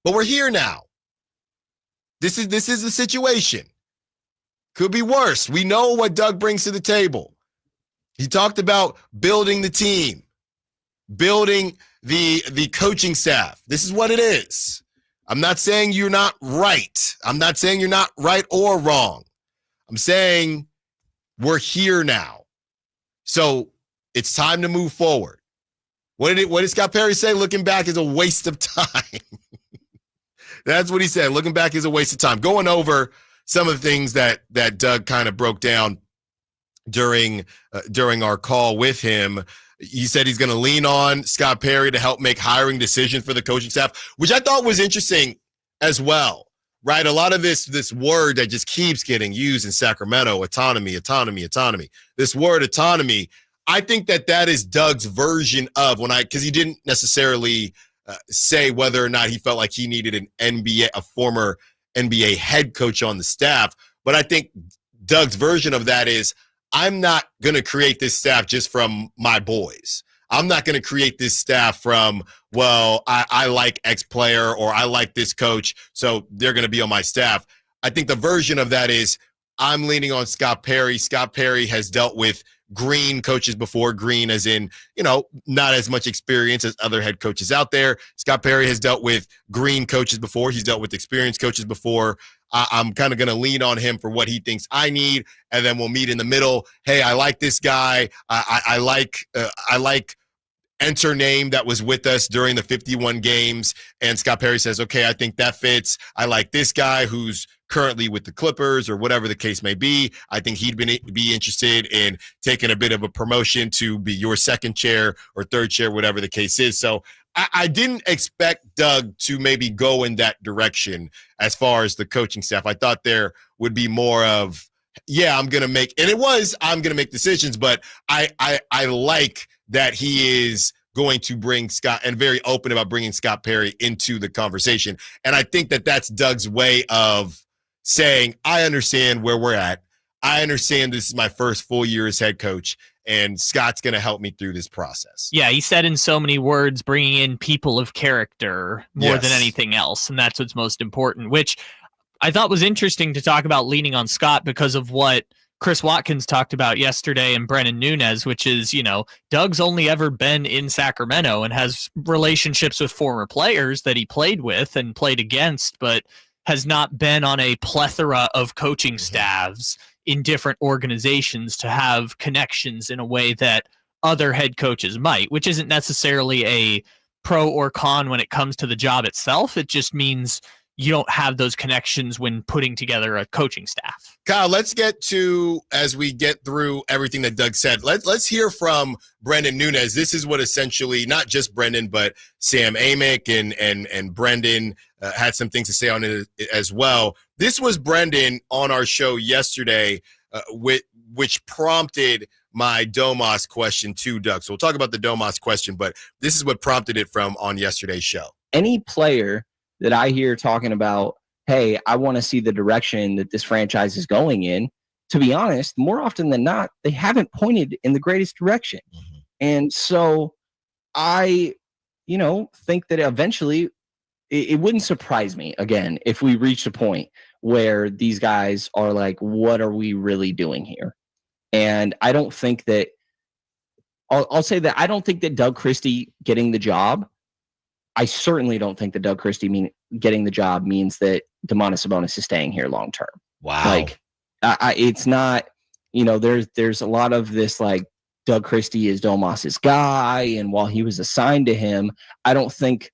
But we're here now. This is the situation. Could be worse. We know what Doug brings to the table. He talked about building the team, building the coaching staff. This is what it is. I'm not saying you're not right. I'm not saying you're not right or wrong. I'm saying we're here now. So it's time to move forward. What did Scott Perry say? Looking back is a waste of time. That's what he said. Looking back is a waste of time. Going over some of the things that Doug kind of broke down during our call with him. He said he's going to lean on Scott Perry to help make hiring decisions for the coaching staff, which I thought was interesting as well, right? A lot of this word that just keeps getting used in Sacramento, autonomy. This word autonomy, I think that is Doug's version of because he didn't necessarily say whether or not he felt like he needed a former NBA head coach on the staff. But I think Doug's version of that is, I'm not going to create this staff just from my boys. I'm not going to create this staff from, well, I like X player or I like this coach, so they're going to be on my staff. I think the version of that is, I'm leaning on Scott Perry. Scott Perry has dealt with green coaches before, green as in, not as much experience as other head coaches out there. Scott Perry has dealt with green coaches before. He's dealt with experienced coaches before. I'm kind of going to lean on him for what he thinks I need, and then we'll meet in the middle. Hey, I like this guy. I like enter name that was with us during the 51 games, and Scott Perry says, okay, I think that fits. I like this guy who's currently with the Clippers or whatever the case may be. I think he'd be interested in taking a bit of a promotion to be your second chair or third chair, whatever the case is. So I didn't expect Doug to maybe go in that direction as far as the coaching staff. I thought there would be more of, I'm going to make decisions, but I like that he is going to bring Scott and very open about bringing Scott Perry into the conversation. And I think that's Doug's way of saying, I understand where we're at. I understand this is my first full year as head coach, and Scott's going to help me through this process. Yeah, he said in so many words, bringing in people of character more than anything else, and that's what's most important, which I thought was interesting to talk about leaning on Scott because of what Chris Watkins talked about yesterday and Brennan Nunez, which is, Doug's only ever been in Sacramento and has relationships with former players that he played with and played against, but has not been on a plethora of coaching staffs in different organizations to have connections in a way that other head coaches might, which isn't necessarily a pro or con when it comes to the job itself. It just means you don't have those connections when putting together a coaching staff. Kyle, let's get to, as we get through everything that Doug said, let's hear from Brendan Nunez. This is what essentially, not just Brendan, but Sam Amick and Brendan had some things to say on it as well. This was Brendan on our show yesterday with which prompted my Domas question to Doug. So we'll talk about the Domas question, but this is what prompted it from on yesterday's show. Any player that I hear talking about, hey, I want to see the direction that this franchise is going in, to be honest, more often than not, they haven't pointed in the greatest direction. Mm-hmm. And so I, think that eventually it wouldn't surprise me, again, if we reached a point where these guys are like, what are we really doing here? And I don't think that, I'll say that I don't think that Doug Christie getting the job, I certainly don't think that Doug Christie getting the job means that Domantas Sabonis is staying here long term. Wow. Like, it's not, there's a lot of this, like, Doug Christie is Domas's guy, and while he was assigned to him, I don't think,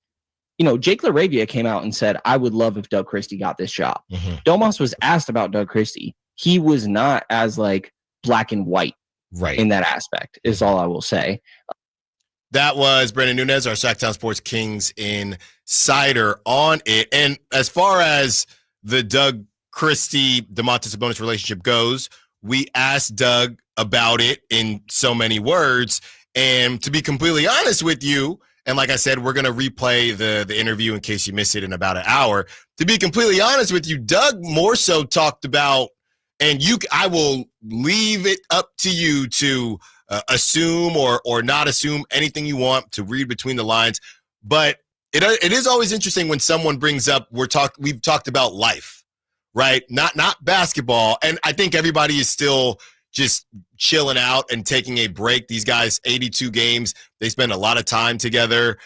Jake LaRavia came out and said, I would love if Doug Christie got this job. Mm-hmm. Domas was asked about Doug Christie. He was not as, like, black and white in that aspect, is all I will say. That was Brandon Nunez, our Sacktown Sports Kings insider on it. And as far as the Doug Christie, Domantas Sabonis relationship goes, we asked Doug about it in so many words. And to be completely honest with you, and like I said, we're going to replay the interview in case you miss it in about an hour. To be completely honest with you, Doug more so talked about, and I will leave it up to you to assume or not assume anything you want, to read between the lines. But it is always interesting when someone brings up, we've talked about life, right? Not basketball. And I think everybody is still just chilling out and taking a break. These guys, 82 games, they spend a lot of time together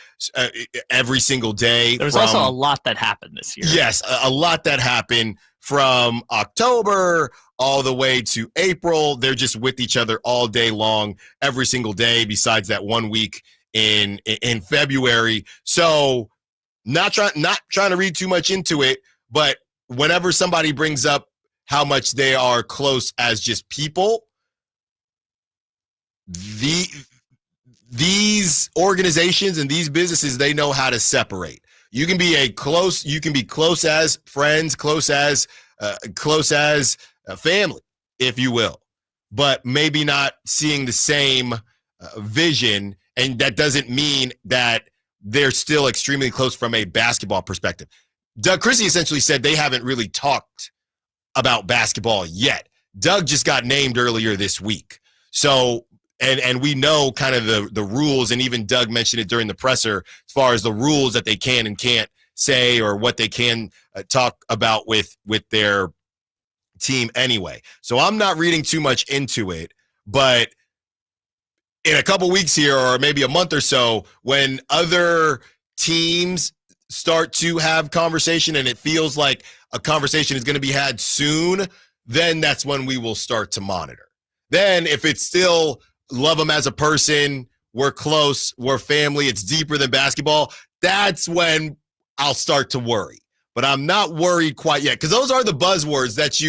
every single day. There's also a lot that happened this year. Yes, a lot that happened from October all the way to April. They're just with each other all day long, every single day, besides that 1 week in February. So not trying to read too much into it, but whenever somebody brings up how much they are close as just people, these organizations and these businesses, they know how to separate. You can be close as friends, close as family, if you will, but maybe not seeing the same vision. And that doesn't mean that they're still extremely close from a basketball perspective. Doug Christie essentially said they haven't really talked about basketball yet. Doug just got named earlier this week. So, and we know kind of the rules, and even Doug mentioned it during the presser as far as the rules that they can and can't say, or what they can talk about with their team anyway. So I'm not reading too much into it, but in a couple weeks here, or maybe a month or so, when other teams start to have conversation and it feels like a conversation is going to be had soon, then that's when we will start to monitor. Then if it's still love him as a person, we're close, we're family, it's deeper than basketball, that's when I'll start to worry. But I'm not worried quite yet, because those are the buzzwords that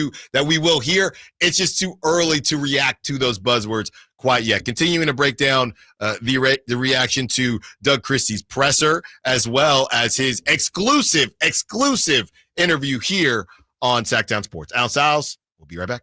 we will hear. It's just too early to react to those buzzwords quite yet. Continuing to break down the reaction to Doug Christie's presser, as well as his exclusive interview here on Sacktown Sports. Allen Stiles, we'll be right back.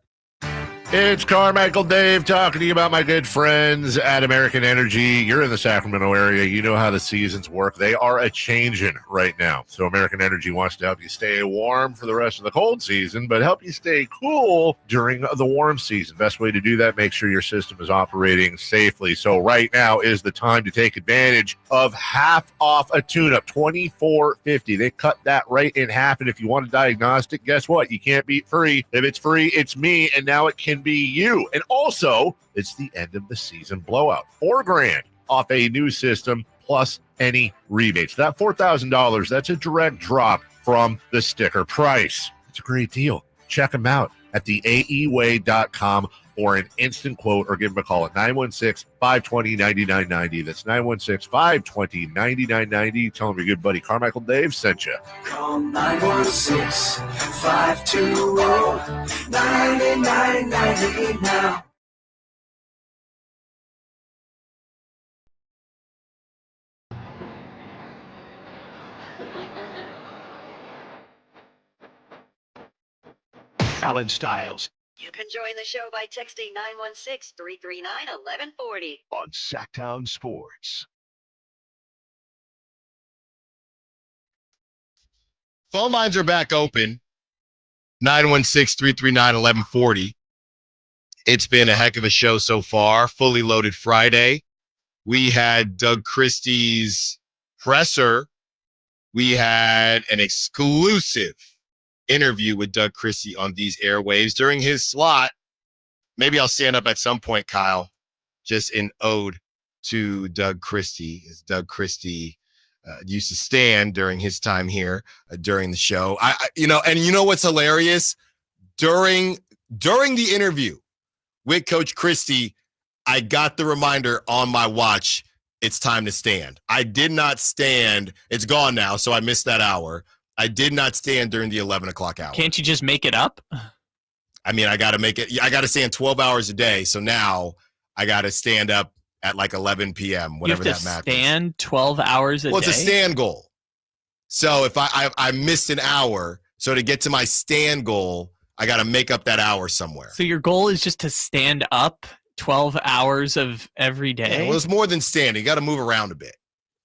It's Carmichael Dave talking to you about my good friends at American Energy. You're in the Sacramento area. You know how the seasons work. They are a-changing right now. So American Energy wants to help you stay warm for the rest of the cold season, but help you stay cool during the warm season. Best way to do that, make sure your system is operating safely. So right now is the time to take advantage of half off a tune-up, $24.50. They cut that right in half, and if you want a diagnostic, guess what? You can't beat free. If it's free, it's me, and now it can be you. And also, it's the end of the season blowout. $4,000 off a new system plus any rebates. That $4,000, that's a direct drop from the sticker price. It's a great deal. Check them out at theaeway.com for an instant quote, or give them a call at 916-520-9990. That's 916-520-9990. Tell them your good buddy Carmichael Dave sent you. Call 916-520-9990 now. Allen Stiles You can join the show by texting 916-339-1140. On Sacktown Sports. Phone lines are back open. 916-339-1140. It's been a heck of a show so far. Fully loaded Friday. We had Doug Christie's presser. We had an exclusive interview with Doug Christie on these airwaves during his slot. Maybe I'll stand up at some point, Kyle, just in ode to Doug Christie, as Doug Christie used to stand during his time here during the show. You know what's hilarious? During the interview with Coach Christie, I got the reminder on my watch, it's time to stand. I did not stand. It's gone now, so I missed that hour. I did not stand during the 11 o'clock hour. Can't you just make it up? I mean, I got to make it. I got to stand 12 hours a day. So now I got to stand up at like 11 p.m., whatever that matters. You have to stand 12 hours a day? Well, it's a stand goal. So if I missed an hour, so to get to my stand goal, I got to make up that hour somewhere. So your goal is just to stand up 12 hours of every day? Yeah, well, it's more than standing. You got to move around a bit.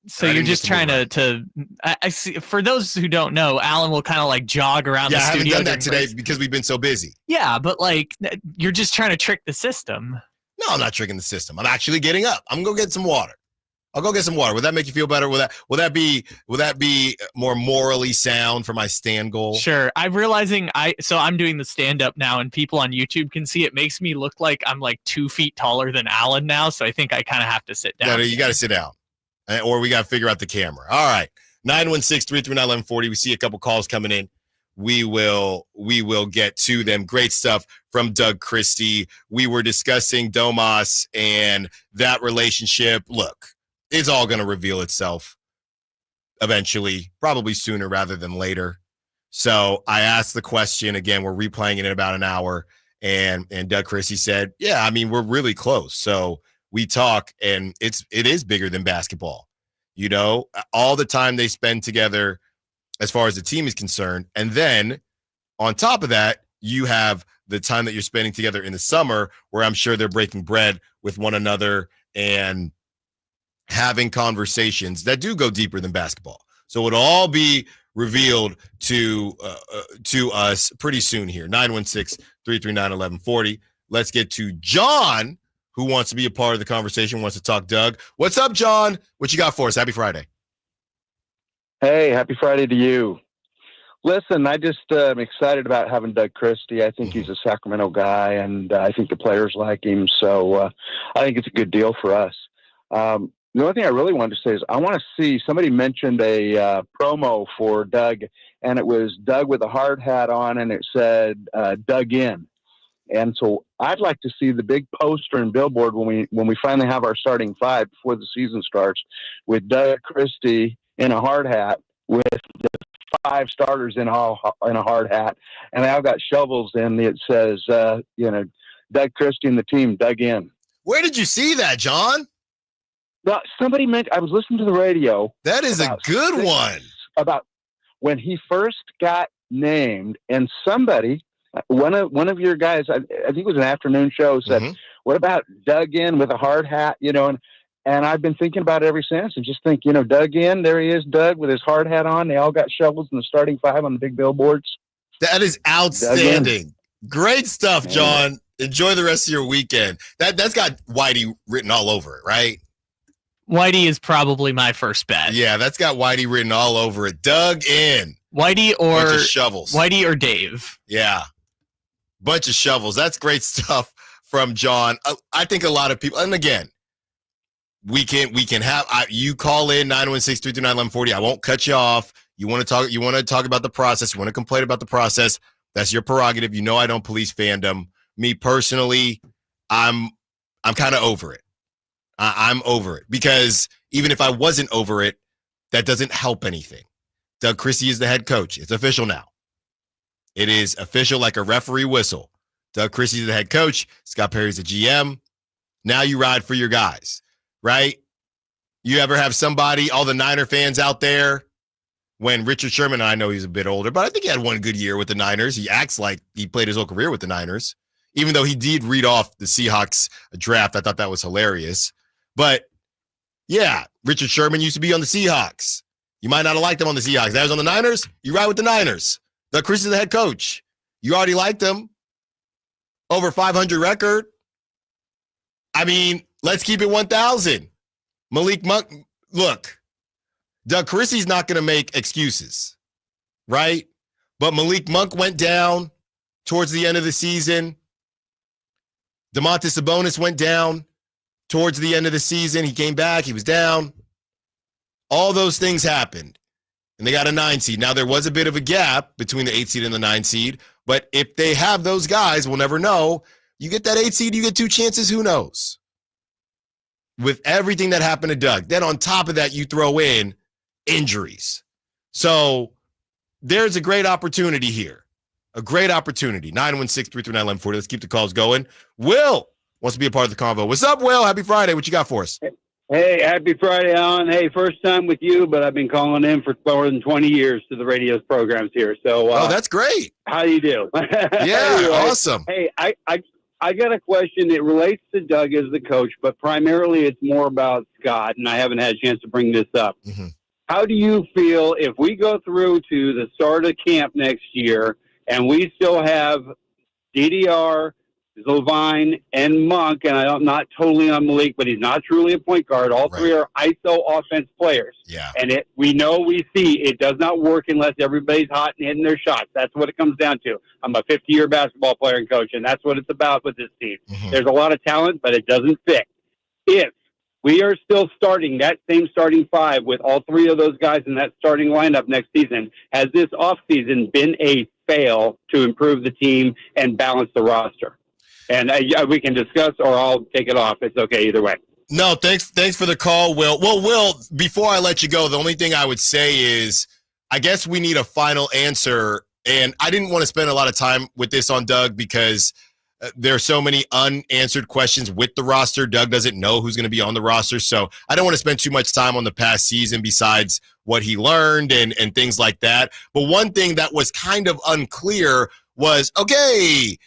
So you're just trying to I see. For those who don't know, Allen will kind of like jog around the studio. I haven't done that today because we've been so busy. Yeah, but like you're just trying to trick the system. No, I'm not tricking the system. I'm actually getting up. I'm gonna go get some water. I'll go get some water. Would that make you feel better? Will that be more morally sound for my stand goal? Sure. I'm realizing I'm doing the stand up now, and people on YouTube can see it makes me look like I'm like 2 feet taller than Allen now. So I think I kind of have to sit down. You got to sit down. Or we got to figure out the camera. All right. 916-339-1140. We see a couple calls coming in. We will get to them. Great stuff from Doug Christie. We were discussing Domas and that relationship. Look, it's all going to reveal itself eventually, probably sooner rather than later. So I asked the question again. We're replaying it in about an hour. And Doug Christie said, yeah, I mean, we're really close. So we talk, and it is bigger than basketball. You know, all the time they spend together as far as the team is concerned. And then on top of that, you have the time that you're spending together in the summer where I'm sure they're breaking bread with one another and having conversations that do go deeper than basketball. So it'll all be revealed to us pretty soon here. 916-339-1140. Let's get to John, who wants to be a part of the conversation, wants to talk Doug. What's up, John? What you got for us? Happy Friday. Hey, happy Friday to you. Listen, I just am excited about having Doug Christie. I think he's a Sacramento guy, and I think the players like him. So I think it's a good deal for us. The only thing I really wanted to say is I want to see, somebody mentioned a promo for Doug, and it was Doug with a hard hat on, and it said Doug in. And so I'd like to see the big poster and billboard when we finally have our starting five before the season starts, with Doug Christie in a hard hat with the 5 starters in a hard hat, and I've got shovels, and it says Doug Christie and the team dug in. Where did you see that, John? Well, somebody mentioned, I was listening to the radio. That is a good one. About when he first got named, and somebody, one of your guys, I think it was an afternoon show, said, "What about Doug in with a hard hat?" And I've been thinking about it ever since, and just think, Doug in, there he is, Doug with his hard hat on. They all got shovels in the starting 5 on the big billboards. That is outstanding. Great stuff, John. Enjoy the rest of your weekend. That's got Whitey written all over it, right? Whitey is probably my first bet. Yeah, that's got Whitey written all over it. Dug in. Whitey or bunch of shovels. Whitey or Dave. Yeah. Bunch of shovels. That's great stuff from John. I think a lot of people, and again, we can have you call in 916-339-1140. I won't cut you off. You want to talk about the process, you want to complain about the process. That's your prerogative. I don't police fandom. Me personally, I'm kind of over it. I'm over it, because even if I wasn't over it, that doesn't help anything. Doug Christie is the head coach. It's official now. It is official like a referee whistle. Doug Christie is the head coach. Scott Perry's the GM. Now you ride for your guys, right? You ever have somebody, all the Niner fans out there, when Richard Sherman, and I know he's a bit older, but I think he had one good year with the Niners. He acts like he played his whole career with the Niners. even though he did read off the Seahawks draft. I thought that was hilarious. But, yeah, Richard Sherman used to be on the Seahawks. You might not have liked him on the Seahawks. That was on the Niners. You ride with the Niners. Doug Christie is the head coach. You already liked him. Over 500 record. I mean, let's keep it 1,000. Malik Monk, look, Doug Christie's not going to make excuses, right? But Malik Monk went down towards the end of the season. Domantas Sabonis went down towards the end of the season. He came back. He was down. All those things happened. And they got a 9 seed. Now, there was a bit of a gap between the 8 seed and the 9 seed. But if they have those guys, we'll never know. You get that 8 seed, you get 2 chances. Who knows? With everything that happened to Doug. Then on top of that, you throw in injuries. So there's a great opportunity here. A great opportunity. 916-339-1140. Let's keep the calls going. Will wants to be a part of the convo. What's up, Will? Happy Friday. What you got for us? Hey, happy Friday, Allen. Hey, first time with you, but I've been calling in for more than 20 years to the radio programs here. So, that's great. How you do? Yeah, anyway, awesome. Hey, I got a question. It relates to Doug as the coach, but primarily it's more about Scott, and I haven't had a chance to bring this up. Mm-hmm. How do you feel if we go through to the start of camp next year and we still have DDR, Levine, and Monk, and I'm not totally on Malik, but he's not truly a point guard. All three are ISO offense players. Yeah. And we see it does not work unless everybody's hot and hitting their shots. That's what it comes down to. I'm a 50-year basketball player and coach, and that's what it's about with this team. Mm-hmm. There's a lot of talent, but it doesn't fit. If we are still starting that same starting 5 with all 3 of those guys in that starting lineup next season, has this offseason been a fail to improve the team and balance the roster? And we can discuss, or I'll take it off. It's okay either way. No, thanks for the call, Will. Well, Will, before I let you go, the only thing I would say is I guess we need a final answer. And I didn't want to spend a lot of time with this on Doug because there are so many unanswered questions with the roster. Doug doesn't know who's going to be on the roster. So I don't want to spend too much time on the past season besides what he learned and things like that. But one thing that was kind of unclear was, okay,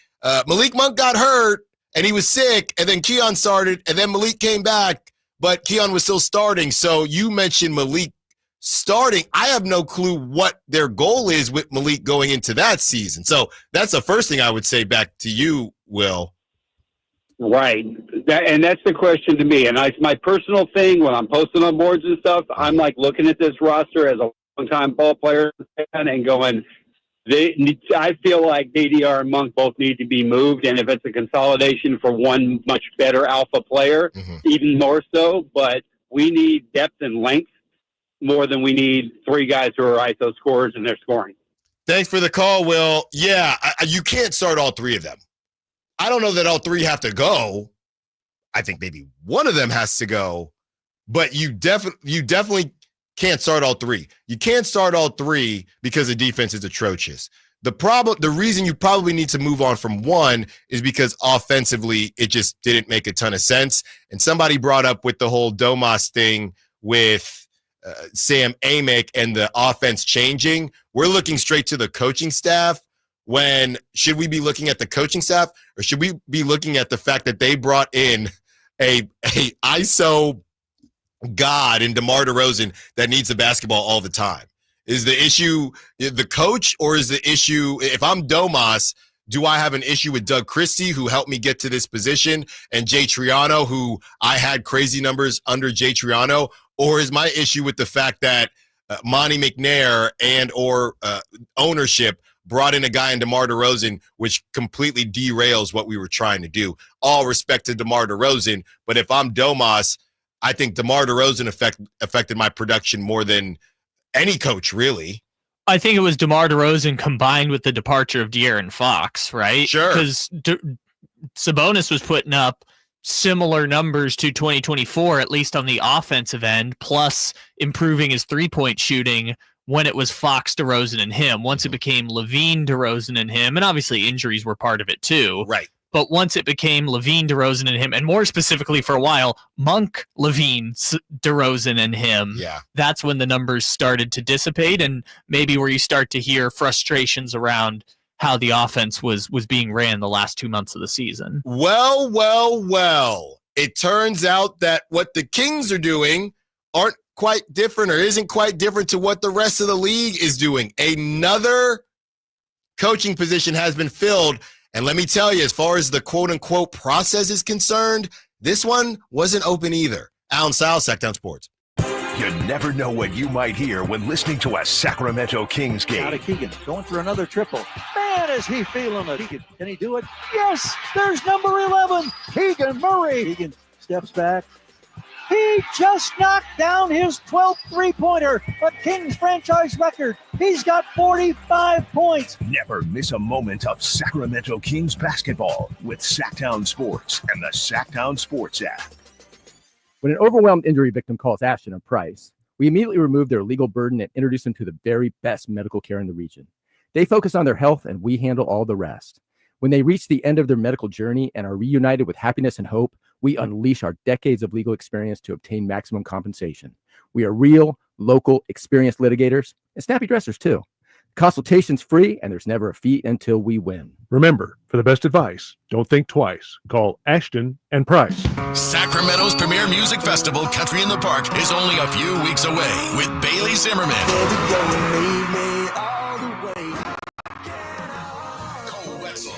Malik Monk got hurt and he was sick, and then Keon started, and then Malik came back, but Keon was still starting. So you mentioned Malik starting. I have no clue what their goal is with Malik going into that season. So that's the first thing I would say back to you, Will. Right. And that's the question to me. And my personal thing when I'm posting on boards and stuff, I'm like looking at this roster as a long-time ball player and going, I feel like DDR and Monk both need to be moved, and if it's a consolidation for one much better alpha player, even more so. But we need depth and length more than we need 3 guys who are ISO scorers and they're scoring. Thanks for the call, Will. Yeah, you can't start all 3 of them. I don't know that all 3 have to go. I think maybe one of them has to go, but you definitely can't start all 3. You can't start all 3 because the defense is atrocious. The reason you probably need to move on from one is because offensively, it just didn't make a ton of sense. And somebody brought up with the whole Domas thing with Sam Amick and the offense changing. We're looking straight to the coaching staff. Should we be looking at the coaching staff, or should we be looking at the fact that they brought in a ISO God in DeMar DeRozan that needs the basketball all the time? Is the issue the coach, or is the issue, if I'm Domas, do I have an issue with Doug Christie, who helped me get to this position, and Jay Triano, who I had crazy numbers under Jay Triano? Or is my issue with the fact that Monty McNair and or ownership brought in a guy in DeMar DeRozan, which completely derails what we were trying to do? All respect to DeMar DeRozan, but if I'm Domas, I think DeMar DeRozan affected my production more than any coach, really. I think it was DeMar DeRozan combined with the departure of De'Aaron Fox, right? Sure. Because Sabonis was putting up similar numbers to 2024, at least on the offensive end, plus improving his three-point shooting when it was Fox, DeRozan, and him. Once it became Levine, DeRozan, and him, and obviously injuries were part of it too. Right. But once it became Levine, DeRozan, and him, and more specifically for a while, Monk, Levine, DeRozan, and him, that's when the numbers started to dissipate, and maybe where you start to hear frustrations around how the offense was being ran the last 2 months of the season. Well. It turns out that what the Kings are doing aren't quite different or isn't quite different to what the rest of the league is doing. Another coaching position has been filled. And let me tell you, as far as the quote-unquote process is concerned, this one wasn't open either. Allen Stiles, Sacktown Sports. You never know what you might hear when listening to a Sacramento Kings game. Out of Keegan, going for another triple. Man, is he feeling it. Keegan, can he do it? Yes, there's number 11, Keegan Murray. Keegan steps back. He just knocked down his 12th three-pointer, a Kings franchise record. He's got 45 points. Never miss a moment of Sacramento Kings basketball with Sacktown Sports and the Sacktown Sports app. When an overwhelmed injury victim calls Ashton or Price, we immediately remove their legal burden and introduce them to the very best medical care in the region. They focus on their health and we handle all the rest. When they reach the end of their medical journey and are reunited with happiness and hope, we unleash our decades of legal experience to obtain maximum compensation. We are real, local, experienced litigators and snappy dressers too. Consultation's free and there's never a fee until we win. Remember, for the best advice, don't think twice. Call Ashton and Price. Sacramento's premier music festival, Country in the Park, is only a few weeks away with Bailey Zimmerman. Cole Wetzel.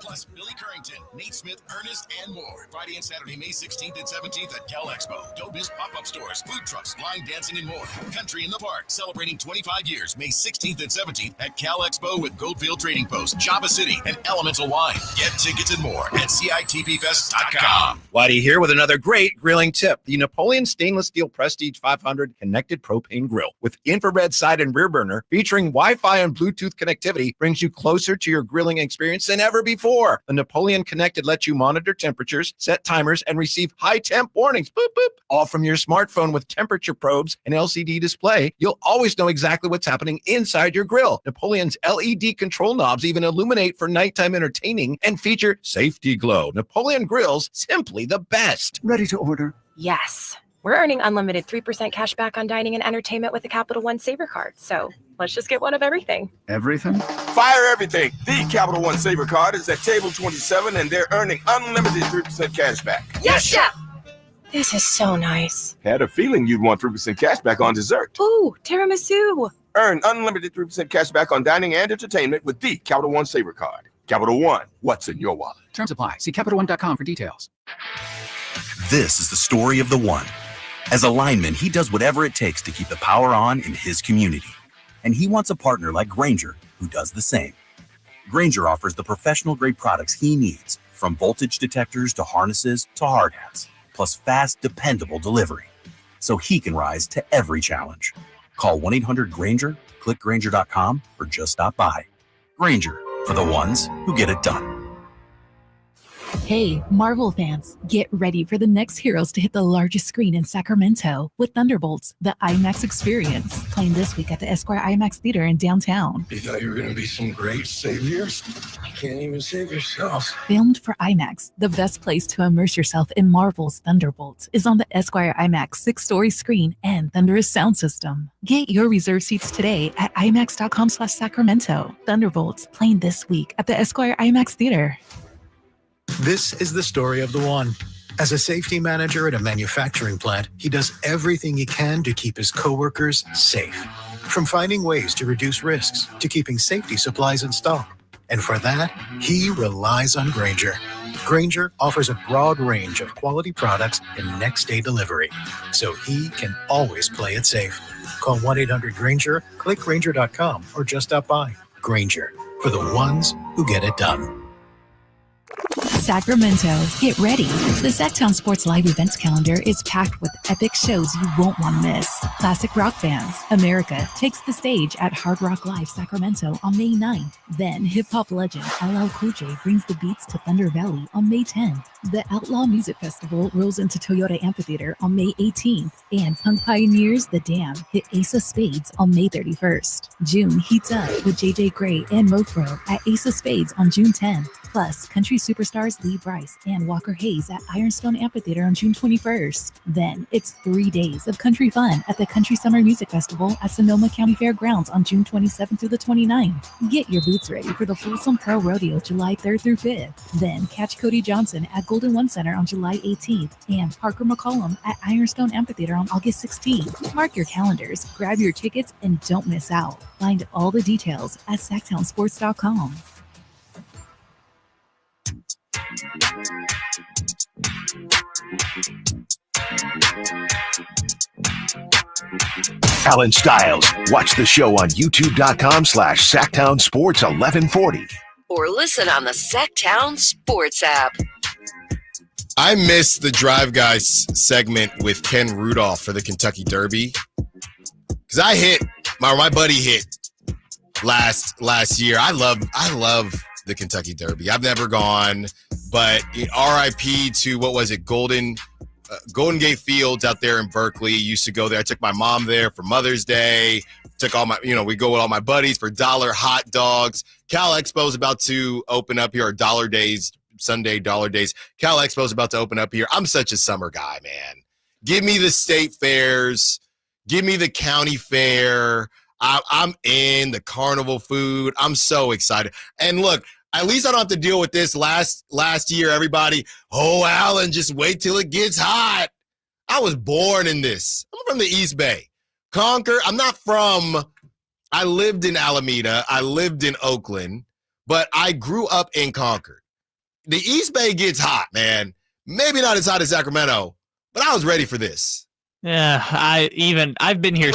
Plus Billy Currington, Nate Smith, Ernest, and more. Friday and Saturday, May 16th and 17th at Cal Expo. Dobiz pop-up stores, food trucks, line dancing, and more. Country in the Park, celebrating 25 years, May 16th and 17th at Cal Expo with Goldfield Trading Post, Java City, and Elemental Wine. Get tickets and more at CITPFest.com. Whitey here with another great grilling tip. The Napoleon Stainless Steel Prestige 500 Connected Propane Grill with infrared side and rear burner featuring Wi-Fi and Bluetooth connectivity brings you closer to your grilling experience than ever before. The Napoleon Connected lets you monitor temperatures, set timers, and receive high temp warnings. Boop, boop. All from your smartphone with temperature probes and LCD display. You'll always know exactly what's happening inside your grill. Napoleon's LED control knobs even illuminate for nighttime entertaining and feature safety glow. Napoleon grills, simply the best. Ready to order? Yes. We're earning unlimited 3% cash back on dining and entertainment with the Capital One Saver Card. So let's just get one of everything. Everything? Fire everything. The Capital One Saver Card is at table 27 and they're earning unlimited 3% cash back. Yes, Chef! This is so nice. Had a feeling you'd want 3% cash back on dessert. Ooh, tiramisu. Earn unlimited 3% cash back on dining and entertainment with the Capital One Saver Card. Capital One, what's in your wallet? Terms apply. See CapitalOne.com for details. This is the story of the one. As a lineman, he does whatever it takes to keep the power on in his community. And he wants a partner like Grainger who does the same. Grainger offers the professional-grade products he needs, from voltage detectors to harnesses to hard hats, plus fast, dependable delivery, so he can rise to every challenge. Call 1-800-GRAINGER, click Grainger.com, or just stop by. Grainger, for the ones who get it done. Hey, Marvel fans, get ready for the next heroes to hit the largest screen in Sacramento with Thunderbolts, the IMAX experience, playing this week at the Esquire IMAX Theater in downtown. You thought you were going to be some great saviors? You can't even save yourself. Filmed for IMAX, the best place to immerse yourself in Marvel's Thunderbolts is on the Esquire IMAX 6-story screen and thunderous sound system. Get your reserved seats today at IMAX.com/Sacramento. Thunderbolts, playing this week at the Esquire IMAX Theater. This is the story of the one. As a safety manager at a manufacturing plant, he does everything he can to keep his coworkers safe. From finding ways to reduce risks to keeping safety supplies in stock. And for that, he relies on Grainger. Grainger offers a broad range of quality products and next-day delivery, so he can always play it safe. Call 1-800-GRAINGER, click Grainger.com, or just stop by. Grainger, for the ones who get it done. Sacramento, get ready. The Sacktown Sports Live events calendar is packed with epic shows you won't want to miss. Classic rock bands, America takes the stage at Hard Rock Live Sacramento on May 9th. Then hip-hop legend LL Cool J brings the beats to Thunder Valley on May 10th. The Outlaw Music Festival rolls into Toyota Amphitheater on May 18th. And punk pioneers The Dam hit Ace of Spades on May 31st. June heats up with JJ Gray and Mofro at Ace of Spades on June 10th. Plus, country superstars Lee Brice and Walker Hayes at Ironstone Amphitheater on June 21st. Then it's 3 days of country fun at the Country Summer Music Festival at Sonoma County Fairgrounds on June 27th through the 29th. Get your boots ready for the Folsom Pro Rodeo July 3rd through 5th. Then catch Cody Johnson at Golden One Center on July 18th and Parker McCollum at Ironstone Amphitheater on August 16th. Mark your calendars, grab your tickets, and don't miss out. Find all the details at sacktownsports.com. Allen Stiles. Watch the show on youtube.com/SacktownSports1140. Or listen on the Sacktown Sports app. I missed the Drive Guys segment with Ken Rudolph for the Kentucky Derby because I hit my buddy hit last year. I love the Kentucky Derby. I've never gone, but RIP to what was it, Golden Gate Fields out there in Berkeley. Used to go there. I took my mom there for Mother's Day. Took all my, we go with all my buddies for $1 hot dogs. Cal Expo's about to open up here, or Dollar Days, Sunday Dollar Days. Cal Expo's about to open up here. I'm such a summer guy, man. Give me the state fairs. Give me the county fair. I'm in the carnival food. I'm so excited. And look, at least I don't have to deal with this last year. Everybody, oh, Allen, just wait till it gets hot. I was born in this. I'm from the East Bay. Concord, I lived in Alameda. I lived in Oakland, but I grew up in Concord. The East Bay gets hot, man. Maybe not as hot as Sacramento, but I was ready for this. Yeah, I've been here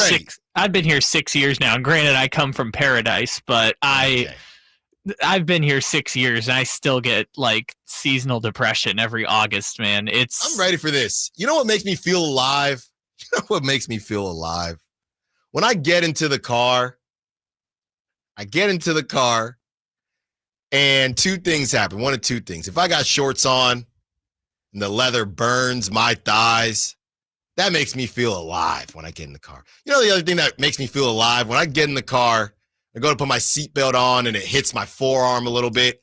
I've been here 6 years now. And granted, I come from Paradise, but I've been here 6 years and I still get like seasonal depression every August, man. I'm ready for this. You know what makes me feel alive? You know what makes me feel alive? When I get into the car, and two things happen. One of two things. If I got shorts on and the leather burns my thighs, that makes me feel alive when I get in the car. You know the other thing that makes me feel alive? When I get in the car, I go to put my seatbelt on and it hits my forearm a little bit,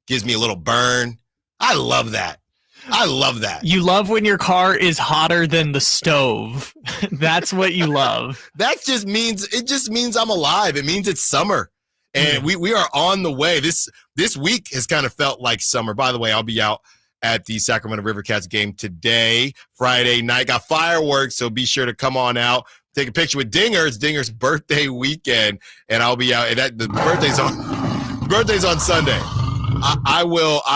gives me a little burn. I love that. I love that. You love when your car is hotter than the stove. That's what you love. It just means I'm alive. It means it's summer. And we are on the way. This week has kind of felt like summer. By the way, I'll be out at the Sacramento Rivercats game today, Friday night. Got fireworks, so be sure to come on out. Take a picture with Dinger. It's Dinger's birthday weekend, and I'll be out. And the birthday's on Sunday. I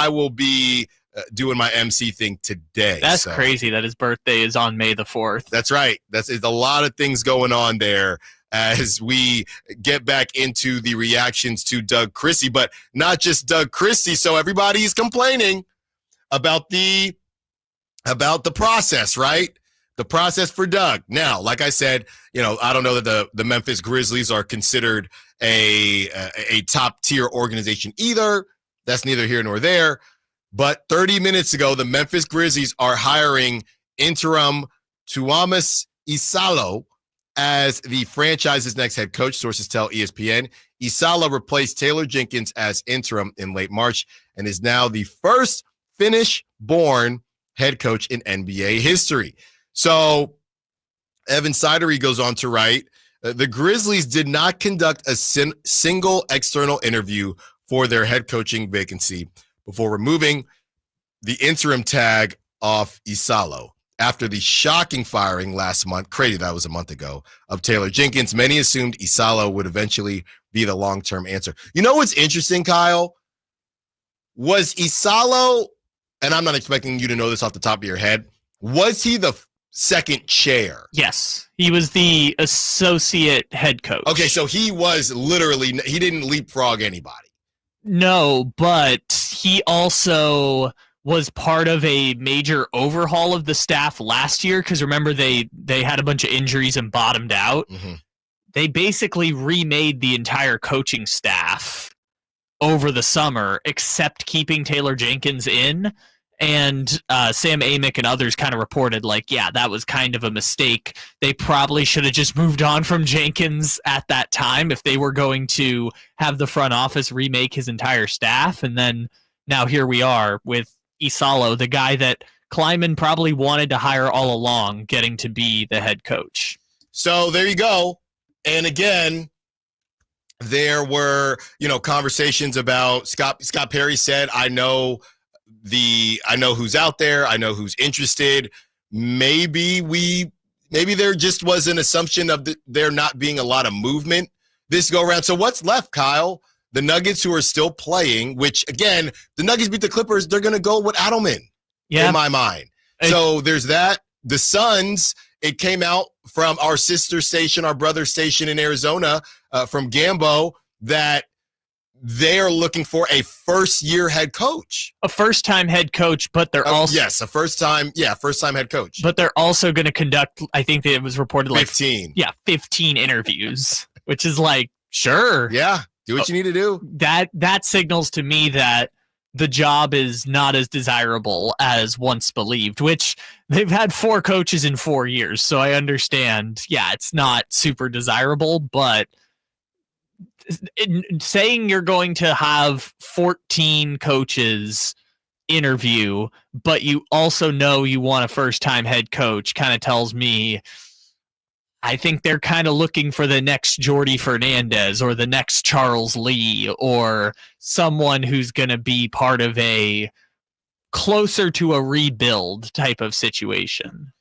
will be doing my MC thing today. That's crazy that his birthday is on May the 4th. That's right. It's a lot of things going on there as we get back into the reactions to Doug Christie, but not just Doug Christie. So everybody's complaining about the process, right? The process for Doug. Now, like I said, I don't know that the Memphis Grizzlies are considered a top tier organization either. That's neither here nor there. But 30 minutes ago, the Memphis Grizzlies are hiring interim Tuomas Isalo as the franchise's next head coach, sources tell ESPN. Isalo replaced Taylor Jenkins as interim in late March and is now the first Finnish-born head coach in NBA history. So Evan Sidery goes on to write, the Grizzlies did not conduct a single external interview for their head coaching vacancy before removing the interim tag off Isalo. After the shocking firing last month, crazy that was a month ago, of Taylor Jenkins, many assumed Isalo would eventually be the long-term answer. You know what's interesting, Kyle? Was Isalo, and I'm not expecting you to know this off the top of your head, was he the second chair? Yes, he was the associate head coach. Okay, so he was literally, he didn't leapfrog anybody. No, but he also was part of a major overhaul of the staff last year because remember they had a bunch of injuries and bottomed out. Mm-hmm. They basically remade the entire coaching staff over the summer except keeping Taylor Jenkins in. And Sam Amick and others kind of reported that was kind of a mistake. They probably should have just moved on from Jenkins at that time if they were going to have the front office remake his entire staff. And then now here we are with Isalo, the guy that Kleiman probably wanted to hire all along, getting to be the head coach. So there you go. And again, there were, conversations about Scott Perry said, I know who's out there. I know who's interested. Maybe there just was an assumption of there not being a lot of movement this go around. So what's left, Kyle? The Nuggets, who are still playing, which again, the Nuggets beat the Clippers. They're going to go with Adelman in my mind. So there's that. The Suns, it came out from our sister station, our brother station in Arizona, from Gambo, that they're looking for a first-year head coach. A first-time head coach, but they're also... Yes, first-time head coach. But they're also going to conduct, I think it was reported 15. 15 interviews, which is like, sure. Yeah, do what you need to do. That signals to me that the job is not as desirable as once believed, which they've had 4 coaches in 4 years. So I understand, it's not super desirable, but saying you're going to have 14 coaches interview, but you also know you want a first-time head coach kind of tells me I think they're kind of looking for the next Jordi Fernandez or the next Charles Lee or someone who's going to be part of a closer to a rebuild type of situation.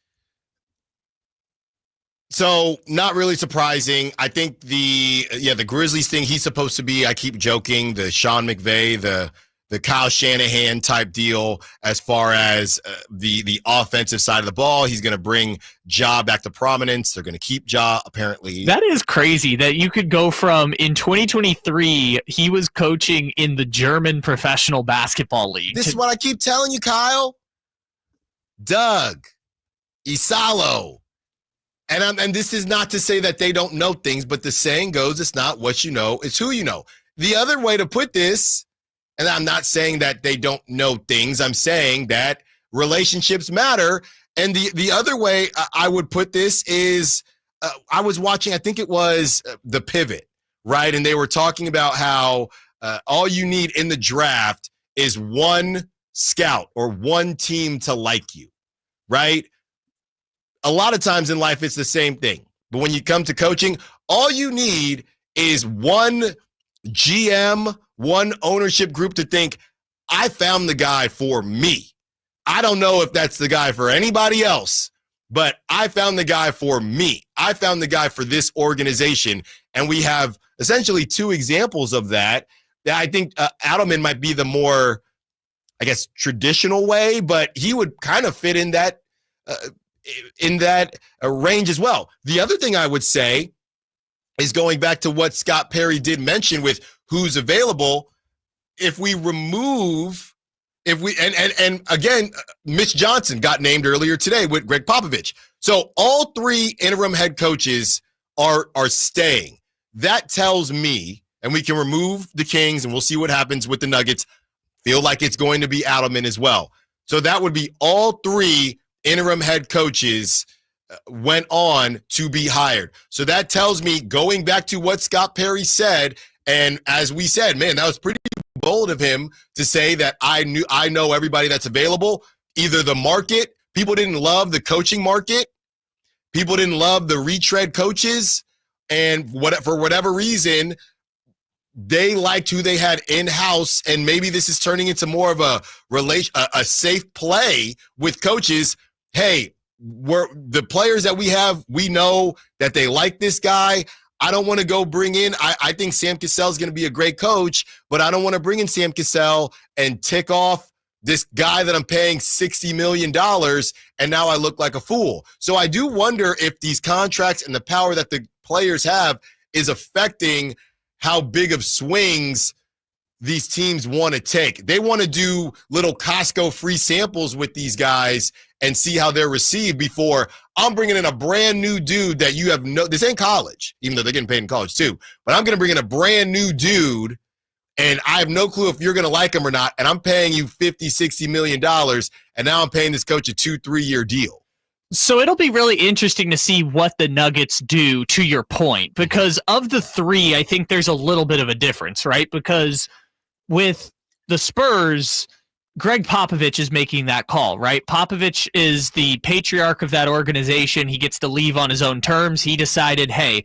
So not really surprising. I think the Grizzlies thing, he's supposed to be, I keep joking, the Sean McVay, the Kyle Shanahan type deal as far as the offensive side of the ball. He's going to bring Ja back to prominence. They're going to keep Ja, apparently. That is crazy that you could go from, in 2023, he was coaching in the German Professional Basketball League. This is what I keep telling you, Kyle. Doug, Isalo. And this is not to say that they don't know things, but the saying goes, it's not what you know, it's who you know. The other way to put this, and I'm not saying that they don't know things, I'm saying that relationships matter. And the other way I would put this is, I was watching, I think it was The Pivot, right? And they were talking about how all you need in the draft is one scout or one team to like you, right? A lot of times in life, it's the same thing. But when you come to coaching, all you need is one GM, one ownership group to think, I found the guy for me. I don't know if that's the guy for anybody else, but I found the guy for me. I found the guy for this organization. And we have essentially 2 examples of that. I think Adelman might be the more, traditional way, but he would kind of fit in that range as well. The other thing I would say is going back to what Scott Perry did mention with who's available. If we remove, and again, Mitch Johnson got named earlier today with Greg Popovich. So all 3 interim head coaches are staying. That tells me, and we can remove the Kings and we'll see what happens with the Nuggets. Feel like it's going to be Adelman as well. So that would be all 3 interim head coaches went on to be hired. So that tells me, going back to what Scott Perry said, and as we said, man, that was pretty bold of him to say that I know everybody that's available. Either the market, people didn't love the coaching market, people didn't love the retread coaches, and for whatever reason, they liked who they had in-house, and maybe this is turning into more of a safe play with coaches. Hey, the players that we have, we know that they like this guy. I don't want to go bring in, I think Sam Cassell is going to be a great coach, but I don't want to bring in Sam Cassell and tick off this guy that I'm paying $60 million, and now I look like a fool. So I do wonder if these contracts and the power that the players have is affecting how big of swings these teams want to take. They want to do little Costco free samples with these guys and see how they're received before I'm bringing in a brand new dude that you have this ain't college, even though they're getting paid in college too, but I'm going to bring in a brand new dude and I have no clue if you're going to like him or not. And I'm paying you $50-60 million. And now I'm paying this coach a 2-3 year deal. So it'll be really interesting to see what the Nuggets do, to your point, because of the 3, I think there's a little bit of a difference, right? Because with the Spurs, Greg Popovich is making that call, right? Popovich is the patriarch of that organization. He gets to leave on his own terms. He decided, hey,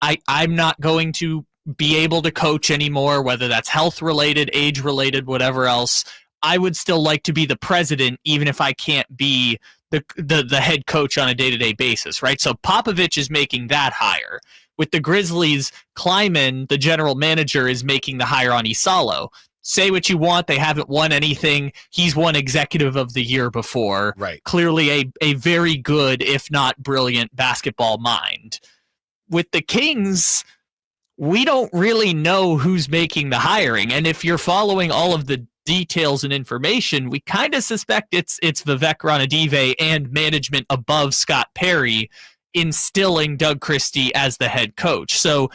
I'm not going to be able to coach anymore, whether that's health related, age related, whatever else. I would still like to be the president, even if I can't be the head coach on a day-to-day basis, right? So Popovich is making that hire. With the Grizzlies, Kleiman, the general manager, is making the hire on Isalo. Say what you want, they haven't won anything. He's won Executive of the Year before. Right. Clearly a very good, if not brilliant, basketball mind. With the Kings, we don't really know who's making the hiring. And if you're following all of the details and information, we kind of suspect it's Vivek Ranadive and management above Scott Perry instilling Doug Christie as the head coach. So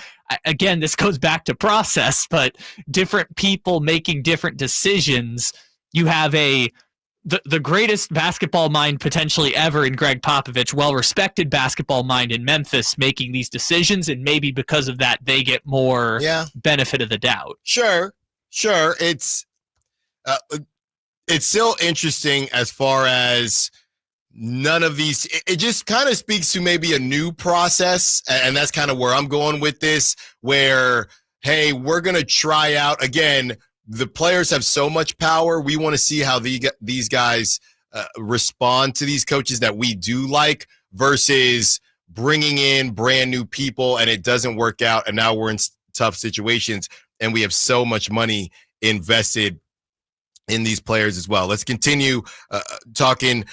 again, this goes back to process, but different people making different decisions. You have the greatest basketball mind potentially ever in Greg Popovich, well-respected basketball mind in Memphis, making these decisions, and maybe because of that, they get more benefit of the doubt. Sure. It's still interesting as far as none of these. It just kind of speaks to maybe a new process, and that's kind of where I'm going with this, where, hey, we're going to try out again. The players have so much power. We want to see how these guys respond to these coaches that we do like versus bringing in brand new people and it doesn't work out. And now we're in tough situations and we have so much money invested in these players as well. Let's continue talking.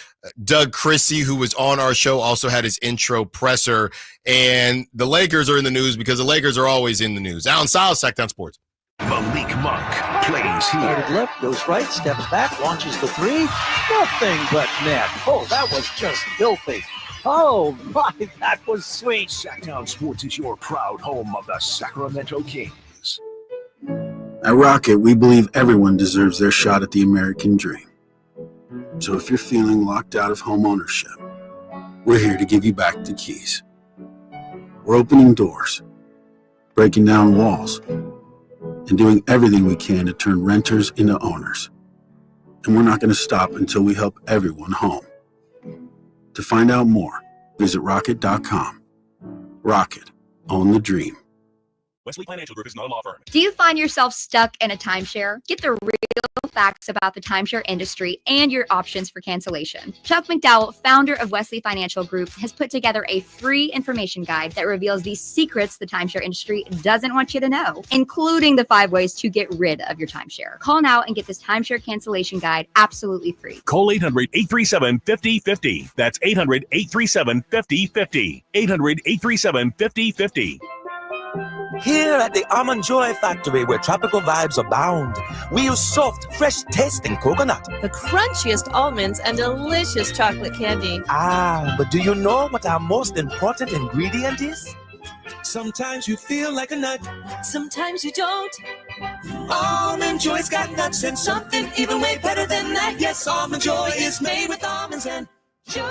Doug Christie, who was on our show, also had his intro presser. And the Lakers are in the news because the Lakers are always in the news. Allen Stiles, Sacktown Sports. Malik Monk plays here. Started left, goes right, steps back, launches the three. Nothing but net. Oh, that was just filthy. Oh, my, that was sweet. Sacktown Sports is your proud home of the Sacramento Kings. At Rocket, we believe everyone deserves their shot at the American dream. So if you're feeling locked out of home ownership, we're here to give you back the keys. We're opening doors, breaking down walls, and doing everything we can to turn renters into owners. And we're not going to stop until we help everyone home. To find out more, visit rocket.com. Rocket, own the dream. Wesley Financial Group is not a law firm. Do you find yourself stuck in a timeshare? Get the real facts about the timeshare industry and your options for cancellation. Chuck McDowell, founder of Wesley Financial Group, has put together a free information guide that reveals the secrets the timeshare industry doesn't want you to know, including the 5 ways to get rid of your timeshare. Call now and get this timeshare cancellation guide absolutely free. Call 800-837-5050. That's 800-837-5050. 800-837-5050. Here at the Almond Joy Factory, where tropical vibes abound, we use soft, fresh-tasting coconut. The crunchiest almonds and delicious chocolate candy. But do you know what our most important ingredient is? Sometimes you feel like a nut. Sometimes you don't. Almond Joy's got nuts and something even way better than that. Yes, Almond Joy is made with almonds and joy.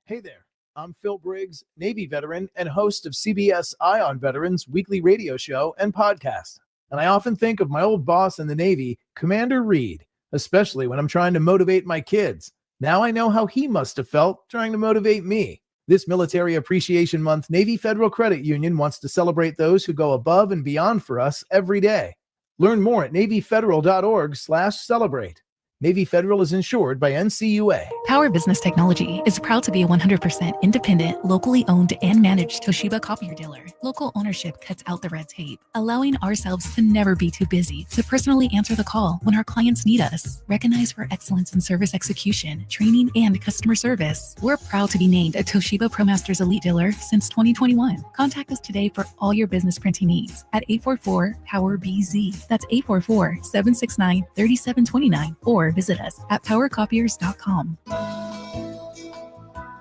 Hey there. I'm Phil Briggs, Navy veteran and host of CBS Eye on Veterans weekly radio show and podcast. And I often think of my old boss in the Navy, Commander Reed, especially when I'm trying to motivate my kids. Now I know how he must have felt trying to motivate me. This Military Appreciation Month, Navy Federal Credit Union wants to celebrate those who go above and beyond for us every day. Learn more at NavyFederal.org/celebrate. Navy Federal is insured by NCUA. Power Business Technology is proud to be a 100% independent, locally owned and managed Toshiba copier dealer. Local ownership cuts out the red tape, allowing ourselves to never be too busy to personally answer the call when our clients need us. Recognized for excellence in service execution, training, and customer service, we're proud to be named a Toshiba ProMasters Elite Dealer since 2021. Contact us today for all your business printing needs at 844-POWER-BZ. That's 844-769-3729 or visit us at powercopiers.com.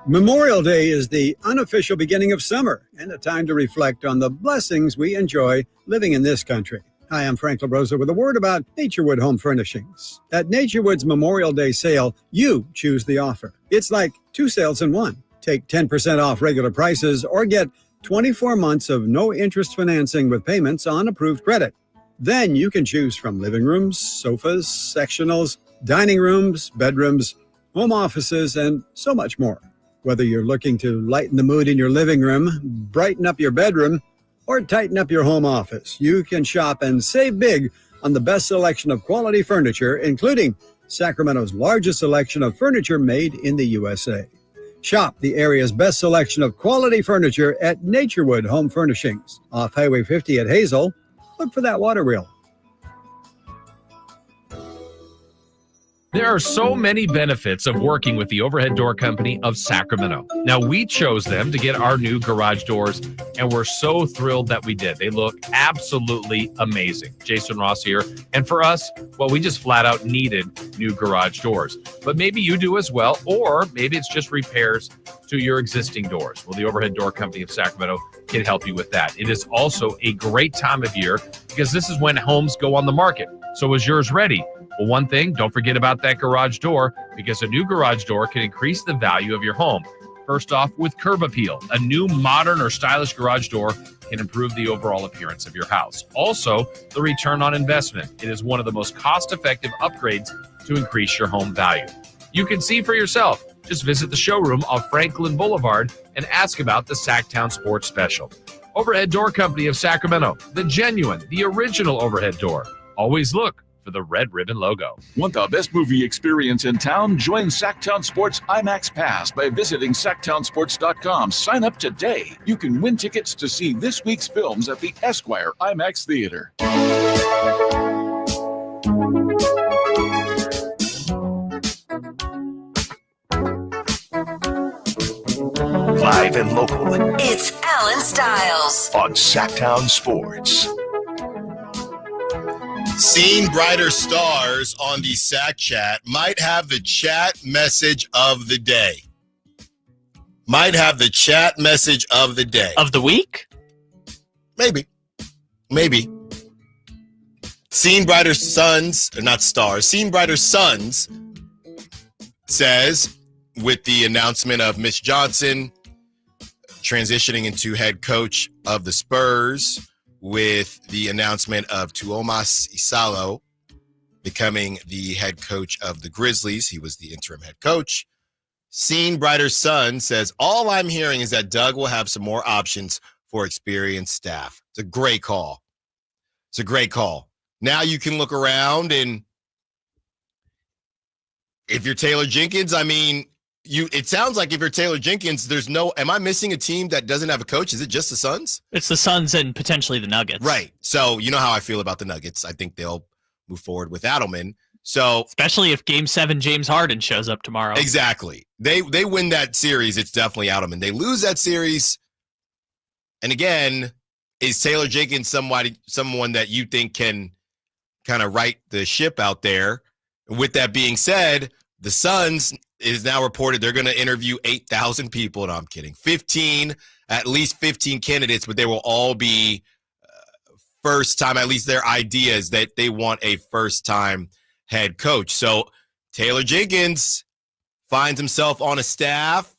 Memorial Day is the unofficial beginning of summer and a time to reflect on the blessings we enjoy living in this country. Hi, I'm Frank LaRosa with a word about Naturewood Home Furnishings. At Naturewood's Memorial Day sale, you choose the offer. It's like 2 sales in one. Take 10% off regular prices or get 24 months of no-interest financing with payments on approved credit. Then you can choose from living rooms, sofas, sectionals, dining rooms, bedrooms, home offices, and so much more. Whether you're looking to lighten the mood in your living room, brighten up your bedroom, or tighten up your home office, you can shop and save big on the best selection of quality furniture, including Sacramento's largest selection of furniture made in the USA. Shop the area's best selection of quality furniture at Naturewood Home Furnishings, off Highway 50 at Hazel. Look for that water wheel. There are so many benefits of working with the Overhead Door Company of Sacramento. Now, we chose them to get our new garage doors, and we're so thrilled that we did. They look absolutely amazing. Jason Ross here. And for us, well, we just flat out needed new garage doors. But maybe you do as well, or maybe it's just repairs to your existing doors. Well, the Overhead Door Company of Sacramento can help you with that. It is also a great time of year because this is when homes go on the market. So is yours ready? Well, one thing, don't forget about that garage door, because a new garage door can increase the value of your home. First off, with curb appeal, a new modern or stylish garage door can improve the overall appearance of your house. Also, the return on investment. It is one of the most cost-effective upgrades to increase your home value. You can see for yourself. Just visit the showroom off Franklin Boulevard and ask about the Sacktown Sports Special. Overhead Door Company of Sacramento, the genuine, the original overhead door. Always look for the red ribbon logo. Want the best movie experience in town? Join Sacktown Sports IMAX Pass by visiting sacktownsports.com. Sign up today. You can win tickets to see this week's films at the Esquire IMAX Theater. Live and local. It's Allen Stiles on Sacktown Sports. Seeing brighter stars on the Sack Chat might have the chat message of the day. Might have the chat message of the day. Of the week? Maybe. Seeing brighter suns, or not stars, Seeing brighter suns says, with the announcement of Mitch Johnson transitioning into head coach of the Spurs, with the announcement of Tuomas Isalo becoming the head coach of the Grizzlies. He was the interim head coach. Seeing Brighter Sun says, all I'm hearing is that Doug will have some more options for experienced staff. It's a great call. Now you can look around, and if you're Taylor Jenkins, I mean, it sounds like if you're Taylor Jenkins, am I missing a team that doesn't have a coach? Is it just the Suns? It's the Suns and potentially the Nuggets. Right. So you know how I feel about the Nuggets. I think they'll move forward with Adelman. So especially if Game 7 James Harden shows up tomorrow. Exactly. They win that series, it's definitely Adelman. They lose that series, and again, is Taylor Jenkins someone that you think can kind of right the ship out there? With that being said, the Suns is now reported they're going to interview 8,000 people. No, I'm kidding. At least 15 candidates, but they will all be first time. At least their idea is that they want a first time head coach. So Taylor Jenkins finds himself on a staff.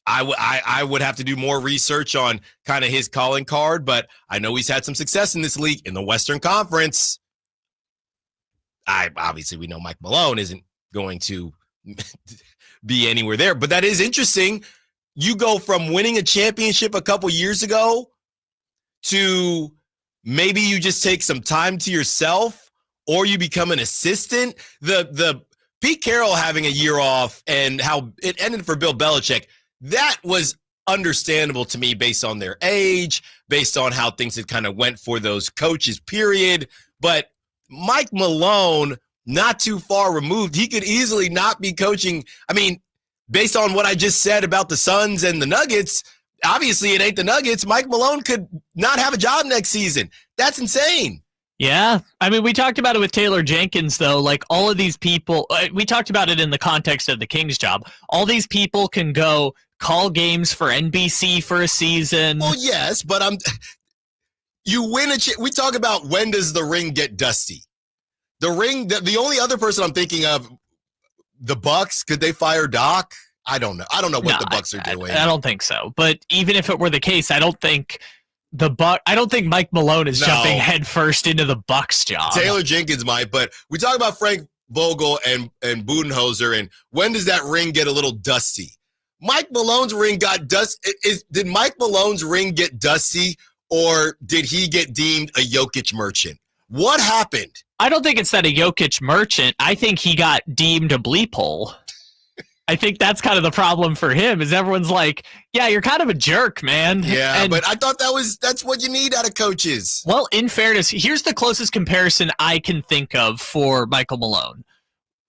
I would have to do more research on kind of his calling card, but I know he's had some success in this league in the Western Conference. Obviously we know Mike Malone isn't going to be anywhere there, but that is interesting. You go from winning a championship a couple years ago to maybe you just take some time to yourself, or you become an assistant. The Pete Carroll having a year off and how it ended for Bill Belichick, that was understandable to me based on their age, based on how things had kind of went for those coaches, period. But Mike Malone, not too far removed. He could easily not be coaching. I mean, based on what I just said about the Suns and the Nuggets, obviously it ain't the Nuggets. Mike Malone could not have a job next season. That's insane. Yeah. I mean, we talked about it with Taylor Jenkins, though. Like, all of these people, we talked about it in the context of the Kings job. All these people can go call games for NBC for a season. Well, yes, but you win we talk about when does the ring get dusty. The ring, the only other person I'm thinking of, the Bucks, could they fire Doc? I don't know. I don't know what the Bucks are doing. I don't think so. But even if it were the case, I don't think I don't think Mike Malone is jumping headfirst into the Bucks job. Taylor Jenkins might, but we talk about Frank Vogel and Budenholzer, and when does that ring get a little dusty? Mike Malone's ring got dusty. Did Mike Malone's ring get dusty, or did he get deemed a Jokic merchant? What happened? I don't think it's that a Jokic merchant. I think he got deemed a bleep hole. I think that's kind of the problem for him, is everyone's like, yeah, you're kind of a jerk, man. Yeah, but I thought that's what you need out of coaches. Well, in fairness, here's the closest comparison I can think of for Michael Malone.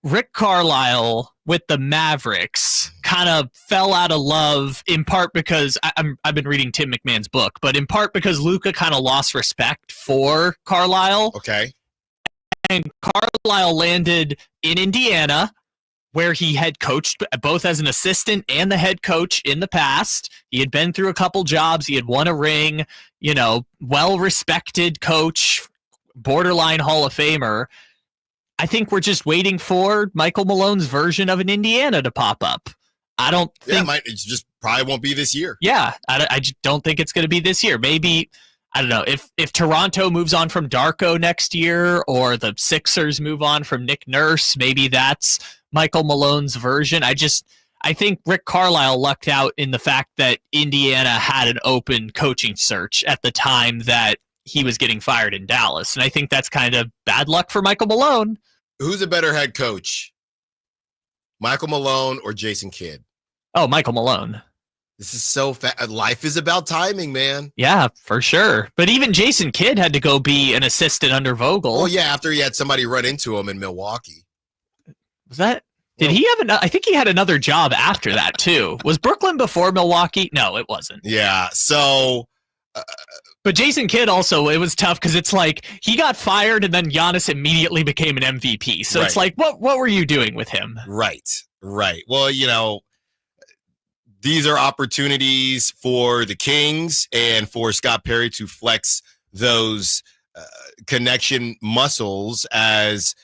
Rick Carlisle with the Mavericks kind of fell out of love, in part because I've been reading Tim McMahon's book, but in part because Luka kind of lost respect for Carlisle. Okay. And Carlisle landed in Indiana, where he had coached both as an assistant and the head coach in the past. He had been through a couple jobs. He had won a ring, well-respected coach, borderline Hall of Famer. I think we're just waiting for Michael Malone's version of an Indiana to pop up. I don't think... Yeah, it just probably won't be this year. Yeah, I just don't think it's going to be this year. Maybe, I don't know, if Toronto moves on from Darko next year, or the Sixers move on from Nick Nurse, maybe that's Michael Malone's version. I think Rick Carlisle lucked out in the fact that Indiana had an open coaching search at the time that he was getting fired in Dallas. And I think that's kind of bad luck for Michael Malone. Who's a better head coach? Michael Malone or Jason Kidd? Oh, Michael Malone. This is so fast. Life is about timing, man. Yeah, for sure. But even Jason Kidd had to go be an assistant under Vogel. Well, yeah, after he had somebody run into him in Milwaukee. Was that? Did he have I think he had another job after that, too. Was Brooklyn before Milwaukee? No, it wasn't. Yeah, so... But Jason Kidd also, it was tough because it's like he got fired and then Giannis immediately became an MVP. So It's like, what were you doing with him? Right. Well, these are opportunities for the Kings and for Scott Perry to flex those connection muscles, as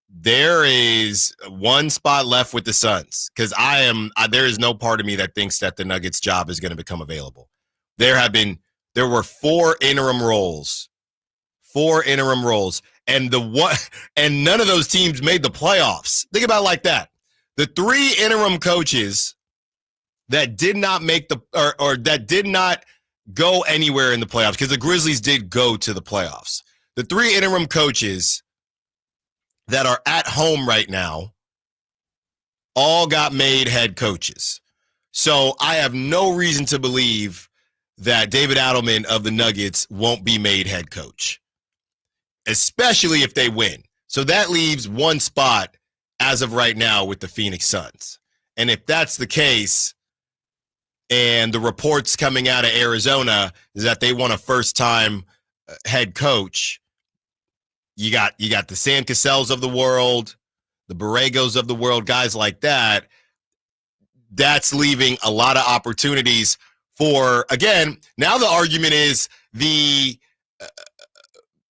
there is one spot left with the Suns, because there is no part of me that thinks that the Nuggets job is going to become available. There were four interim roles, and none of those teams made the playoffs. Think about it like that. The three interim coaches that did not make or that did not go anywhere in the playoffs, because the Grizzlies did go to the playoffs. The three interim coaches that are at home right now all got made head coaches. So I have no reason to believe that David Adelman of the Nuggets won't be made head coach, especially if they win. So that leaves one spot as of right now with the Phoenix Suns. And if that's the case, and the reports coming out of Arizona is that they want a first-time head coach, you got the Sam Cassells of the world, the Borregos of the world, guys like that. That's leaving a lot of opportunities for, again, now the argument is the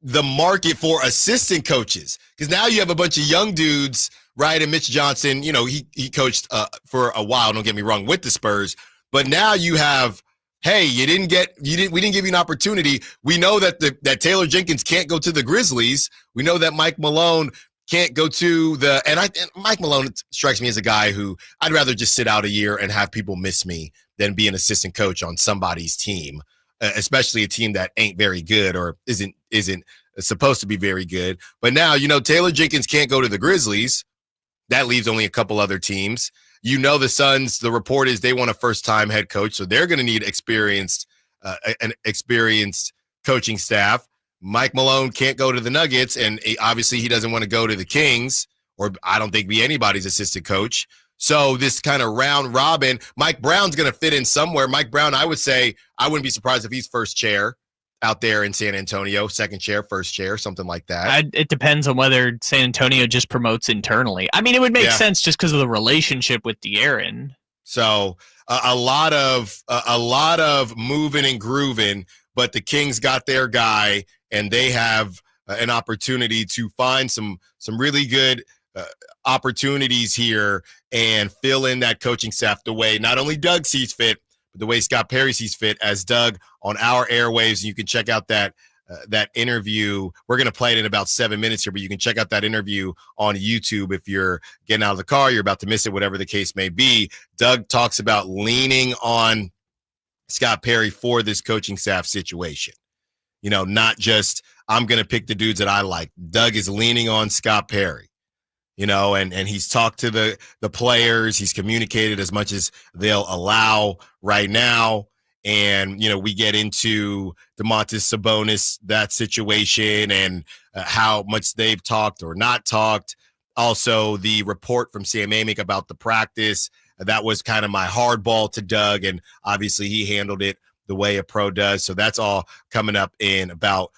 market for assistant coaches, because now you have a bunch of young dudes, right? And Mitch Johnson, he coached for a while, don't get me wrong, with the Spurs, but now you have, hey, we didn't give you an opportunity. We know that Taylor Jenkins can't go to the Grizzlies. We know that Mike Malone can't go to and Mike Malone strikes me as a guy who I'd rather just sit out a year and have people miss me than be an assistant coach on somebody's team, especially a team that ain't very good or isn't supposed to be very good. But now, Taylor Jenkins can't go to the Grizzlies. That leaves only a couple other teams. The Suns, the report is they want a first-time head coach, so they're going to need an experienced coaching staff. Mike Malone can't go to the Nuggets, and obviously he doesn't want to go to the Kings, or I don't think be anybody's assistant coach. So this kind of round robin, Mike Brown's going to fit in somewhere. Mike Brown, I would say, I wouldn't be surprised if he's first chair out there in San Antonio, second chair, first chair, something like that. It depends on whether San Antonio just promotes internally. I mean, it would make sense just because of the relationship with De'Aaron. So a lot of moving and grooving, but the Kings got their guy, and they have an opportunity to find some really good opportunities here and fill in that coaching staff the way not only Doug sees fit, the way Scott Perry sees fit as Doug on our airwaves. You can check out that interview. We're going to play it in about 7 minutes here, but you can check out that interview on YouTube if you're getting out of the car, you're about to miss it, whatever the case may be. Doug talks about leaning on Scott Perry for this coaching staff situation. Not just I'm going to pick the dudes that I like. Doug is leaning on Scott Perry, and he's talked to the players. He's communicated as much as they'll allow right now. And, we get into Domantas Sabonis, that situation, and how much they've talked or not talked. Also, the report from Sam Amick about the practice. That was kind of my hardball to Doug, and obviously he handled it the way a pro does. So that's all coming up in about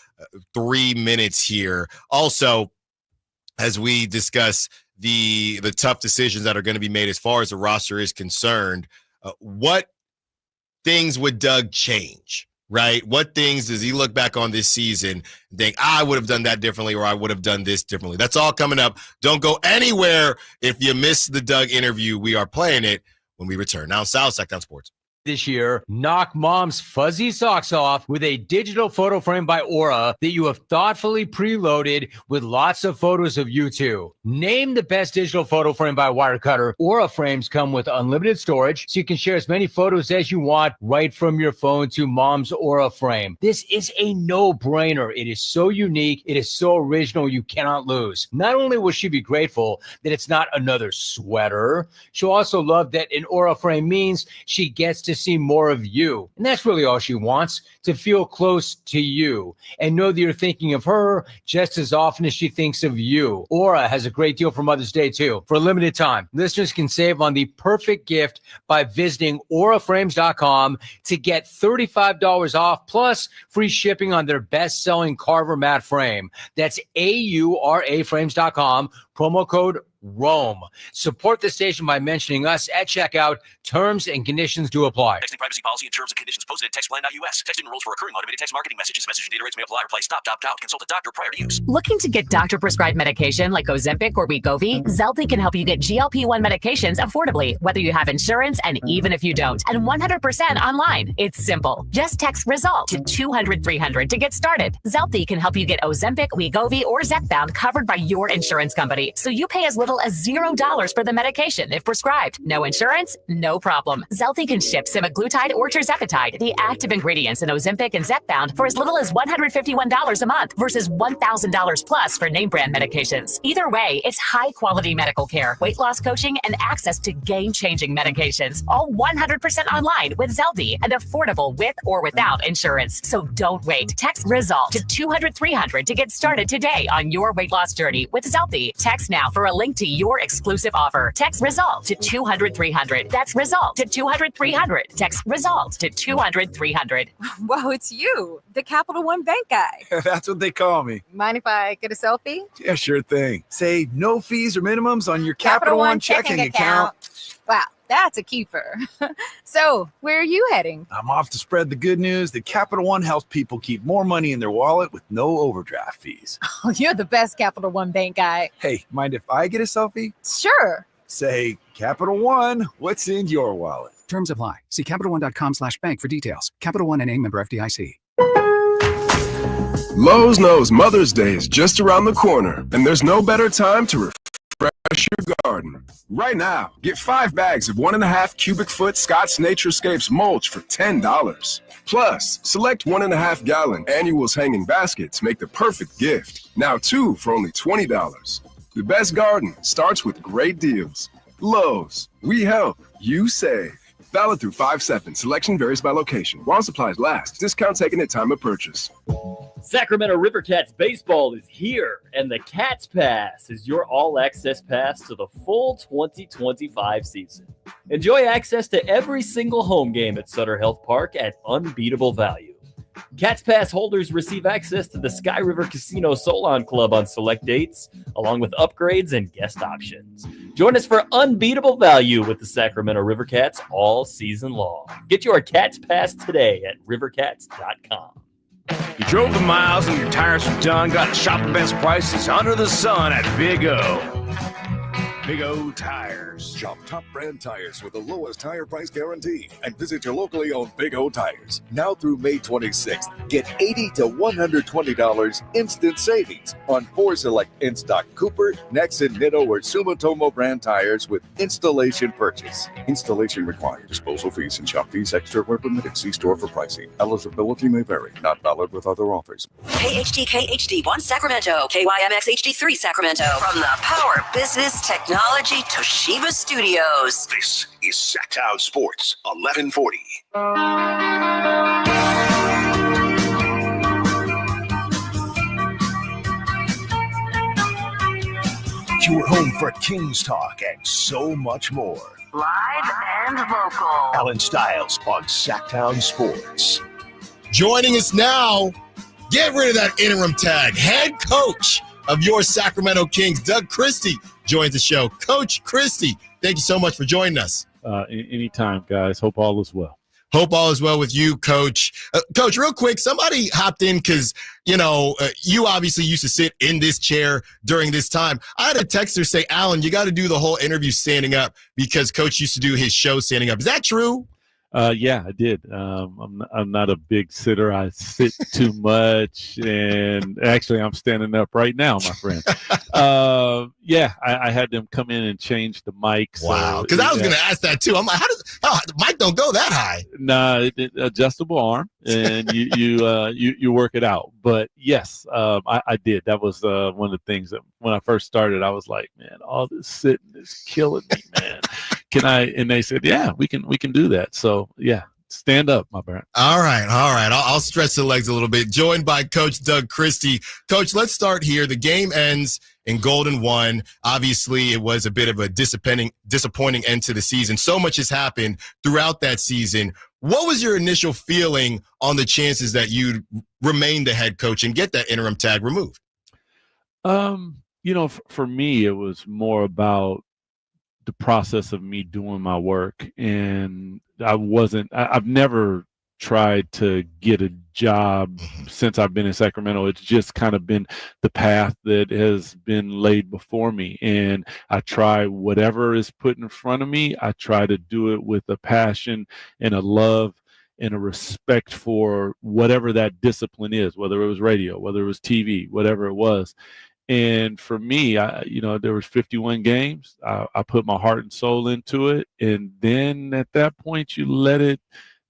3 minutes here. Also, as we discuss the tough decisions that are going to be made as far as the roster is concerned, what things would Doug change, right? What things does he look back on this season and think, I would have done that differently, or I would have done this differently? That's all coming up. Don't go anywhere. If you missed the Doug interview, we are playing it when we return. Now, South Sacktown Sports. This year, knock mom's fuzzy socks off with a digital photo frame by Aura that you have thoughtfully preloaded with lots of photos of you two. Name the best digital photo frame by Wirecutter. Aura frames come with unlimited storage, so you can share as many photos as you want right from your phone to mom's Aura frame. This is a no-brainer. It is so unique. It is so original. You cannot lose. Not only will she be grateful that it's not another sweater, she'll also love that an Aura frame means she gets to see more of you. And that's really all she wants, to feel close to you and know that you're thinking of her just as often as she thinks of you. Aura has a great deal for Mother's Day too. For a limited time, listeners can save on the perfect gift by visiting auraframes.com to get $35 off plus free shipping on their best-selling Carver matte frame. That's auraframes.com, promo code Rome. Support the station by mentioning us at checkout. Terms and conditions do apply. Texting privacy policy and terms and conditions posted at textplan.us. Text enrolls for recurring automated text marketing messages. Message and data rates may apply. Reply stop, opt out. Consult a doctor prior to use. Looking to get doctor-prescribed medication like Ozempic or Wegovy? Zelty can help you get GLP-1 medications affordably, whether you have insurance and even if you don't, and 100% online. It's simple. Just text RESULT to 200-300 to get started. Zelty can help you get Ozempic, Wegovy, or Zepbound covered by your insurance company, so you pay as little as $0 for the medication if prescribed. No insurance? No problem. Zelty can ship semaglutide or tirzepatide, the active ingredients in Ozempic and Zepbound, for as little as $151 a month versus $1,000 plus for name brand medications. Either way, it's high quality medical care, weight loss coaching, and access to game-changing medications, all 100% online with Zelty and affordable with or without insurance. So don't wait. Text RESULT to 200-300 to get started today on your weight loss journey with Zelty. Text now for a link to your exclusive offer. Text RESULT to 200-300. That's RESULT to 200-300. Text RESULT to 200-300. Whoa, it's you, the Capital One Bank guy. That's what they call me. Mind if I get a selfie? Yeah, sure thing. Say no fees or minimums on your Capital One checking account. Wow, that's a keeper. So, where are you heading? I'm off to spread the good news that Capital One helps people keep more money in their wallet with no overdraft fees. Oh, you're the best Capital One Bank guy. Hey, mind if I get a selfie? Sure. Say, Capital One, what's in your wallet? Terms apply. See CapitalOne.com/bank for details. Capital One NA, member FDIC. Lowe's knows Mother's Day is just around the corner, and there's no better time to refresh your garden. Right now, get 5 bags of 1.5 cubic foot Scott's Naturescapes mulch for $10. Plus, select 1.5 gallon annuals hanging baskets make the perfect gift. Now 2 for only $20. The best garden starts with great deals. Lowe's, we help, you save. Valid through 5/7. Selection varies by location. While supplies last. Discount taken at time of purchase. Sacramento River Cats baseball is here, and the Cats Pass is your all-access pass to the full 2025 season. Enjoy access to every single home game at Sutter Health Park at unbeatable value. Cats Pass holders receive access to the Sky River Casino Solon Club on select dates, along with upgrades and guest options. Join us for unbeatable value with the Sacramento River Cats all season long. Get your Cats Pass today at rivercats.com. You drove the miles and your tires are done. Got to shop the best prices under the sun at Big O. Big O Tires. Shop top brand tires with the lowest tire price guarantee and visit your locally owned Big O Tires. Now through May 26th, get $80 to $120 instant savings on 4 select in-stock Cooper, Nexen, Nitto, or Sumitomo brand tires with installation purchase. Installation required. Disposal fees and shop fees extra where permitted. See store for pricing. Eligibility may vary. Not valid with other offers. KHTK HD1 Sacramento, KYMX HD3 Sacramento. From the Power Business Technology Toshiba Studios. This is Sacktown Sports 1140. Your home for Kings talk and so much more. Live and local. Allen Stiles on Sacktown Sports. Joining us now, get rid of that interim tag. Head coach of your Sacramento Kings, Doug Christie, joins the show. Coach Christie, thank you so much for joining us. Anytime, guys. Hope all is well. Hope all is well with you, Coach. Coach, real quick, somebody hopped in because, you obviously used to sit in this chair during this time. I had a texter say, Allen, you got to do the whole interview standing up because Coach used to do his show standing up. Is that true? Yeah, I did. I'm not a big sitter. I sit too much, and actually, I'm standing up right now, my friend. I had them come in and change the mic. Wow, because I was going to ask that too. I'm like, the mic don't go that high? Nah, adjustable arm, and you work it out. But yes, I did. That was one of the things that when I first started, I was like, man, all this sitting is killing me, man. Can I? And they said, yeah, we can do that. So yeah, stand up, my friend. All right. I'll stretch the legs a little bit. Joined by Coach Doug Christie. Coach, let's start here. The game ends in Golden 1. Obviously, it was a bit of a disappointing end to the season. So much has happened throughout that season. What was your initial feeling on the chances that you'd remain the head coach and get that interim tag removed? For me, it was more about the process of me doing my work, and I've never tried to get a job since I've been in Sacramento. It's just kind of been the path that has been laid before me, and I try whatever is put in front of me. I try to do it with a passion and a love and a respect for whatever that discipline is, whether it was radio, whether it was TV, whatever it was. And for me, there was 51 games. I put my heart and soul into it. And then at that point, you let it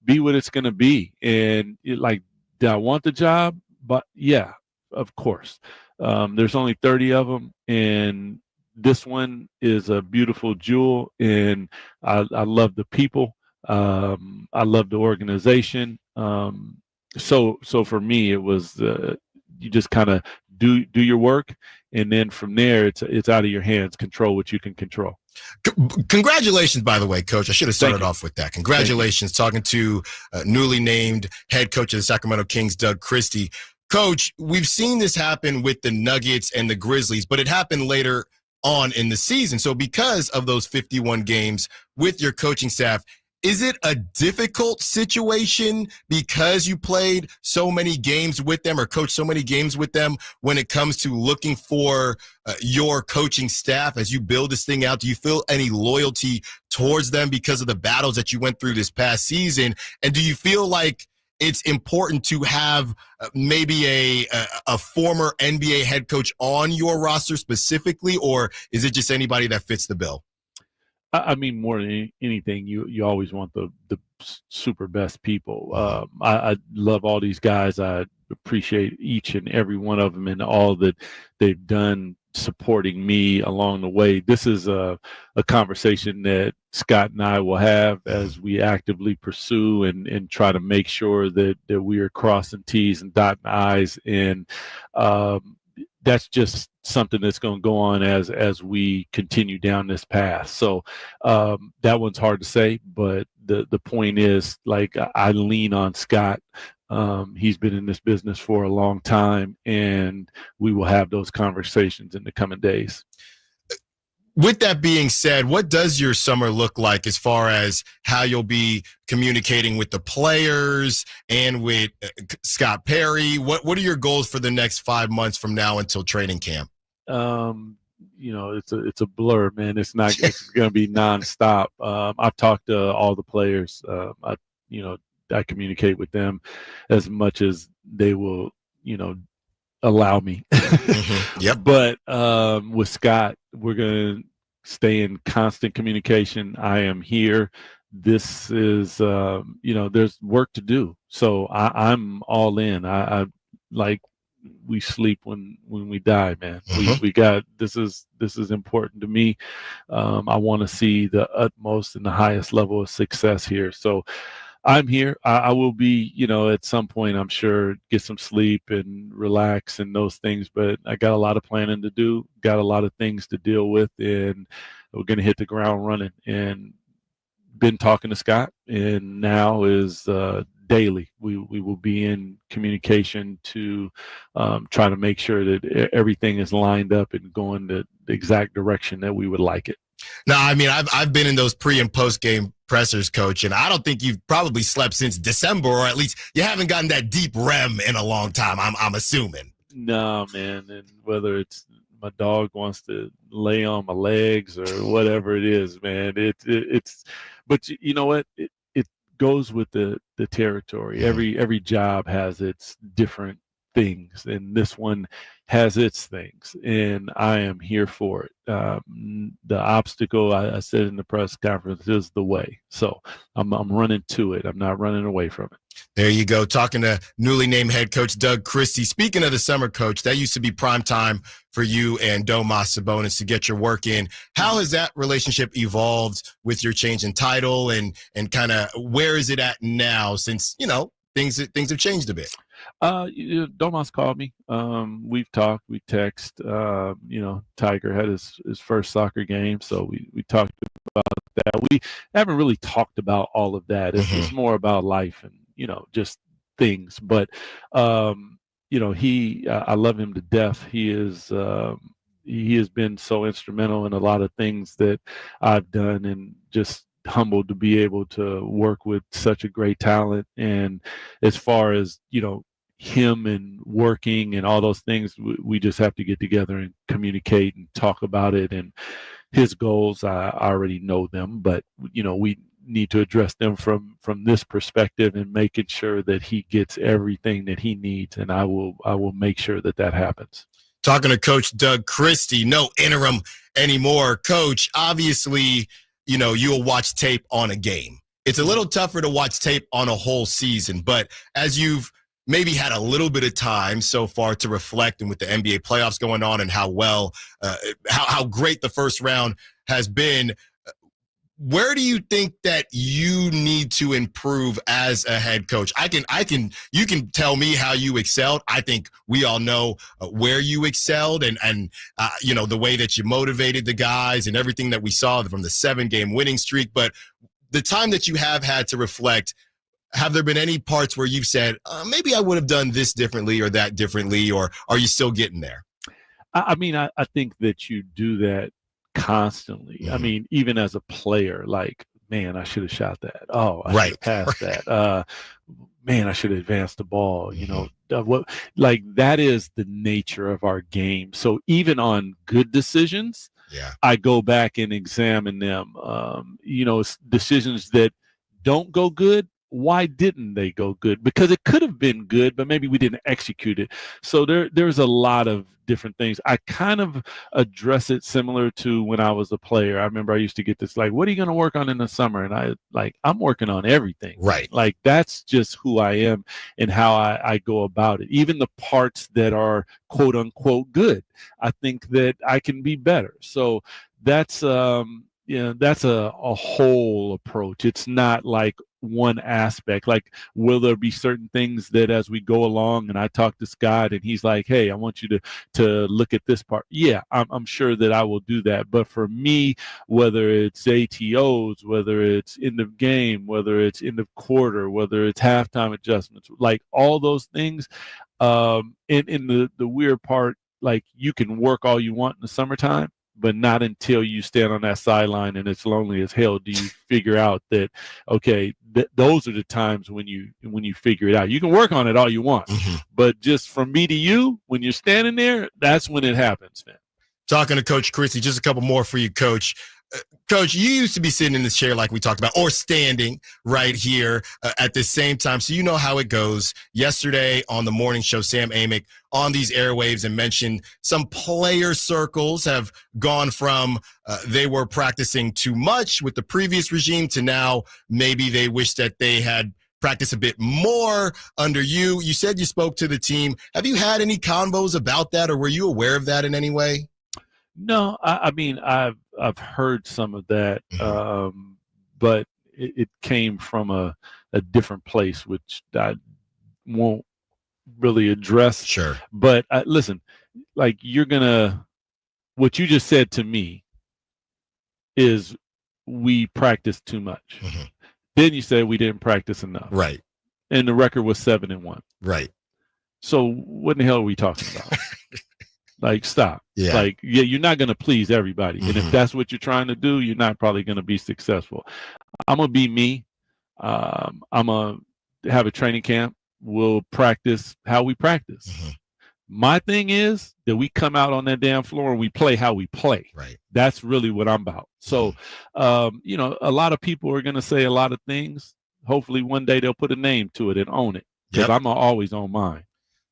be what it's going to be. And did I want the job? But yeah, of course. There's only 30 of them. And this one is a beautiful jewel. And I love the people. I love the organization. So for me, it was you just kind of do your work, and then from there it's out of your hands. Control what you can control. Congratulations, by the way, Coach. I should have started off with that. Congratulations, talking to newly named head coach of the Sacramento Kings, Doug Christie. Coach, we've seen this happen with the Nuggets and the Grizzlies, but it happened later on in the season. So because of those 51 games with your coaching staff, is it a difficult situation because you played so many games with them or coached so many games with them when it comes to looking for your coaching staff as you build this thing out? Do you feel any loyalty towards them because of the battles that you went through this past season? And do you feel like it's important to have maybe a former NBA head coach on your roster specifically, or is it just anybody that fits the bill? I mean, more than anything, you always want the super best people. I love all these guys. I appreciate each and every one of them and all that they've done supporting me along the way. This is a conversation that Scott and I will have as we actively pursue and try to make sure that we are crossing T's and dotting I's. And that's just something that's going to go on as we continue down this path. So that one's hard to say, but the point is, I lean on Scott. He's been in this business for a long time, and we will have those conversations in the coming days. With that being said, what does your summer look like as far as how you'll be communicating with the players and with Scott Perry? What are your goals for the next 5 months from now until training camp? it's a blur, man. It's not. It's going to be nonstop. I've talked to all the players. I communicate with them as much as they will, allow me. Yep. But with Scott, we're going to stay in constant communication. I am here. This is, there's work to do. So I'm all in. I like, we sleep when we die, man. We got, this is important to me. I want to see the utmost and the highest level of success here. So I'm here. I will be, at some point, I'm sure, get some sleep and relax and those things. But I got a lot of planning to do, got a lot of things to deal with, and we're going to hit the ground running. And been talking to Scott, and now is daily. We will be in communication to try to make sure that everything is lined up and going the exact direction that we would like it. No, I mean, I've been in those pre and post game pressers, Coach, and I don't think you've probably slept since December, or at least you haven't gotten that deep REM in a long time. I'm assuming. No, man, and whether it's my dog wants to lay on my legs or whatever it is, man, it's. But you know what? It goes with the territory. Every job has its different things, and this one has its things, and I am here for it. The obstacle, I said in the press conference, is the way. So I'm running to it. I'm not running away from it. There you go. Talking to newly named head coach Doug Christie. Speaking of the summer, Coach, that used to be prime time for you and Domas Sabonis to get your work in. How has that relationship evolved with your change in title, and kind of where is it at now, since things have changed a bit? Domas called me. We've talked. We text. Tiger had his first soccer game, so we talked about that. We haven't really talked about all of that. It's more about life and just things. But I love him to death. He has been so instrumental in a lot of things that I've done, and just humbled to be able to work with such a great talent. And as far as him and working and all those things, we just have to get together and communicate and talk about it. And his goals, I already know them, but we need to address them from this perspective and making sure that he gets everything that he needs, and I will make sure that happens. Talking to Coach Doug Christie, no interim anymore. Coach, obviously, you'll watch tape on a game. It's a little tougher to watch tape on a whole season, but as you've maybe had a little bit of time so far to reflect, and with the NBA playoffs going on and how great the first round has been, where do you think that you need to improve as a head coach? You can tell me how you excelled. I think we all know where you excelled, and the way that you motivated the guys and everything that we saw from the 7-game winning streak. But the time that you have had to reflect, have there been any parts where you've said, maybe I would have done this differently or that differently, or are you still getting there? I think that you do that constantly. I mean, even as a player, like, man, I should have shot that. Oh, I should have passed that. Man, I should have advanced the ball. That is the nature of our game. So even on good decisions, I go back and examine them. Decisions that don't go good, why didn't they go good? Because it could have been good, but maybe we didn't execute it. So there's a lot of different things. I kind of address it similar to when I was a player. I remember I used to get this, like, what are you going to work on in the summer? And I'm working on everything. Right. Like, that's just who I am and how I go about it. Even the parts that are quote unquote good, I think that I can be better. So that's a whole approach. It's not like one aspect. Like, will there be certain things that as we go along and I talk to Scott and he's like, hey, I want you to look at this part. Yeah, I'm sure that I will do that. But for me, whether it's ATOs, whether it's end of game, whether it's end of quarter, whether it's halftime adjustments, like all those things, in the weird part, like, you can work all you want in the summertime, but not until you stand on that sideline and it's lonely as hell do you figure out that, okay, those are the times when you figure it out. You can work on it all you want, but just from me to you, when you're standing there, that's when it happens, man. Talking to Coach Christie, just a couple more for you, Coach. Coach, you used to be sitting in this chair like we talked about, or standing right here at the same time, so you know how it goes. Yesterday on the morning show, Sam Amick on these airwaves and mentioned some player circles have gone from they were practicing too much with the previous regime to now maybe they wish that they had practiced a bit more under you. You said you spoke to the team. Have you had any convos about that, or were you aware of that in any way? No, I mean, I've heard some of that, but it came from a different place, which I won't really address. Sure. But listen, like what you just said to me is we practiced too much. Mm-hmm. Then you said we didn't practice enough. Right. And the record was 7-1. Right. So what in the hell are we talking about? Like, stop. Yeah. Like, yeah, you're not going to please everybody. And if that's what you're trying to do, you're not probably going to be successful. I'm going to be me. I'm going to have a training camp. We'll practice how we practice. My thing is that we come out on that damn floor and we play how we play. Right. That's really what I'm about. So, a lot of people are going to say a lot of things. Hopefully one day they'll put a name to it and own it, because I'm always on mine.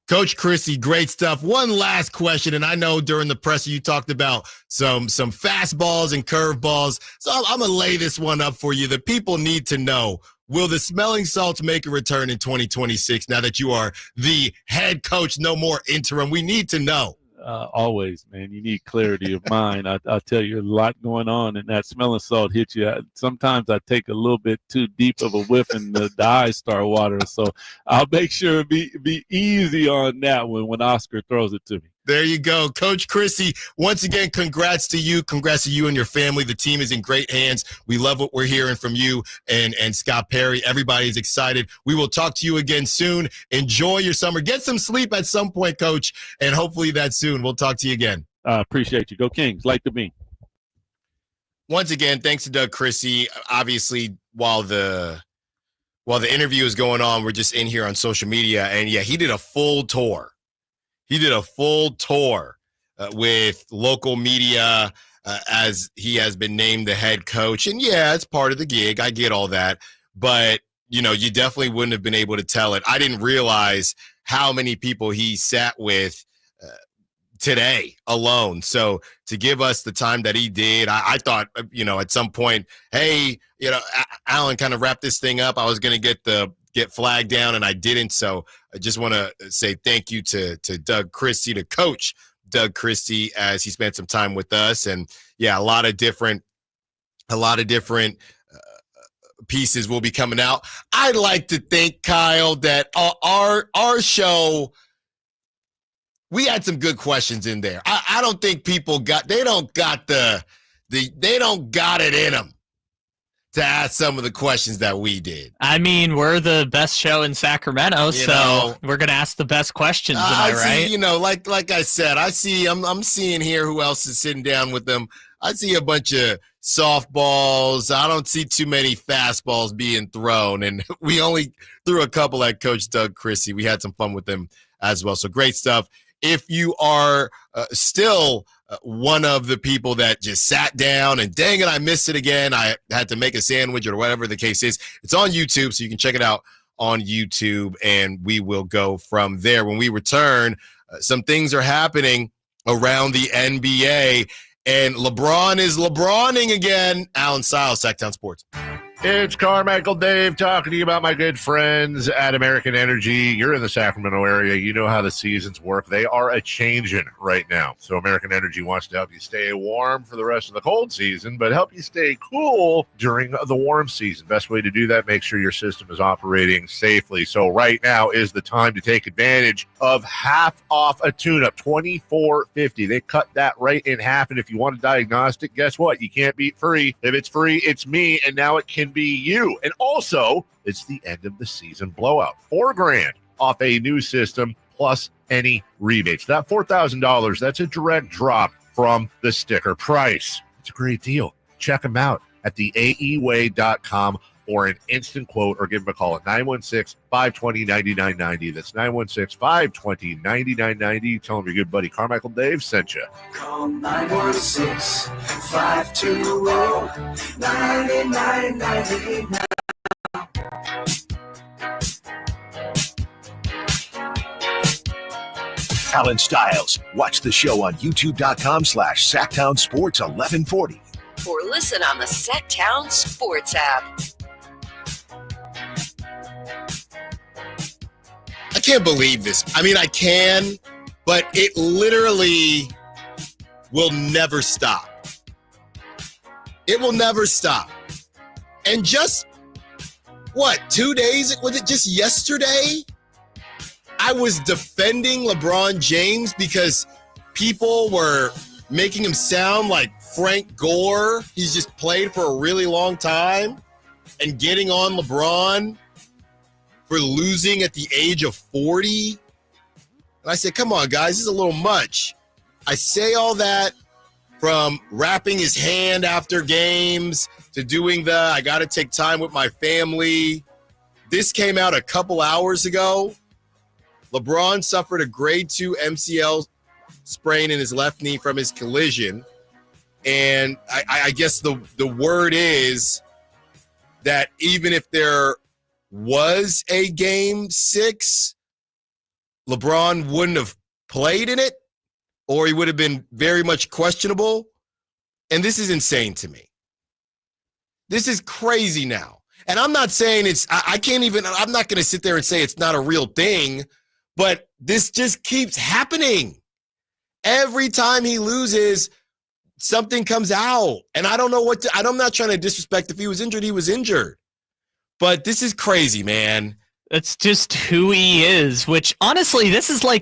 Coach Christie, great stuff. One last question, and I know during the presser you talked about some fastballs and curveballs, so I'm going to lay this one up for you. The people need to know, will the smelling salts make a return in 2026 now that you are the head coach, no more interim? We need to know. Always, man. You need clarity of mind. I'll tell you, a lot going on, and that smelling salt hits you. Sometimes I take a little bit too deep of a whiff, and the eyes start watering. So I'll make sure it be easy on that one when Oscar throws it to me. There you go. Coach Christie, once again, congrats to you. Congrats to you and your family. The team is in great hands. We love what we're hearing from you and Scott Perry. Everybody's excited. We will talk to you again soon. Enjoy your summer. Get some sleep at some point, Coach, and hopefully that's soon. We'll talk to you again. Appreciate you. Go Kings. Like the bean. Once again, thanks to Doug Christie. Obviously, while the interview is going on, we're just in here on social media, and yeah, he did a full tour. He did a full tour with local media as he has been named the head coach. And yeah, it's part of the gig. I get all that. But, you definitely wouldn't have been able to tell it. I didn't realize how many people he sat with today alone. So to give us the time that he did, I thought, at some point, hey, Allen, kind of wrap this thing up. I was going to get flagged down, and I didn't. So I just want to say thank you to Doug Christie, to Coach Doug Christie, as he spent some time with us. And yeah, a lot of different pieces will be coming out. I'd like to think, Kyle, that our show, we had some good questions in there. I don't think people they don't got it in them to ask some of the questions that we did. I mean, we're the best show in Sacramento, so we're going to ask the best questions, am I right? See, like I said, I'm seeing here who else is sitting down with them. I see a bunch of softballs. I don't see too many fastballs being thrown, and we only threw a couple at Coach Doug Christie. We had some fun with them as well, so great stuff. If you are still one of the people that just sat down and dang it, I missed it again, I had to make a sandwich or whatever the case is, it's on YouTube, so you can check it out on YouTube, and we will go from there. When we return, some things are happening around the NBA, and LeBron is LeBroning again. Allen Stiles, Sacktown Sports. It's Carmichael Dave talking to you about my good friends at American Energy. You're in the Sacramento area. You know how the seasons work. They are a-changing right now. So American Energy wants to help you stay warm for the rest of the cold season, but help you stay cool during the warm season. Best way to do that, make sure your system is operating safely. So right now is the time to take advantage of half off a tune-up, $24.50. They cut that right in half, and if you want a diagnostic, guess what? You can't beat free. If it's free, it's me, and now it can be you. And also, it's the end of the season blowout. $4,000 off a new system plus any rebates. That $4,000, that's a direct drop from the sticker price. It's a great deal. Check them out at the aeway.com. or an instant quote, or give them a call at 916-520-9990. That's 916-520-9990. Tell them your good buddy Carmichael Dave sent you. Call 916-520-9990. Allen Stiles. Watch the show on youtube.com/SacktownSports1140. Or listen on the Sacktown Sports app. I can't believe this. I mean, I can, but it literally will never stop. It will never stop. And just, 2 days? Was it just yesterday? I was defending LeBron James because people were making him sound like Frank Gore. He's just played for a really long time, and getting on LeBron for losing at the age of 40. And I said, come on, guys, this is a little much. I say all that, from wrapping his hand after games to doing I got to take time with my family. This came out a couple hours ago. LeBron suffered a grade 2 MCL sprain in his left knee from his collision. And I guess the word is that even if there was a game 6, LeBron wouldn't have played in it, or he would have been very much questionable. And this is insane to me. This is crazy now. And I'm not saying I'm not going to sit there and say it's not a real thing, but this just keeps happening. Every time he loses, something comes out. And I don't know I'm not trying to disrespect. If he was injured, he was injured. But this is crazy, man. That's just who he is, which honestly, this is one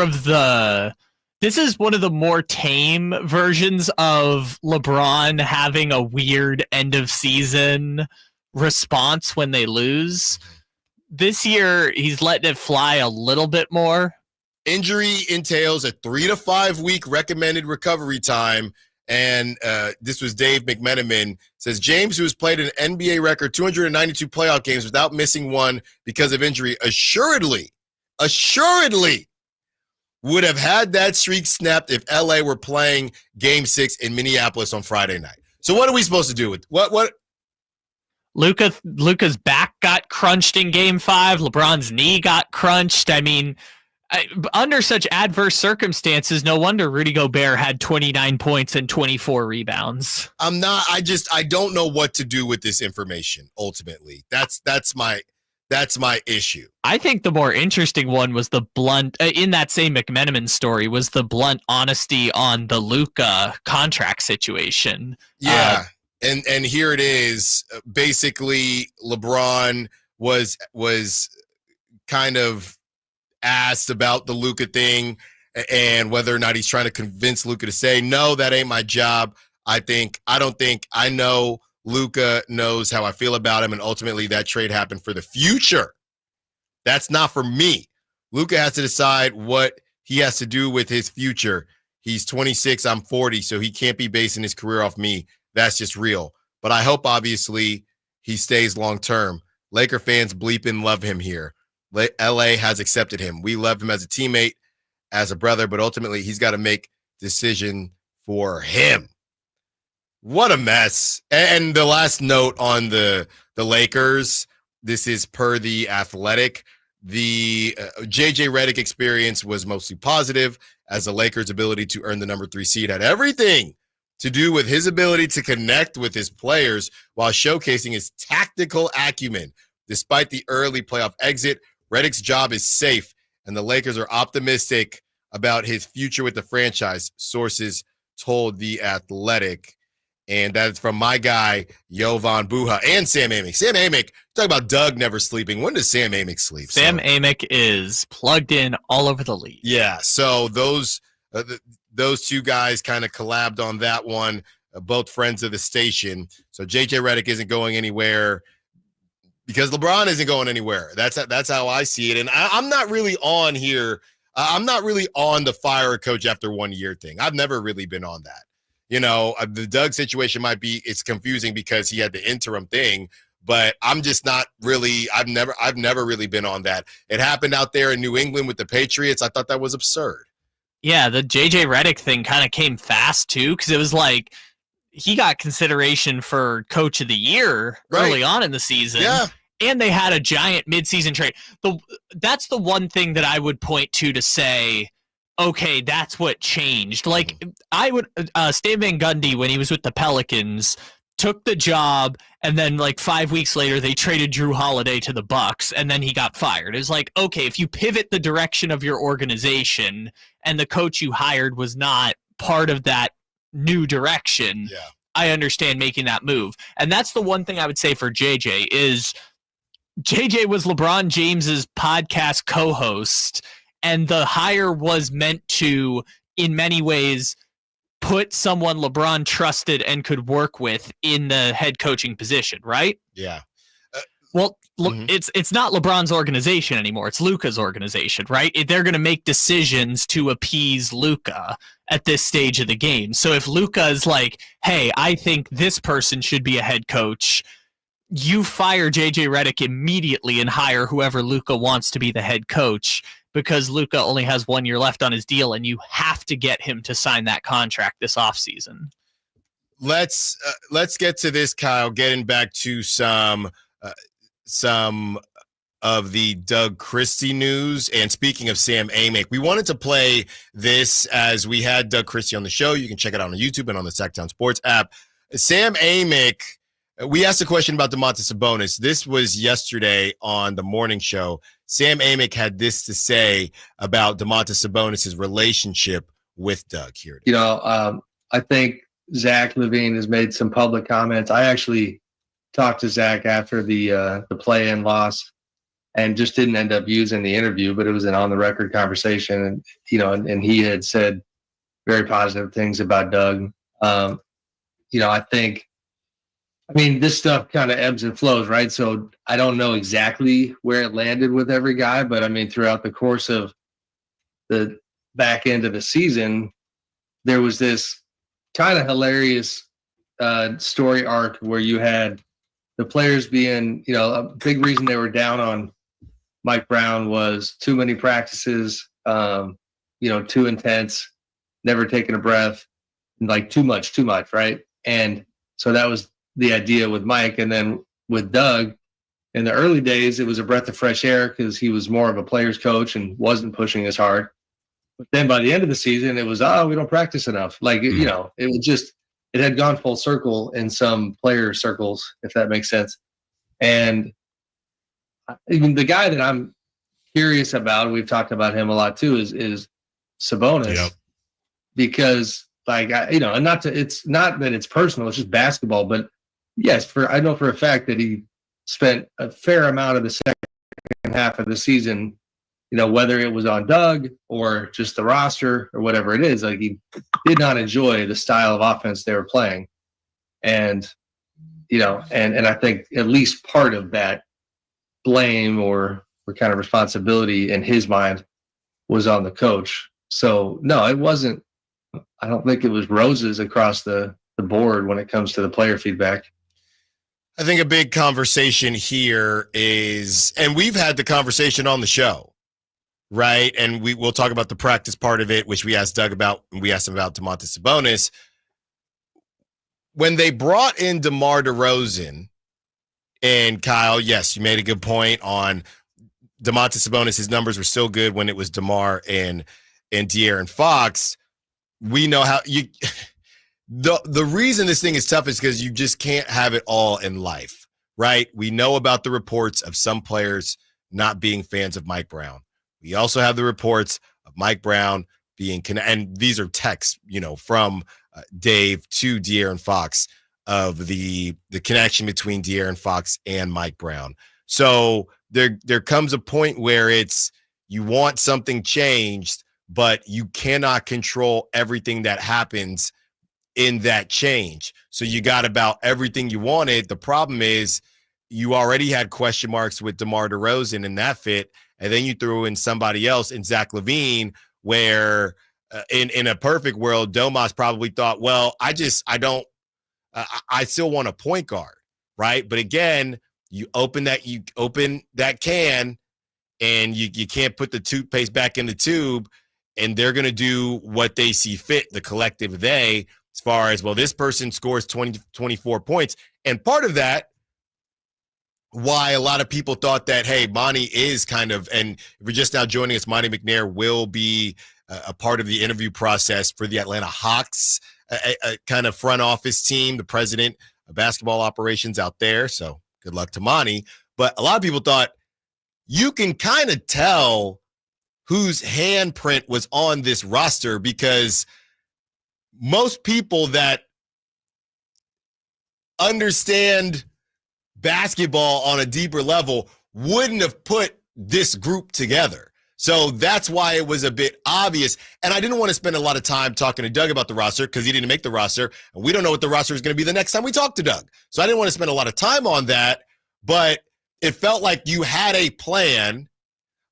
of the more tame versions of LeBron having a weird end of season response when they lose. This year, he's letting it fly a little bit more. Injury entails a 3 to 5 week recommended recovery time. And this was Dave McMenamin, says James, who has played an NBA record 292 playoff games without missing one because of injury, assuredly would have had that streak snapped if LA were playing game 6 in Minneapolis on Friday night. So what are we supposed to do with what? Luka's back got crunched in game 5. LeBron's knee got crunched. I mean, under such adverse circumstances, no wonder Rudy Gobert had 29 points and 24 rebounds. I don't know what to do with this information. Ultimately, that's my issue. I think the more interesting one was the blunt, in that same McMenamin story, was the blunt honesty on the Luka contract situation. Yeah. And here it is. Basically, LeBron was kind of asked about the Luka thing and whether or not he's trying to convince Luka to say, no, that ain't my job. I know Luka knows how I feel about him, and ultimately that trade happened for the future. That's not for me. Luka has to decide what he has to do with his future. He's 26, I'm 40, so he can't be basing his career off me. That's just real. But I hope, obviously, he stays long-term. Laker fans bleeping love him here. LA has accepted him. We love him as a teammate, as a brother, but ultimately he's got to make decision for him. What a mess. And the last note on the Lakers, this is per The Athletic. The JJ Redick experience was mostly positive, as the Lakers' ability to earn the number 3 seed had everything to do with his ability to connect with his players while showcasing his tactical acumen. Despite the early playoff exit, Redick's job is safe, and the Lakers are optimistic about his future with the franchise, sources told The Athletic. And that's from my guy, Jovan Buha, and Sam Amick. Sam Amick, talk about Doug never sleeping. When does Sam Amick sleep? Sam Amick is plugged in all over the league. Yeah, so those two guys kind of collabed on that one, both friends of the station. So JJ Redick isn't going anywhere because LeBron isn't going anywhere. That's how I see it. And I'm not really on here. I'm not really on the fire a coach after 1 year thing. I've never really been on that. You know, the Doug situation it's confusing because he had the interim thing, but I'm just not really. I've never really been on that. It happened out there in New England with the Patriots. I thought that was absurd. Yeah, the JJ Redick thing kind of came fast too, because it was like he got consideration for Coach of the Year early on in the season. Yeah. And they had a giant midseason trade. That's the one thing that I would point to say, okay, that's what changed. Like Stan Van Gundy, when he was with the Pelicans, took the job, and then like 5 weeks later they traded Drew Holiday to the Bucks, and then he got fired. It was like, okay, if you pivot the direction of your organization and the coach you hired was not part of that new direction, I understand making that move. And that's the one thing I would say for JJ is JJ was LeBron James's podcast co-host, and the hire was meant to, in many ways, put someone LeBron trusted and could work with in the head coaching position, right? Yeah. Well, it's not LeBron's organization anymore. It's Luka's organization, right? They're going to make decisions to appease Luka at this stage of the game. So if Luka is like, hey, I think this person should be a head coach, you fire JJ Redick immediately and hire whoever Luka wants to be the head coach, because Luka only has 1 year left on his deal, and you have to get him to sign that contract this offseason. Let's get to this, Kyle, getting back to some of the Doug Christie news. And speaking of Sam Amick, we wanted to play this as we had Doug Christie on the show. You can check it out on YouTube and on the Sacktown Sports app. Sam Amick, we asked a question about Domantas Sabonis. This was yesterday on the morning show. Sam Amick had this to say about Domantas Sabonis' relationship with Doug. Here it is. I think Zach LaVine has made some public comments. I actually talked to Zach after the play-in loss and just didn't end up using the interview, but it was an on-the-record conversation. And he had said very positive things about Doug. I mean, this stuff kind of ebbs and flows, right? So I don't know exactly where it landed with every guy, but I mean, throughout the course of the back end of the season, there was this kind of hilarious story arc where you had the players being, a big reason they were down on Mike Brown was too many practices, too intense, never taking a breath, like too much, right? And so that was the idea with Mike. And then with Doug, in the early days, it was a breath of fresh air because he was more of a player's coach and wasn't pushing as hard. But then by the end of the season, it was, we don't practice enough. Like, it had gone full circle in some player circles, if that makes sense. And even the guy that I'm curious about, we've talked about him a lot too, is Sabonis. Yep. Because it's not that it's personal, it's just basketball. But yes, I know for a fact that he spent a fair amount of the second half of the season, whether it was on Doug or just the roster or whatever it is, like he did not enjoy the style of offense they were playing. And, and I think at least part of that blame or kind of responsibility in his mind was on the coach. So no, it wasn't. I don't think it was roses across the board when it comes to the player feedback. I think a big conversation here is, and we've had the conversation on the show, right? And we'll talk about the practice part of it, which we asked Doug about, and we asked him about Domantas Sabonis. When they brought in DeMar DeRozan, and Kyle, yes, you made a good point on Domantas Sabonis. His numbers were still good when it was DeMar and De'Aaron Fox. We know how the reason this thing is tough is because you just can't have it all in life, right? We know about the reports of some players not being fans of Mike Brown. We also have the reports of Mike Brown being, and these are texts, from Dave to De'Aaron Fox of the connection between De'Aaron Fox and Mike Brown. So there comes a point where you want something changed, but you cannot control everything that happens in that change. So you got about everything you wanted. The problem is you already had question marks with DeMar DeRozan and that fit, and then you threw in somebody else in Zach LaVine, where in a perfect world, Domas probably thought, well, I still want a point guard, right? But again, You open that can, and you can't put the toothpaste back in the tube, and they're going to do what they see fit, the collective they, as far as, well, this person scores 24 points. And part of that, why a lot of people thought that, hey, Monty is kind of, and if you're just now joining us, Monty McNair will be a part of the interview process for the Atlanta Hawks, a kind of front office team, the president of basketball operations out there. So good luck to Monty. But a lot of people thought you can kind of tell whose handprint was on this roster, because most people that understand basketball on a deeper level wouldn't have put this group together. So that's why it was a bit obvious. And I didn't want to spend a lot of time talking to Doug about the roster because he didn't make the roster. And we don't know what the roster is going to be the next time we talk to Doug. So I didn't want to spend a lot of time on that. But it felt like you had a plan.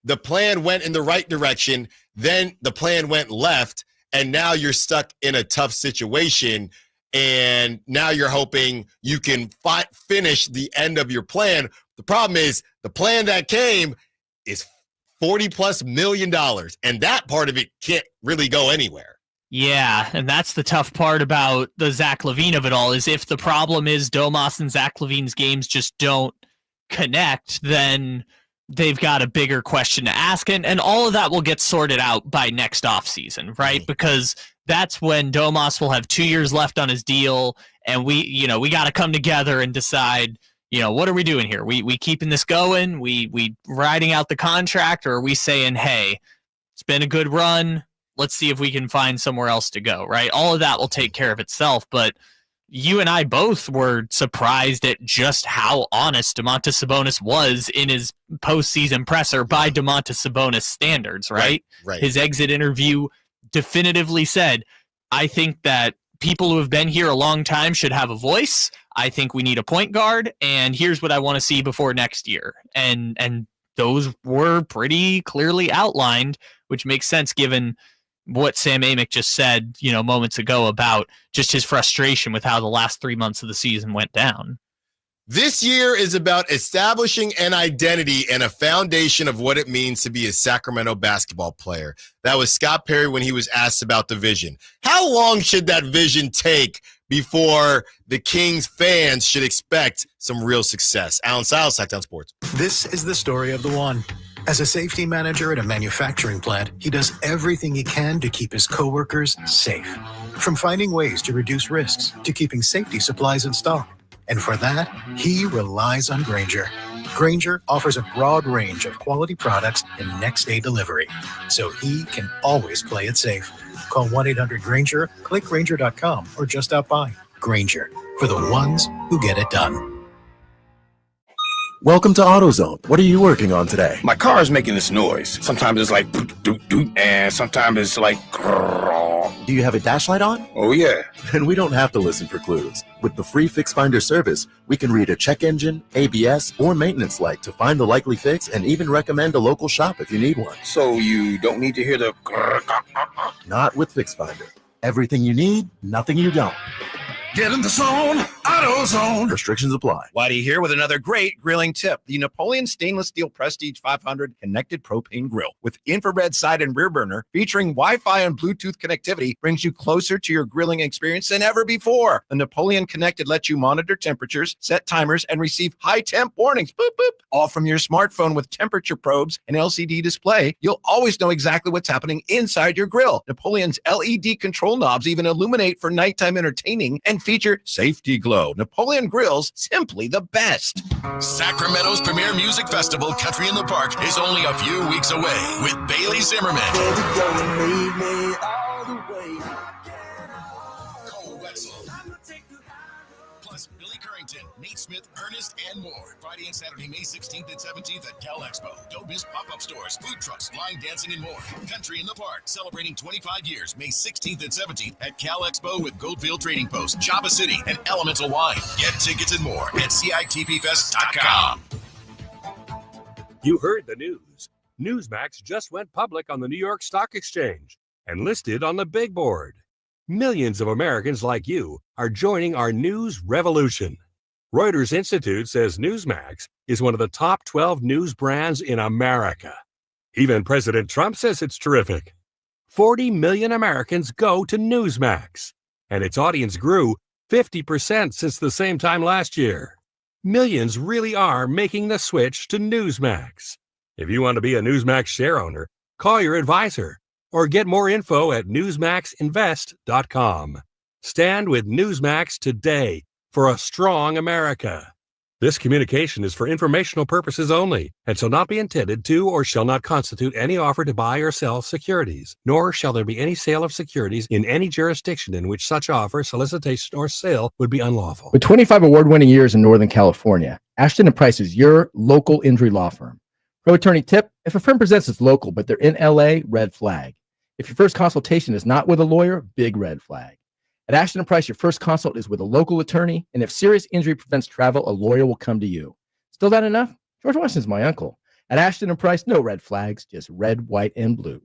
The plan went in the right direction. Then the plan went left. And now you're stuck in a tough situation. And now you're hoping you can finish the end of your plan. The problem is the plan that came is $40+ million. And that part of it can't really go anywhere. Yeah, and that's the tough part about the Zach LaVine of it all, is if the problem is Domas and Zach LaVine's games just don't connect, then they've got a bigger question to ask. And all of that will get sorted out by next offseason, right? Because that's when Domas will have 2 years left on his deal, and we got to come together and decide, what are we doing here? We keeping this going? We riding out the contract, or are we saying, hey, it's been a good run, let's see if we can find somewhere else to go, right? All of that will take care of itself. But you and I both were surprised at just how honest Domantas Sabonis was in his postseason presser by Domantas Sabonis standards, right? Right. His exit interview definitively said, I think that people who have been here a long time should have a voice. I think we need a point guard, and here's what I want to see before next year. And those were pretty clearly outlined, which makes sense given what Sam Amick just said, moments ago about just his frustration with how the last 3 months of the season went down. This year is about establishing an identity and a foundation of what it means to be a Sacramento basketball player. That was Scott Perry when he was asked about the vision. How long should that vision take before the Kings fans should expect some real success? Allen Stiles, Sacktown Sports. This is the story of the one. As a safety manager at a manufacturing plant, he does everything he can to keep his coworkers safe. From finding ways to reduce risks to keeping safety supplies in stock. And for that, he relies on Grainger. Grainger offers a broad range of quality products and next-day delivery, so he can always play it safe. Call 1-800-GRAINGER, click Grainger.com, or just stop by. Grainger, for the ones who get it done. Welcome to AutoZone. What are you working on today? My car is making this noise. Sometimes it's like doot, doot, doot, and sometimes it's like grrr. Do you have a dash light on? Oh, yeah. Then we don't have to listen for clues. With the free Fix Finder service, we can read a check engine, ABS, or maintenance light to find the likely fix and even recommend a local shop if you need one. So you don't need to hear the grrr. Not with Fix Finder. Everything you need, nothing you don't. Get in the zone, AutoZone. Restrictions apply. Whitey here with another great grilling tip. The Napoleon Stainless Steel Prestige 500 Connected Propane Grill with infrared side and rear burner featuring Wi-Fi and Bluetooth connectivity brings you closer to your grilling experience than ever before. The Napoleon Connected lets you monitor temperatures, set timers, and receive high temp warnings. Boop, boop. All from your smartphone with temperature probes and LCD display. You'll always know exactly what's happening inside your grill. Napoleon's LED control knobs even illuminate for nighttime entertaining and feature safety glow. Napoleon Grills, simply the best. Sacramento's premier music festival, Country in the Park, is only a few weeks away with Bailey Zimmerman. Cole Wetzel. Plus Billy Currington, Nate Smith, Ernest, and more. Friday and Saturday, May 16th and 17th at Cal Expo. Don't miss pop-up stores, food trucks, line dancing, and more. Country in the Park, celebrating 25 years, May 16th and 17th at Cal Expo with Goldfield Trading Post, Java City, and Elemental Wine. Get tickets and more at CITPFest.com. You heard the news. Newsmax just went public on the New York Stock Exchange and listed on the big board. Millions of Americans like you are joining our news revolution. Reuters Institute says Newsmax is one of the top 12 news brands in America. Even President Trump says it's terrific. 40 million Americans go to Newsmax, and its audience grew 50% since the same time last year. Millions really are making the switch to Newsmax. If you want to be a Newsmax share owner, call your advisor or get more info at newsmaxinvest.com. Stand with Newsmax today for a strong America. This communication is for informational purposes only and shall not be intended to or shall not constitute any offer to buy or sell securities, nor shall there be any sale of securities in any jurisdiction in which such offer, solicitation, or sale would be unlawful. With 25 award-winning years in Northern California, Ashton & Price is your local injury law firm. Pro attorney tip: if a firm presents as local but they're in LA, red flag. If your first consultation is not with a lawyer, big red flag. At Ashton & Price, your first consult is with a local attorney, and if serious injury prevents travel, a lawyer will come to you. Still not enough? George Washington's my uncle. At Ashton & Price, no red flags, just red, white, and blue.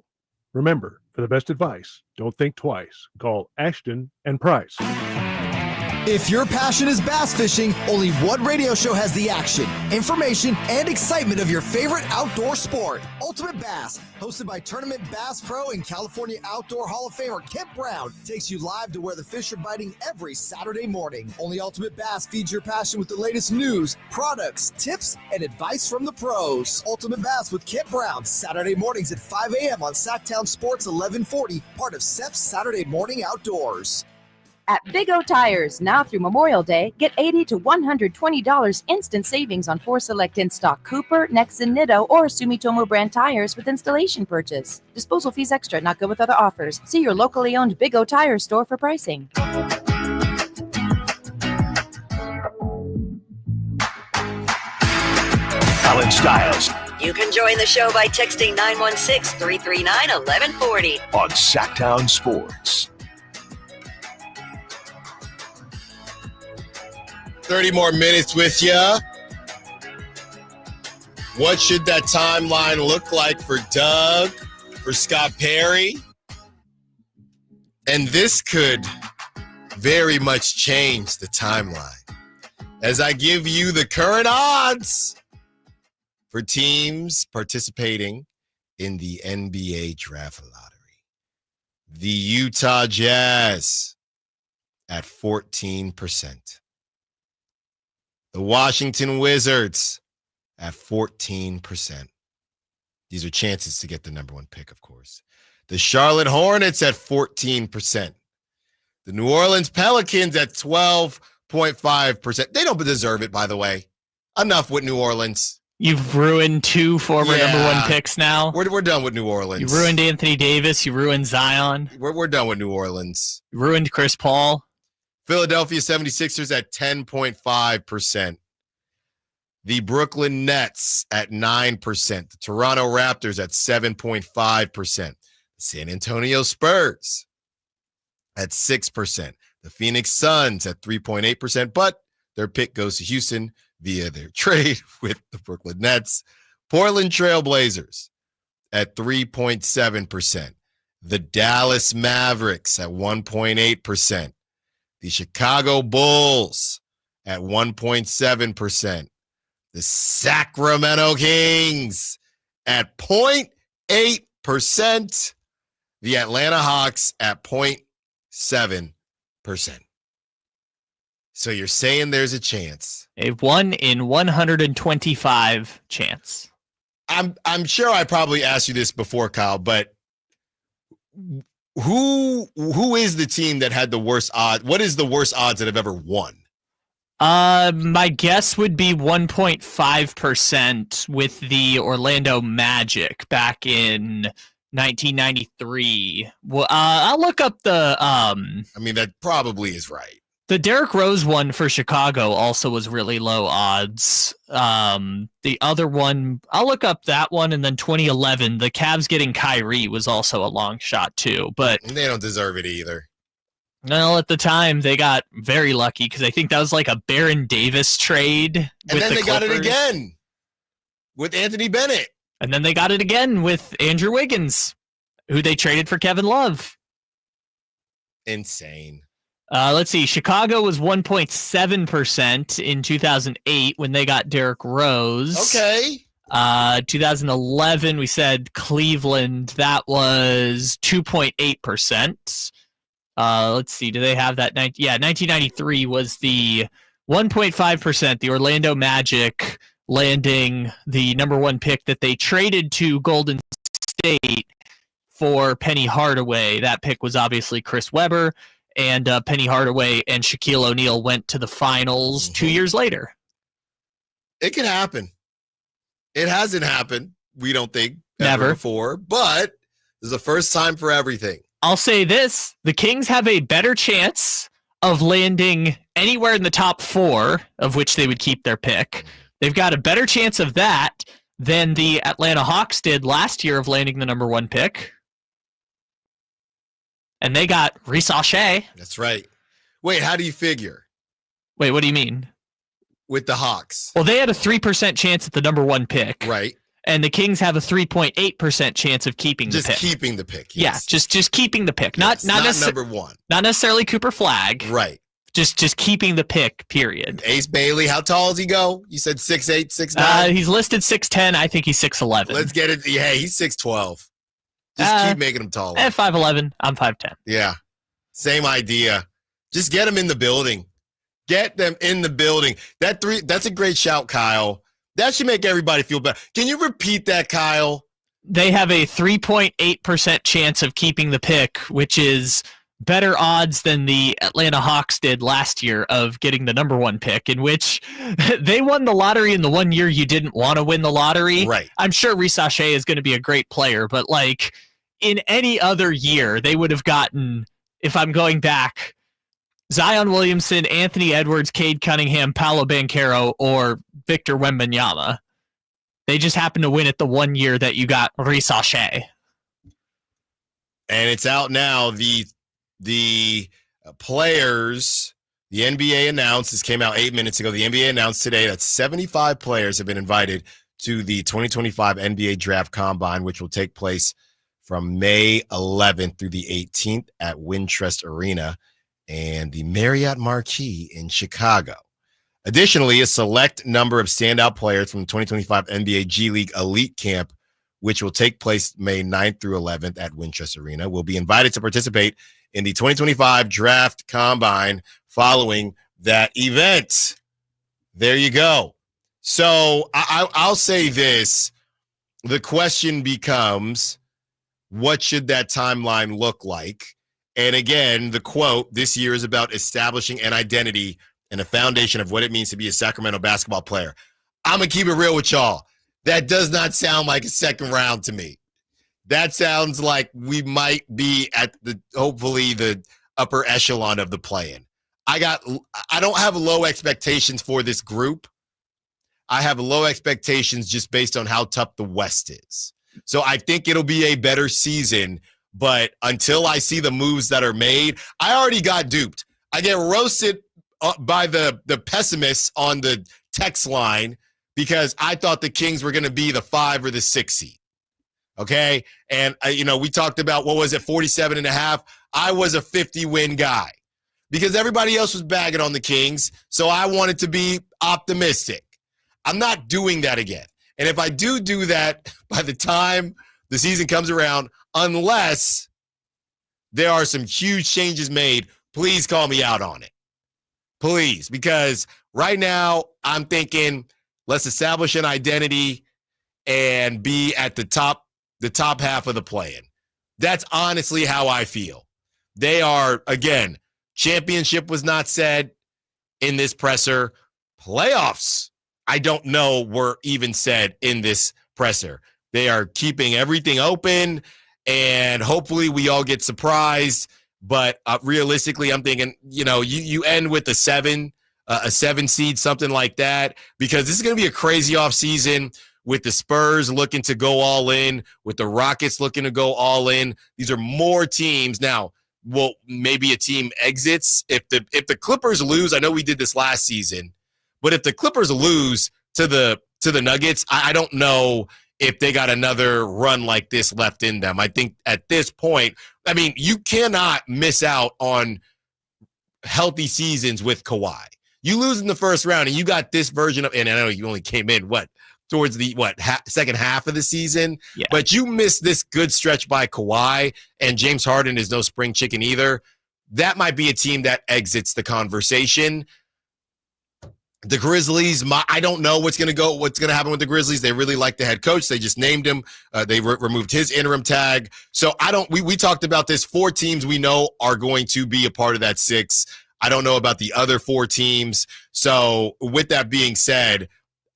Remember, for the best advice, don't think twice. Call Ashton & Price. If your passion is bass fishing, only one radio show has the action, information, and excitement of your favorite outdoor sport. Ultimate Bass, hosted by Tournament Bass Pro and California Outdoor Hall of Famer Kip Brown, takes you live to where the fish are biting every Saturday morning. Only Ultimate Bass feeds your passion with the latest news, products, tips, and advice from the pros. Ultimate Bass with Kip Brown, Saturday mornings at 5 a.m. on Sacktown Sports 1140, part of SEP's Saturday Morning Outdoors. At Big O Tires, now through Memorial Day, get $80 to $120 instant savings on 4 select in-stock Cooper, Nexen, Nitto, or Sumitomo brand tires with installation purchase. Disposal fees extra, not good with other offers. See your locally owned Big O Tires store for pricing. Allen Stiles You can join the show by texting 916-339-1140 on Sacktown Sports. 30 more minutes with you. What should that timeline look like for Doug, for Scott Perry? And this could very much change the timeline as I give you the current odds for teams participating in the NBA Draft Lottery. The Utah Jazz at 14%. The Washington Wizards at 14%. These are chances to get the number one pick, of course. The Charlotte Hornets at 14%. The New Orleans Pelicans at 12.5%. They don't deserve it, by the way. Enough with New Orleans. You've ruined 2 former number one picks now. We're done with New Orleans. You ruined Anthony Davis. You ruined Zion. We're done with New Orleans. You ruined Chris Paul. Philadelphia 76ers at 10.5%. The Brooklyn Nets at 9%. The Toronto Raptors at 7.5%. The San Antonio Spurs at 6%. The Phoenix Suns at 3.8%, but their pick goes to Houston via their trade with the Brooklyn Nets. Portland Trail Blazers at 3.7%. The Dallas Mavericks at 1.8%. The Chicago Bulls at 1.7%. The Sacramento Kings at 0.8%. The Atlanta Hawks at 0.7%. So you're saying there's a chance. A 1 in 125 chance. I'm sure I probably asked you this before, Kyle, but who is the team that had the worst odds? What is the worst odds that have ever won? My guess would be 1.5% with the Orlando Magic back in 1993. Well, I'll look up the. I mean, that probably is right. The Derrick Rose one for Chicago also was really low odds. The other one, I'll look up that one, and then 2011, the Cavs getting Kyrie was also a long shot too. But they don't deserve it either. Well, at the time, they got very lucky because I think that was like a Baron Davis trade. And then they got it again with Anthony Bennett. And then they got it again with Andrew Wiggins, who they traded for Kevin Love. Insane. Let's see. Chicago was 1.7% in 2008 when they got Derrick Rose. Okay. 2011, we said Cleveland. That was 2.8%. Let's see. Do they have that? 1993 was the 1.5%. The Orlando Magic landing the number 1 pick that they traded to Golden State for Penny Hardaway. That pick was obviously Chris Webber. And Penny Hardaway and Shaquille O'Neal went to the finals 2 years later. It can happen. It hasn't happened, we don't think, Never ever before, but this is the first time for everything. I'll say this. The Kings have a better chance of landing anywhere in the top 4, of which they would keep their pick. They've got a better chance of that than the Atlanta Hawks did last year of landing the number 1 pick. And they got Reece Shea. That's right. Wait, how do you figure? Wait, what do you mean? With the Hawks. Well, they had a 3% chance at the number 1 pick. Right. And the Kings have a 3.8% chance of keeping the pick. Just keeping the pick. Yes. Yeah, just keeping the pick. Yes, Not number 1. Not necessarily Cooper Flagg. Right. Just keeping the pick, period. Ace Bailey, how tall does he go? You said 6'8", 6'9"? He's listed 6'10". I think he's 6'11". Let's get it. Yeah, he's 6'12". Just keep making him taller. At 5'11", I'm 5'10". Yeah. Same idea. Just get them in the building. Get them in the building. That's a great shout, Kyle. That should make everybody feel better. Can you repeat that, Kyle? They have a 3.8% chance of keeping the pick, which is better odds than the Atlanta Hawks did last year of getting the number 1 pick, in which they won the lottery in the 1 year you didn't want to win the lottery. Right. I'm sure Reece Shea is going to be a great player, but like in any other year, they would have gotten, if I'm going back, Zion Williamson, Anthony Edwards, Cade Cunningham, Paolo Banchero, or Victor Wembanyama. They just happened to win it the 1 year that you got Reece Shea. And it's out now. The players, the NBA announced, this came out 8 minutes ago, the NBA announced today that 75 players have been invited to the 2025 NBA Draft Combine, which will take place from May 11th through the 18th at Wintrust Arena and the Marriott Marquis in Chicago. Additionally, a select number of standout players from the 2025 NBA G League Elite Camp, which will take place May 9th through 11th at Wintrust Arena, will be invited to participate in the 2025 Draft Combine following that event. There you go. So I'll say this. The question becomes, what should that timeline look like? And again, the quote this year is about establishing an identity and a foundation of what it means to be a Sacramento basketball player. I'm going to keep it real with y'all. That does not sound like a second round to me. That sounds like we might be at hopefully the upper echelon of the play-in. I don't have low expectations for this group. I have low expectations just based on how tough the West is. So I think it'll be a better season, but until I see the moves that are made, I already got duped. I get roasted by the pessimists on the text line because I thought the Kings were going to be the 5 or the 6 seed. Okay. And, we talked about, 47.5. I was a 50-win guy because everybody else was bagging on the Kings. So I wanted to be optimistic. I'm not doing that again. And if I do that by the time the season comes around, unless there are some huge changes made, please call me out on it. Please. Because right now I'm thinking, let's establish an identity and be at the top half of the play-in. That's honestly how I feel. They are, again, championship was not said in this presser. Playoffs, I don't know, were even said in this presser. They are keeping everything open, and hopefully we all get surprised. But realistically, I'm thinking, you end with a 7 seed, something like that, because this is going to be a crazy offseason with the Spurs looking to go all in, with the Rockets looking to go all in. These are more teams. Now, well, maybe a team exits. If the Clippers lose, I know we did this last season, but if the Clippers lose to the Nuggets, I don't know if they got another run like this left in them. I think at this point, you cannot miss out on healthy seasons with Kawhi. You lose in the first round and you got this version of, and I know you only came in towards the second half of the season, but you missed this good stretch by Kawhi, and James Harden is no spring chicken either. That might be a team that exits the conversation. The Grizzlies, I don't know what's going to happen with the Grizzlies. They really like the head coach. They just named him. They removed his interim tag. So we talked about this. 4 teams we know are going to be a part of that 6. I don't know about the other 4 teams. So with that being said,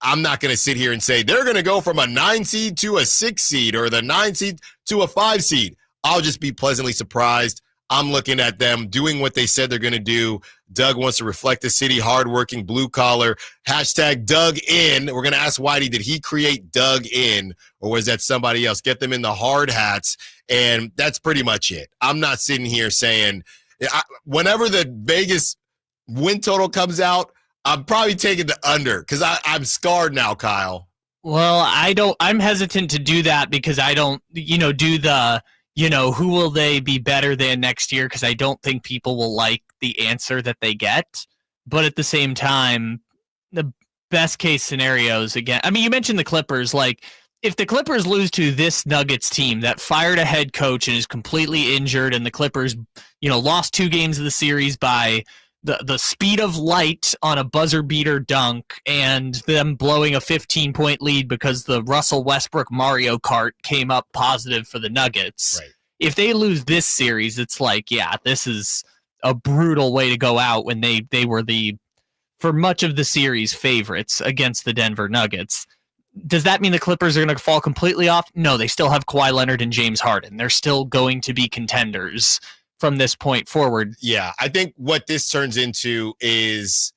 I'm not going to sit here and say they're going to go from a 9 seed to a 6 seed or the 9 seed to a 5 seed. I'll just be pleasantly surprised. I'm looking at them doing what they said they're going to do. Doug wants to reflect the city, hardworking, blue collar. Hashtag Doug in. We're going to ask Whitey, did he create Doug in, or was that somebody else? Get them in the hard hats, and that's pretty much it. I'm not sitting here saying whenever the Vegas win total comes out, I'm probably taking the under because I'm scarred now, Kyle. Well, I'm hesitant to do that because I don't, do the, who will they be better than next year? Because I don't think people will like the answer that they get. But at the same time, the best case scenarios, again, I mean, you mentioned the Clippers. Like, if the Clippers lose to this Nuggets team that fired a head coach and is completely injured, and the Clippers, lost 2 games of the series by the speed of light on a buzzer beater dunk and them blowing a 15-point lead because the Russell Westbrook Mario Kart came up positive for the Nuggets. Right. If they lose this series, it's like, this is a brutal way to go out when they were for much of the series, favorites against the Denver Nuggets. Does that mean the Clippers are going to fall completely off? No, they still have Kawhi Leonard and James Harden. They're still going to be contenders from this point forward. Yeah, I think what this turns into is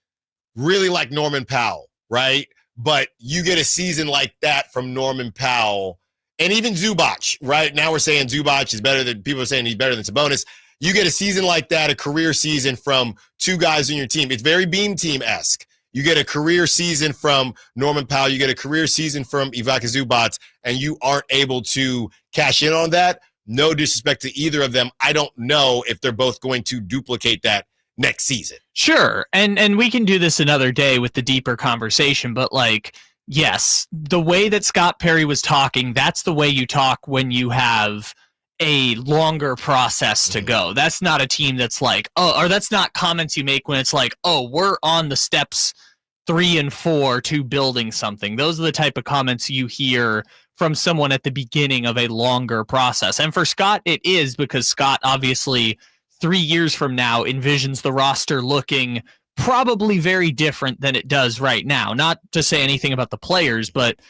really like Norman Powell, right? But you get a season like that from Norman Powell and even Zubac, right? Now we're saying Zubac is better than people are saying he's better than Sabonis. You get a season like that, a career season from 2 guys on your team. It's very Beam Team-esque. You get a career season from Norman Powell. You get a career season from Ivica Zubac, and you aren't able to cash in on that. No disrespect to either of them. I don't know if they're both going to duplicate that next season. Sure. And we can do this another day with the deeper conversation, but yes, the way that Scott Perry was talking, that's the way you talk when you have a longer process to go. That's not a team that's or that's not comments you make when it's we're on the steps 3 and 4 to building something. Those are the type of comments you hear from someone at the beginning of a longer process. And for Scott, it is, because Scott obviously 3 years from now envisions the roster looking probably very different than it does right now. Not to say anything about the players, but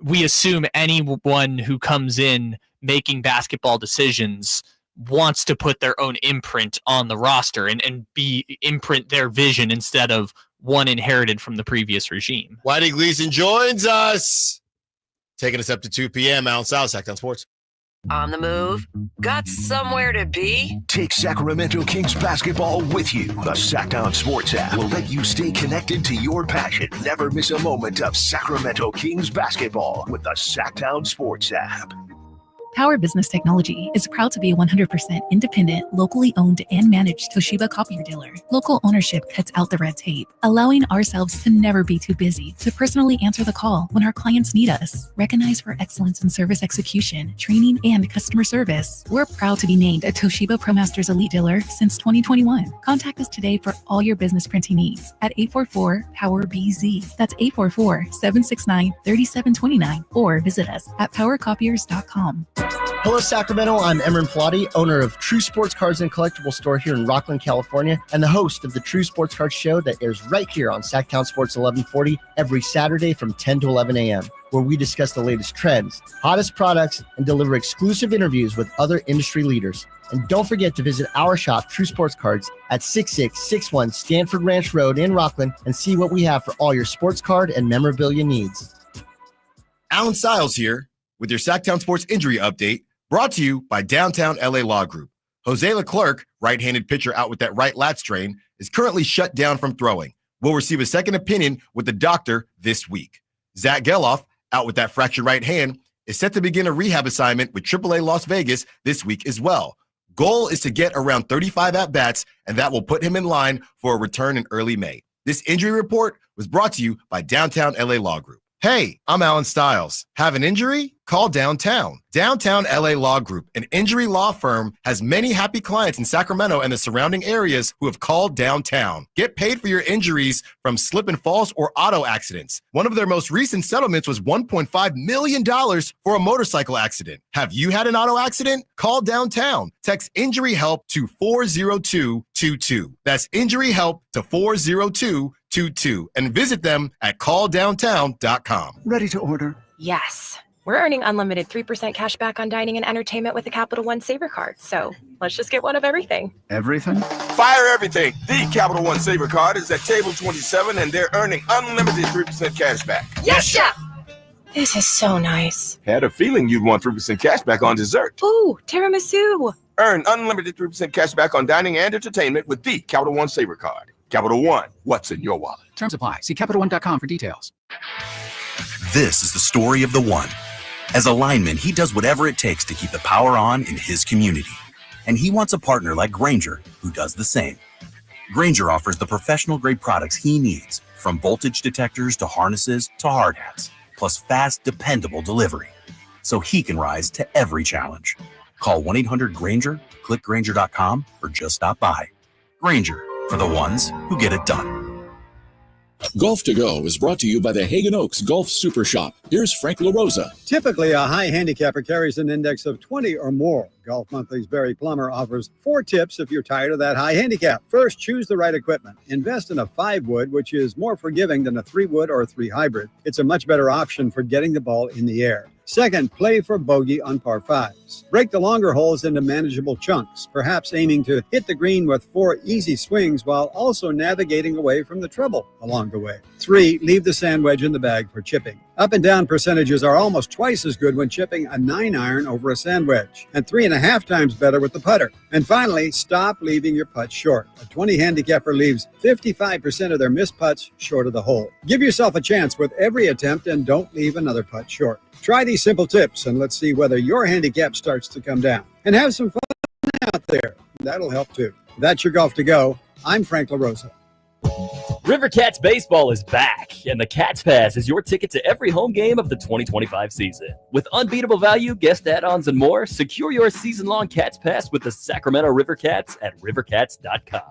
we assume anyone who comes in making basketball decisions wants to put their own imprint on the roster and imprint their vision instead of one inherited from the previous regime. Whitey Gleason joins us, taking us up to 2 p.m. Allen Stiles, Sacktown Sports. On the move? Got somewhere to be? Take Sacramento Kings basketball with you. The Sacktown Sports app will let you stay connected to your passion. Never miss a moment of Sacramento Kings basketball with the Sacktown Sports app. Power Business Technology is proud to be a 100% independent, locally owned and managed Toshiba copier dealer. Local ownership cuts out the red tape, allowing ourselves to never be too busy to personally answer the call when our clients need us. Recognized for excellence in service execution, training, and customer service, we're proud to be named a Toshiba ProMasters Elite Dealer since 2021. Contact us today for all your business printing needs at 844-POWER-BZ. That's 844-769-3729, or visit us at powercopiers.com. Hello, Sacramento. I'm Emran Pilati, owner of True Sports Cards and Collectible Store here in Rockland, California, and the host of the True Sports Cards Show that airs right here on Sacktown Sports 1140 every Saturday from 10 to 11 a.m., where we discuss the latest trends, hottest products, and deliver exclusive interviews with other industry leaders. And don't forget to visit our shop, True Sports Cards, at 6661 Stanford Ranch Road in Rockland, and see what we have for all your sports card and memorabilia needs. Allen Stiles here with your Sacktown Sports injury update, brought to you by Downtown LA Law Group. Jose Leclerc, right-handed pitcher out with that right lat strain, is currently shut down from throwing. Will receive a second opinion with the doctor this week. Zach Geloff, out with that fractured right hand, is set to begin a rehab assignment with AAA Las Vegas this week as well. Goal is to get around 35 at-bats, and that will put him in line for a return in early May. This injury report was brought to you by Downtown LA Law Group. Hey, I'm Allen Stiles. Have an injury? Call Downtown. Downtown LA Law Group, an injury law firm, has many happy clients in Sacramento and the surrounding areas who have called Downtown. Get paid for your injuries from slip and falls or auto accidents. One of their most recent settlements was $1.5 million for a motorcycle accident. Have you had an auto accident? Call Downtown. Text injury help to 40222. That's injury help to 40222 and visit them at calldowntown.com. Ready to order? Yes. We're earning unlimited 3% cash back on dining and entertainment with the Capital One Saver Card. So let's just get one of everything. Everything? Fire everything. The Capital One Saver Card is at table 27, and they're earning unlimited 3% cash back. Yes, Chef! This is so nice. Had a feeling you'd want 3% cash back on dessert. Ooh, tiramisu. Earn unlimited 3% cash back on dining and entertainment with the Capital One Saver Card. Capital One, what's in your wallet? Terms apply. See CapitalOne.com for details. This is the story of the one. As a lineman, he does whatever it takes to keep the power on in his community. And he wants a partner like Grainger who does the same. Grainger offers the professional-grade products he needs, from voltage detectors to harnesses to hard hats, plus fast, dependable delivery, so he can rise to every challenge. Call 1-800-GRAINGER, click Grainger.com, or just stop by. Grainger, for the ones who get it done. Golf to Go is brought to you by the Hagen Oaks Golf Super Shop. Here's Frank LaRosa. Typically, a high handicapper carries an index of 20 or more. Golf Monthly's Barry Plummer offers 4 tips if you're tired of that high handicap. First, choose the right equipment. Invest in a 5-wood, which is more forgiving than a 3-wood or 3 hybrid. It's a much better option for getting the ball in the air. Second, play for bogey on par 5s. Break the longer holes into manageable chunks, perhaps aiming to hit the green with 4 easy swings while also navigating away from the trouble along the way. 3, leave the sand wedge in the bag for chipping. Up and down percentages are almost twice as good when chipping a 9-iron over a sand wedge, and 3.5 times better with the putter. And finally, stop leaving your putts short. A 20 handicapper leaves 55% of their missed putts short of the hole. Give yourself a chance with every attempt and don't leave another putt short. Try these simple tips and let's see whether your handicap starts to come down. And have some fun out there. That'll help too. That's your Golf to Go. I'm Frank LaRosa. River Cats Baseball is back, and the Cats Pass is your ticket to every home game of the 2025 season. With unbeatable value, guest add-ons, and more, secure your season-long Cats Pass with the Sacramento River Cats at rivercats.com.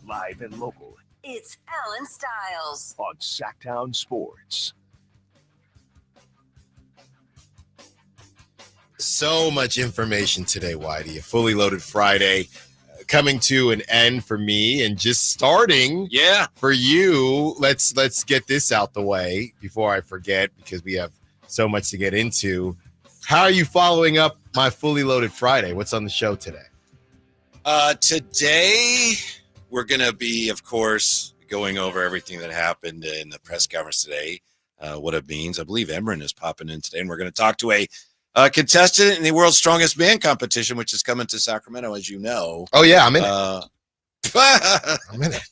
Live and local. It's Allen Stiles on Sacktown Sports. So much information today, Whitey. A fully loaded Friday coming to an end for me and just starting for you. Let's get this out the way before I forget, because we have so much to get into. How are you following up my fully loaded Friday? What's on the show today? Today, we're going to be, of course, going over everything that happened in the press conference today, what it means. I believe Emran is popping in today, and we're going to talk to a contestant in the World's Strongest Man competition, which is coming to Sacramento, as you know. Oh, yeah, I'm in it. I'm in it.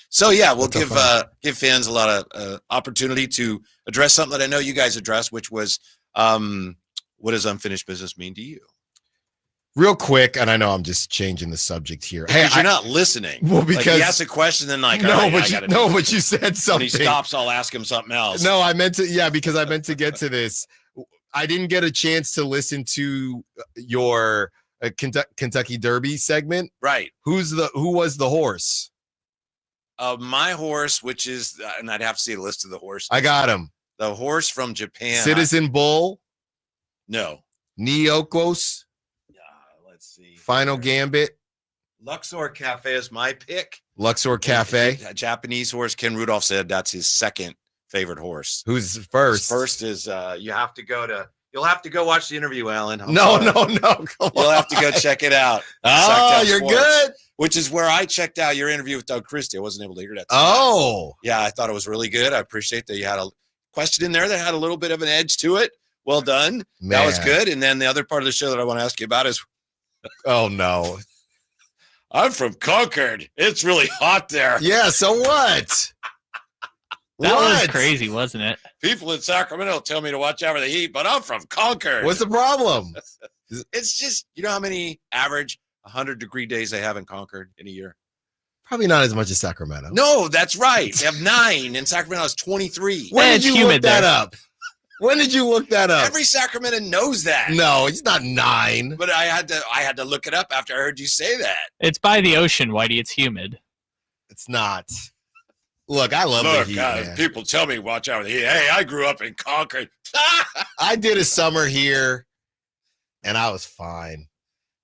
So, yeah, we'll give fans a lot of opportunity to address something that I know you guys addressed, which was what does unfinished business mean to you? Real quick, and I know I'm just changing the subject here. Because you're not listening. Well, because he asks a question, then but you said something. When he stops, I'll ask him something else. No, because I meant to get to this. I didn't get a chance to listen to your Kentucky Derby segment. Right. Who was the horse? My horse, which is, and I'd have to see a list of the horse. I got him. The horse from Japan. Citizen Bull. No. Neokos. Let's see. Final Gambit. Luxor Cafe is my pick. Luxor Cafe. A Japanese horse. Ken Rudolph said that's his second favorite horse. Who's first? His first is you'll have to go watch the interview, Alan. No. You'll have to go check it out. Oh, you're good. Which is where I checked out your interview with Doug Christie. I wasn't able to hear that. Oh. Yeah, I thought it was really good. I appreciate that you had a question in there that had a little bit of an edge to it. Well done. Man. That was good. And then the other part of the show that I want to ask you about is Oh, no. I'm from Concord. It's really hot there. Yeah, so what? That was crazy, wasn't it? People in Sacramento tell me to watch out for the heat, but I'm from Concord. What's the problem? It's just, you know how many average 100-degree days they have in Concord in a year? Probably not as much as Sacramento. No, that's right. They have 9, and Sacramento has 23. When did you look that up? When did you look that up? Every Sacramento knows that. No, it's not 9. But I had to look it up after I heard you say that. It's by the ocean, Whitey. It's humid. It's not. Look, I love the heat, man. People tell me watch out for the heat. Hey, I grew up in Concord. I did a summer here, and I was fine.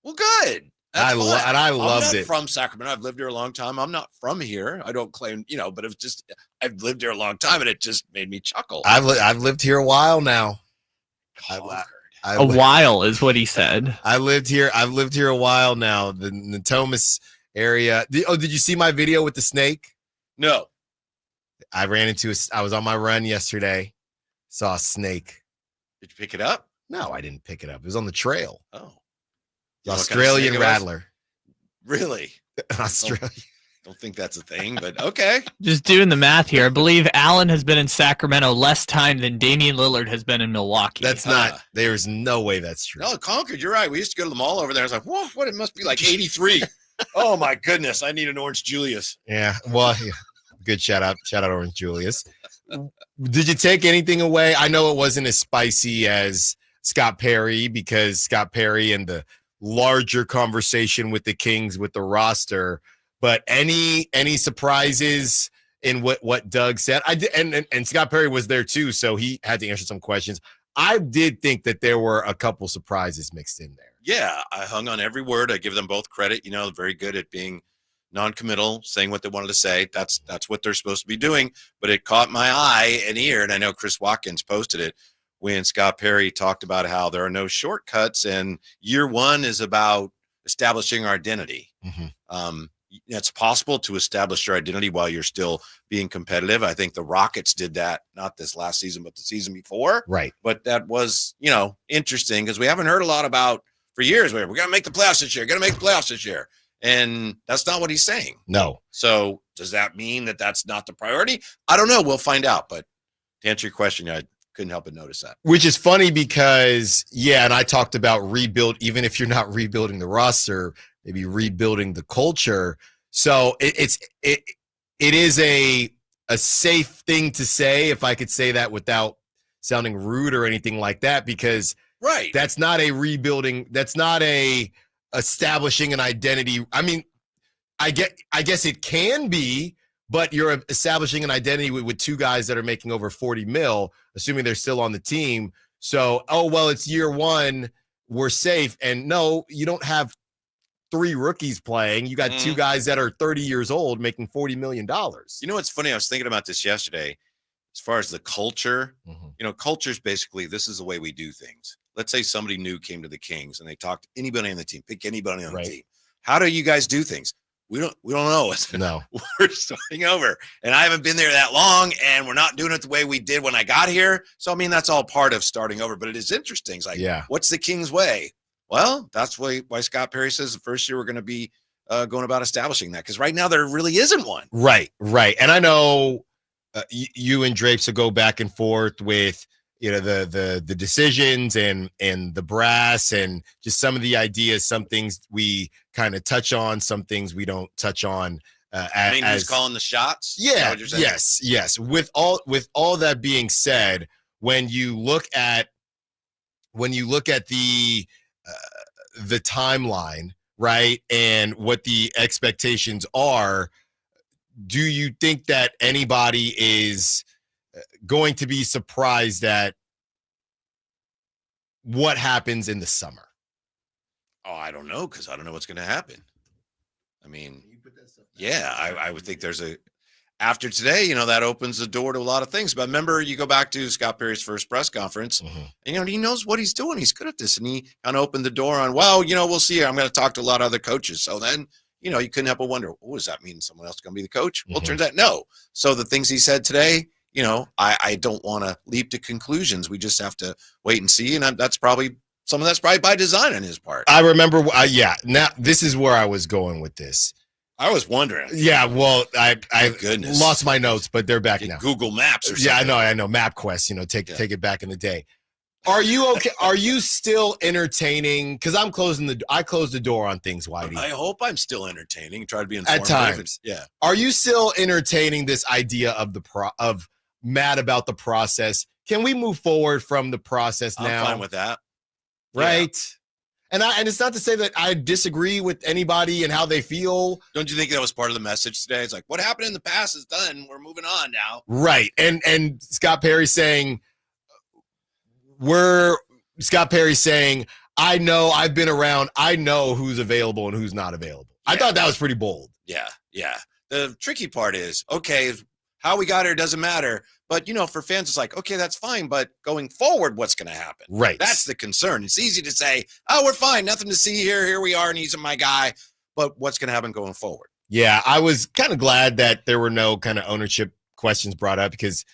Well, good. I loved I'm not it. From Sacramento, I've lived here a long time. I'm not from here. I don't claim, but it's just I've lived here a long time, and it just made me chuckle. I've lived here a while now. A while is what he said. I've lived here a while now. The Natomas area. Did you see my video with the snake? No. I was on my run yesterday. Saw a snake. Did you pick it up? No, I didn't pick it up. It was on the trail. Oh. The Australian rattler. Really? Australia. Don't think that's a thing, but okay. Just doing the math here. I believe Allen has been in Sacramento less time than Damian Lillard has been in Milwaukee. That's not. There's no way that's true. No, Concord, you're right. We used to go to the mall over there. I was like, whoa, what? It must be like 83. Oh, my goodness. I need an Orange Julius. Yeah. Well, yeah. Good shout out. Shout out, Orange Julius. Did you take anything away? I know it wasn't as spicy as Scott Perry because Scott Perry and the larger conversation with the Kings with the roster, but any surprises in what Doug said? I did, and Scott Perry was there too, so he had to answer some questions. I did think that there were a couple surprises mixed in there. Yeah, I hung on every word. I give them both credit. Very good at being non-committal, saying what they wanted to say. That's what they're supposed to be doing. But it caught my eye and ear, and I know Chris Watkins posted it when Scott Perry talked about how there are no shortcuts, and year one is about establishing our identity. Mm-hmm. It's possible to establish your identity while you're still being competitive. I think the Rockets did that, not this last season, but the season before. Right. But that was, interesting because we haven't heard a lot about for years where we're going to make the playoffs this year, And that's not what he's saying. No. So does that mean that that's not the priority? I don't know. We'll find out. But to answer your question, I couldn't help but notice that. Which is funny because, and I talked about rebuild, even if you're not rebuilding the roster, maybe rebuilding the culture. So it is a safe thing to say, if I could say that without sounding rude or anything like that, because right, that's not a rebuilding. That's not a establishing an identity. I mean, I guess it can be, but you're establishing an identity with two guys that are making over 40 mil, assuming they're still on the team. So, it's year one, we're safe. And no, you don't have 3 rookies playing. You got 2 guys that are 30 years old making $40 million. You know what's funny? I was thinking about this yesterday. As far as the culture, culture is basically, this is the way we do things. Let's say somebody new came to the Kings and they talked to anybody on the team, pick anybody on the team. How do you guys do things? We don't know. No. We're starting over. And I haven't been there that long, and we're not doing it the way we did when I got here. So, that's all part of starting over. But it is interesting. It's like, what's the Kings way? Well, that's why Scott Perry says the first year we're going to be going about establishing that. Because right now there really isn't one. Right. And I know you and Drapes will go back and forth with, the decisions and the brass and just some of the ideas. Some things we kind of touch on, some things we don't touch on. Who's calling the shots? Yeah. Yes. With all that being said, when you look at the timeline, right, and what the expectations are, do you think that anybody is going to be surprised at what happens in the summer? Oh, I don't know, because I don't know what's going to happen. I would think after today, that opens the door to a lot of things. But remember, you go back to Scott Perry's first press conference, and he knows what he's doing. He's good at this, and he kind of opened the door on, we'll see. I'm going to talk to a lot of other coaches. So then, you couldn't help but wonder, does that mean someone else is going to be the coach? Well, it turns out no. So the things he said today, I don't want to leap to conclusions. We just have to wait and see, and that's probably some of that's probably by design on his part. I remember. Now this is where I was going with this. I was wondering. Yeah, well, I goodness. lost my notes, but they're back now. Google Maps or something. Yeah, I know. MapQuest, take it back in the day. Are you okay? Are you still entertaining? Because I closed the door on things, Whitey. I hope I'm still entertaining. Try to be informative. At times. Yeah. Are you still entertaining this idea of of mad about the process? Can we move forward from the process now? I'm fine with that. Right. Yeah. And it's not to say that I disagree with anybody and how they feel. Don't you think that was part of the message today? It's like, what happened in the past is done. We're moving on now. Right. And Scott Perry saying, I know, I've been around. I know who's available and who's not available. Yeah. I thought that was pretty bold. Yeah. The tricky part is, okay, how we got here doesn't matter. But, for fans, it's like, okay, that's fine. But going forward, what's going to happen? Right. That's the concern. It's easy to say, oh, we're fine. Nothing to see here. Here we are. And he's my guy. But what's going to happen going forward? Yeah, I was kind of glad that there were no kind of ownership questions brought up because,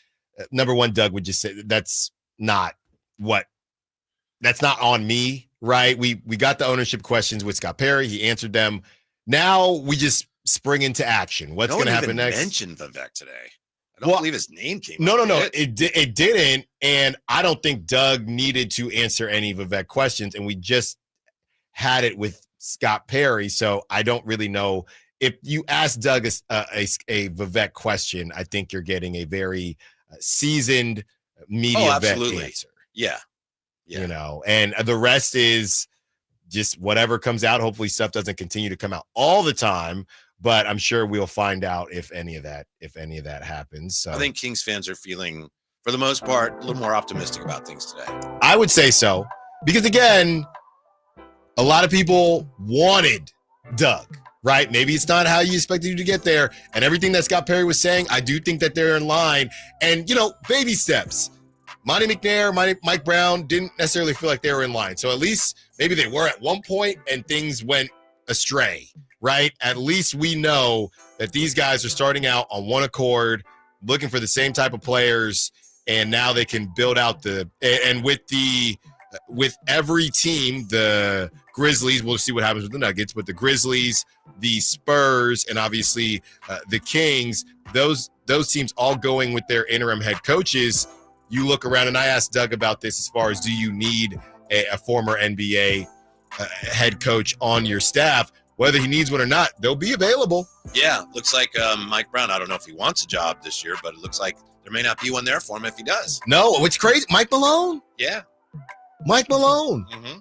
number one, Doug would just say that's not on me, right? We got the ownership questions with Scott Perry. He answered them. Now we just spring into action. What's going to happen next? Mentioned Vivek today. I don't believe his name came up. No. It didn't. And I don't think Doug needed to answer any Vivek questions. And we just had it with Scott Perry. So I don't really know. If you ask Doug a Vivek question, I think you're getting a very seasoned media vet answer. Yeah. And the rest is just whatever comes out. Hopefully stuff doesn't continue to come out all the time. But I'm sure we'll find out if any of that happens. So I think Kings fans are feeling, for the most part, a little more optimistic about things today. I would say so. Because again, a lot of people wanted Doug, right? Maybe it's not how you expected you to get there. And everything that Scott Perry was saying, I do think that they're in line. And, baby steps. Monty McNair, Mike Brown didn't necessarily feel like they were in line. So at least maybe they were at one point and things went astray. Right? At least we know that these guys are starting out on one accord, looking for the same type of players, and now they can build out and with every team, the Grizzlies, we'll see what happens with the Nuggets, but the Grizzlies, the Spurs, and obviously the Kings, those teams all going with their interim head coaches. You look around, and I asked Doug about this as far as do you need a former NBA head coach on your staff? Whether he needs one or not, they'll be available. Yeah, looks like Mike Brown, I don't know if he wants a job this year, but it looks like there may not be one there for him if he does. No, what's crazy, Mike Malone? Yeah. Mike Malone. Mm-hmm.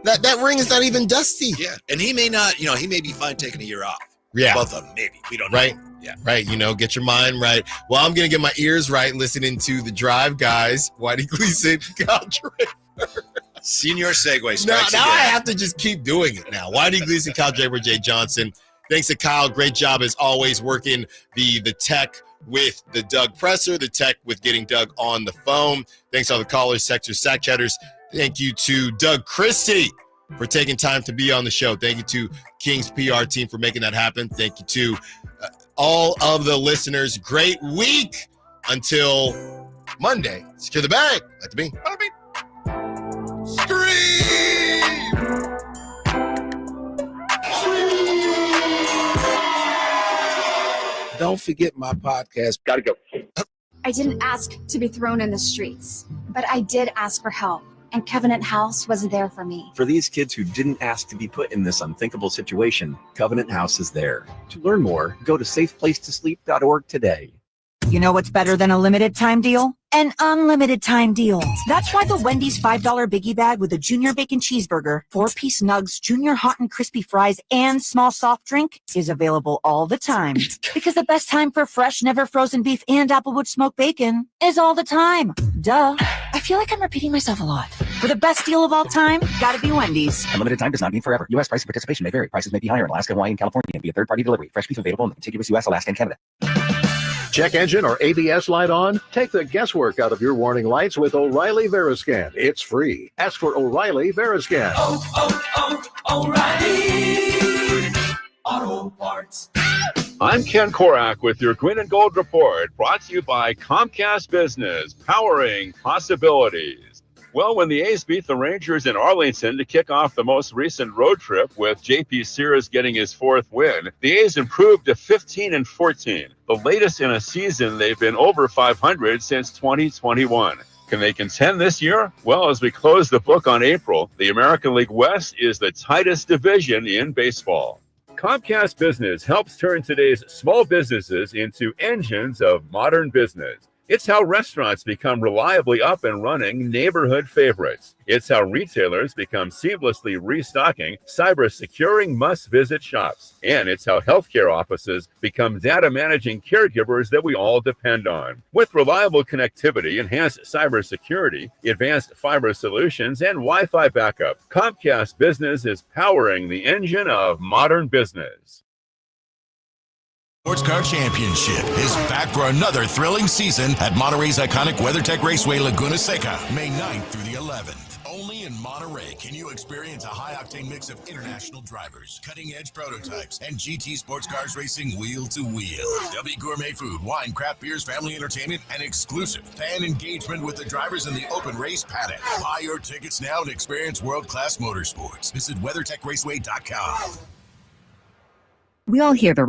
That ring is not even dusty. Yeah, and he may not, he may be fine taking a year off. Yeah. Both of them, maybe. We don't know. Right. Yeah. Right. Get your mind right. Well, I'm going to get my ears right listening to The Drive guys. Whitey Gleason, Kyle Draper. Senior segue. Now I have to just keep doing it now. Whitey Gleason, Kyle Draper, Jay Johnson. Thanks to Kyle. Great job as always working the tech with the Doug presser, the tech with getting Doug on the phone. Thanks to all the callers, texters, sack chatters. Thank you to Doug Christie for taking time to be on the show. Thank you to King's PR team for making that happen. Thank you to all of the listeners. Great week until Monday. Secure the bag. Like the bean. Don't forget my podcast. Gotta go. I didn't ask to be thrown in the streets, but I did ask for help, and Covenant House was there for me. For these kids who didn't ask to be put in this unthinkable situation, Covenant House is there. To learn more, go to safeplacetosleep.org today. You know what's better than a limited time deal? An unlimited time deal. That's why the Wendy's $5 biggie bag with a junior bacon cheeseburger, 4-piece nugs, junior hot and crispy fries, and small soft drink is available all the time. Because the best time for fresh, never frozen beef and Applewood smoked bacon is all the time. Duh. I feel like I'm repeating myself a lot. For the best deal of all time, gotta be Wendy's. Unlimited time does not mean forever. U.S. price and participation may vary. Prices may be higher in Alaska, Hawaii, and California and via third-party delivery. Fresh beef available in the contiguous U.S., Alaska, and Canada. Check engine or ABS light on? Take the guesswork out of your warning lights with O'Reilly Veriscan. It's free. Ask for O'Reilly Veriscan. O'Reilly Auto Parts. I'm Ken Korak with your Green and Gold Report, brought to you by Comcast Business, powering possibilities. Well, when the A's beat the Rangers in Arlington to kick off the most recent road trip, with J.P. Sears getting his 4th win, the A's improved to 15-14, the latest in a season they've been over 500 since 2021. Can they contend this year? Well, as we close the book on April, the American League West is the tightest division in baseball. Comcast Business helps turn today's small businesses into engines of modern business. It's how restaurants become reliably up and running neighborhood favorites. It's how retailers become seamlessly restocking, cyber-securing must-visit shops. And it's how healthcare offices become data-managing caregivers that we all depend on. With reliable connectivity, enhanced cybersecurity, advanced fiber solutions, and Wi-Fi backup, Comcast Business is powering the engine of modern business. Sports Car Championship is back for another thrilling season at Monterey's iconic WeatherTech Raceway, Laguna Seca, May 9th through the 11th. Only in Monterey can you experience a high-octane mix of international drivers, cutting-edge prototypes, and GT sports cars racing wheel to wheel. There'll be gourmet food, wine, craft beers, family entertainment, and exclusive fan engagement with the drivers in the open race paddock. Buy your tickets now and experience world-class motorsports. Visit WeatherTechRaceway.com. We all hear the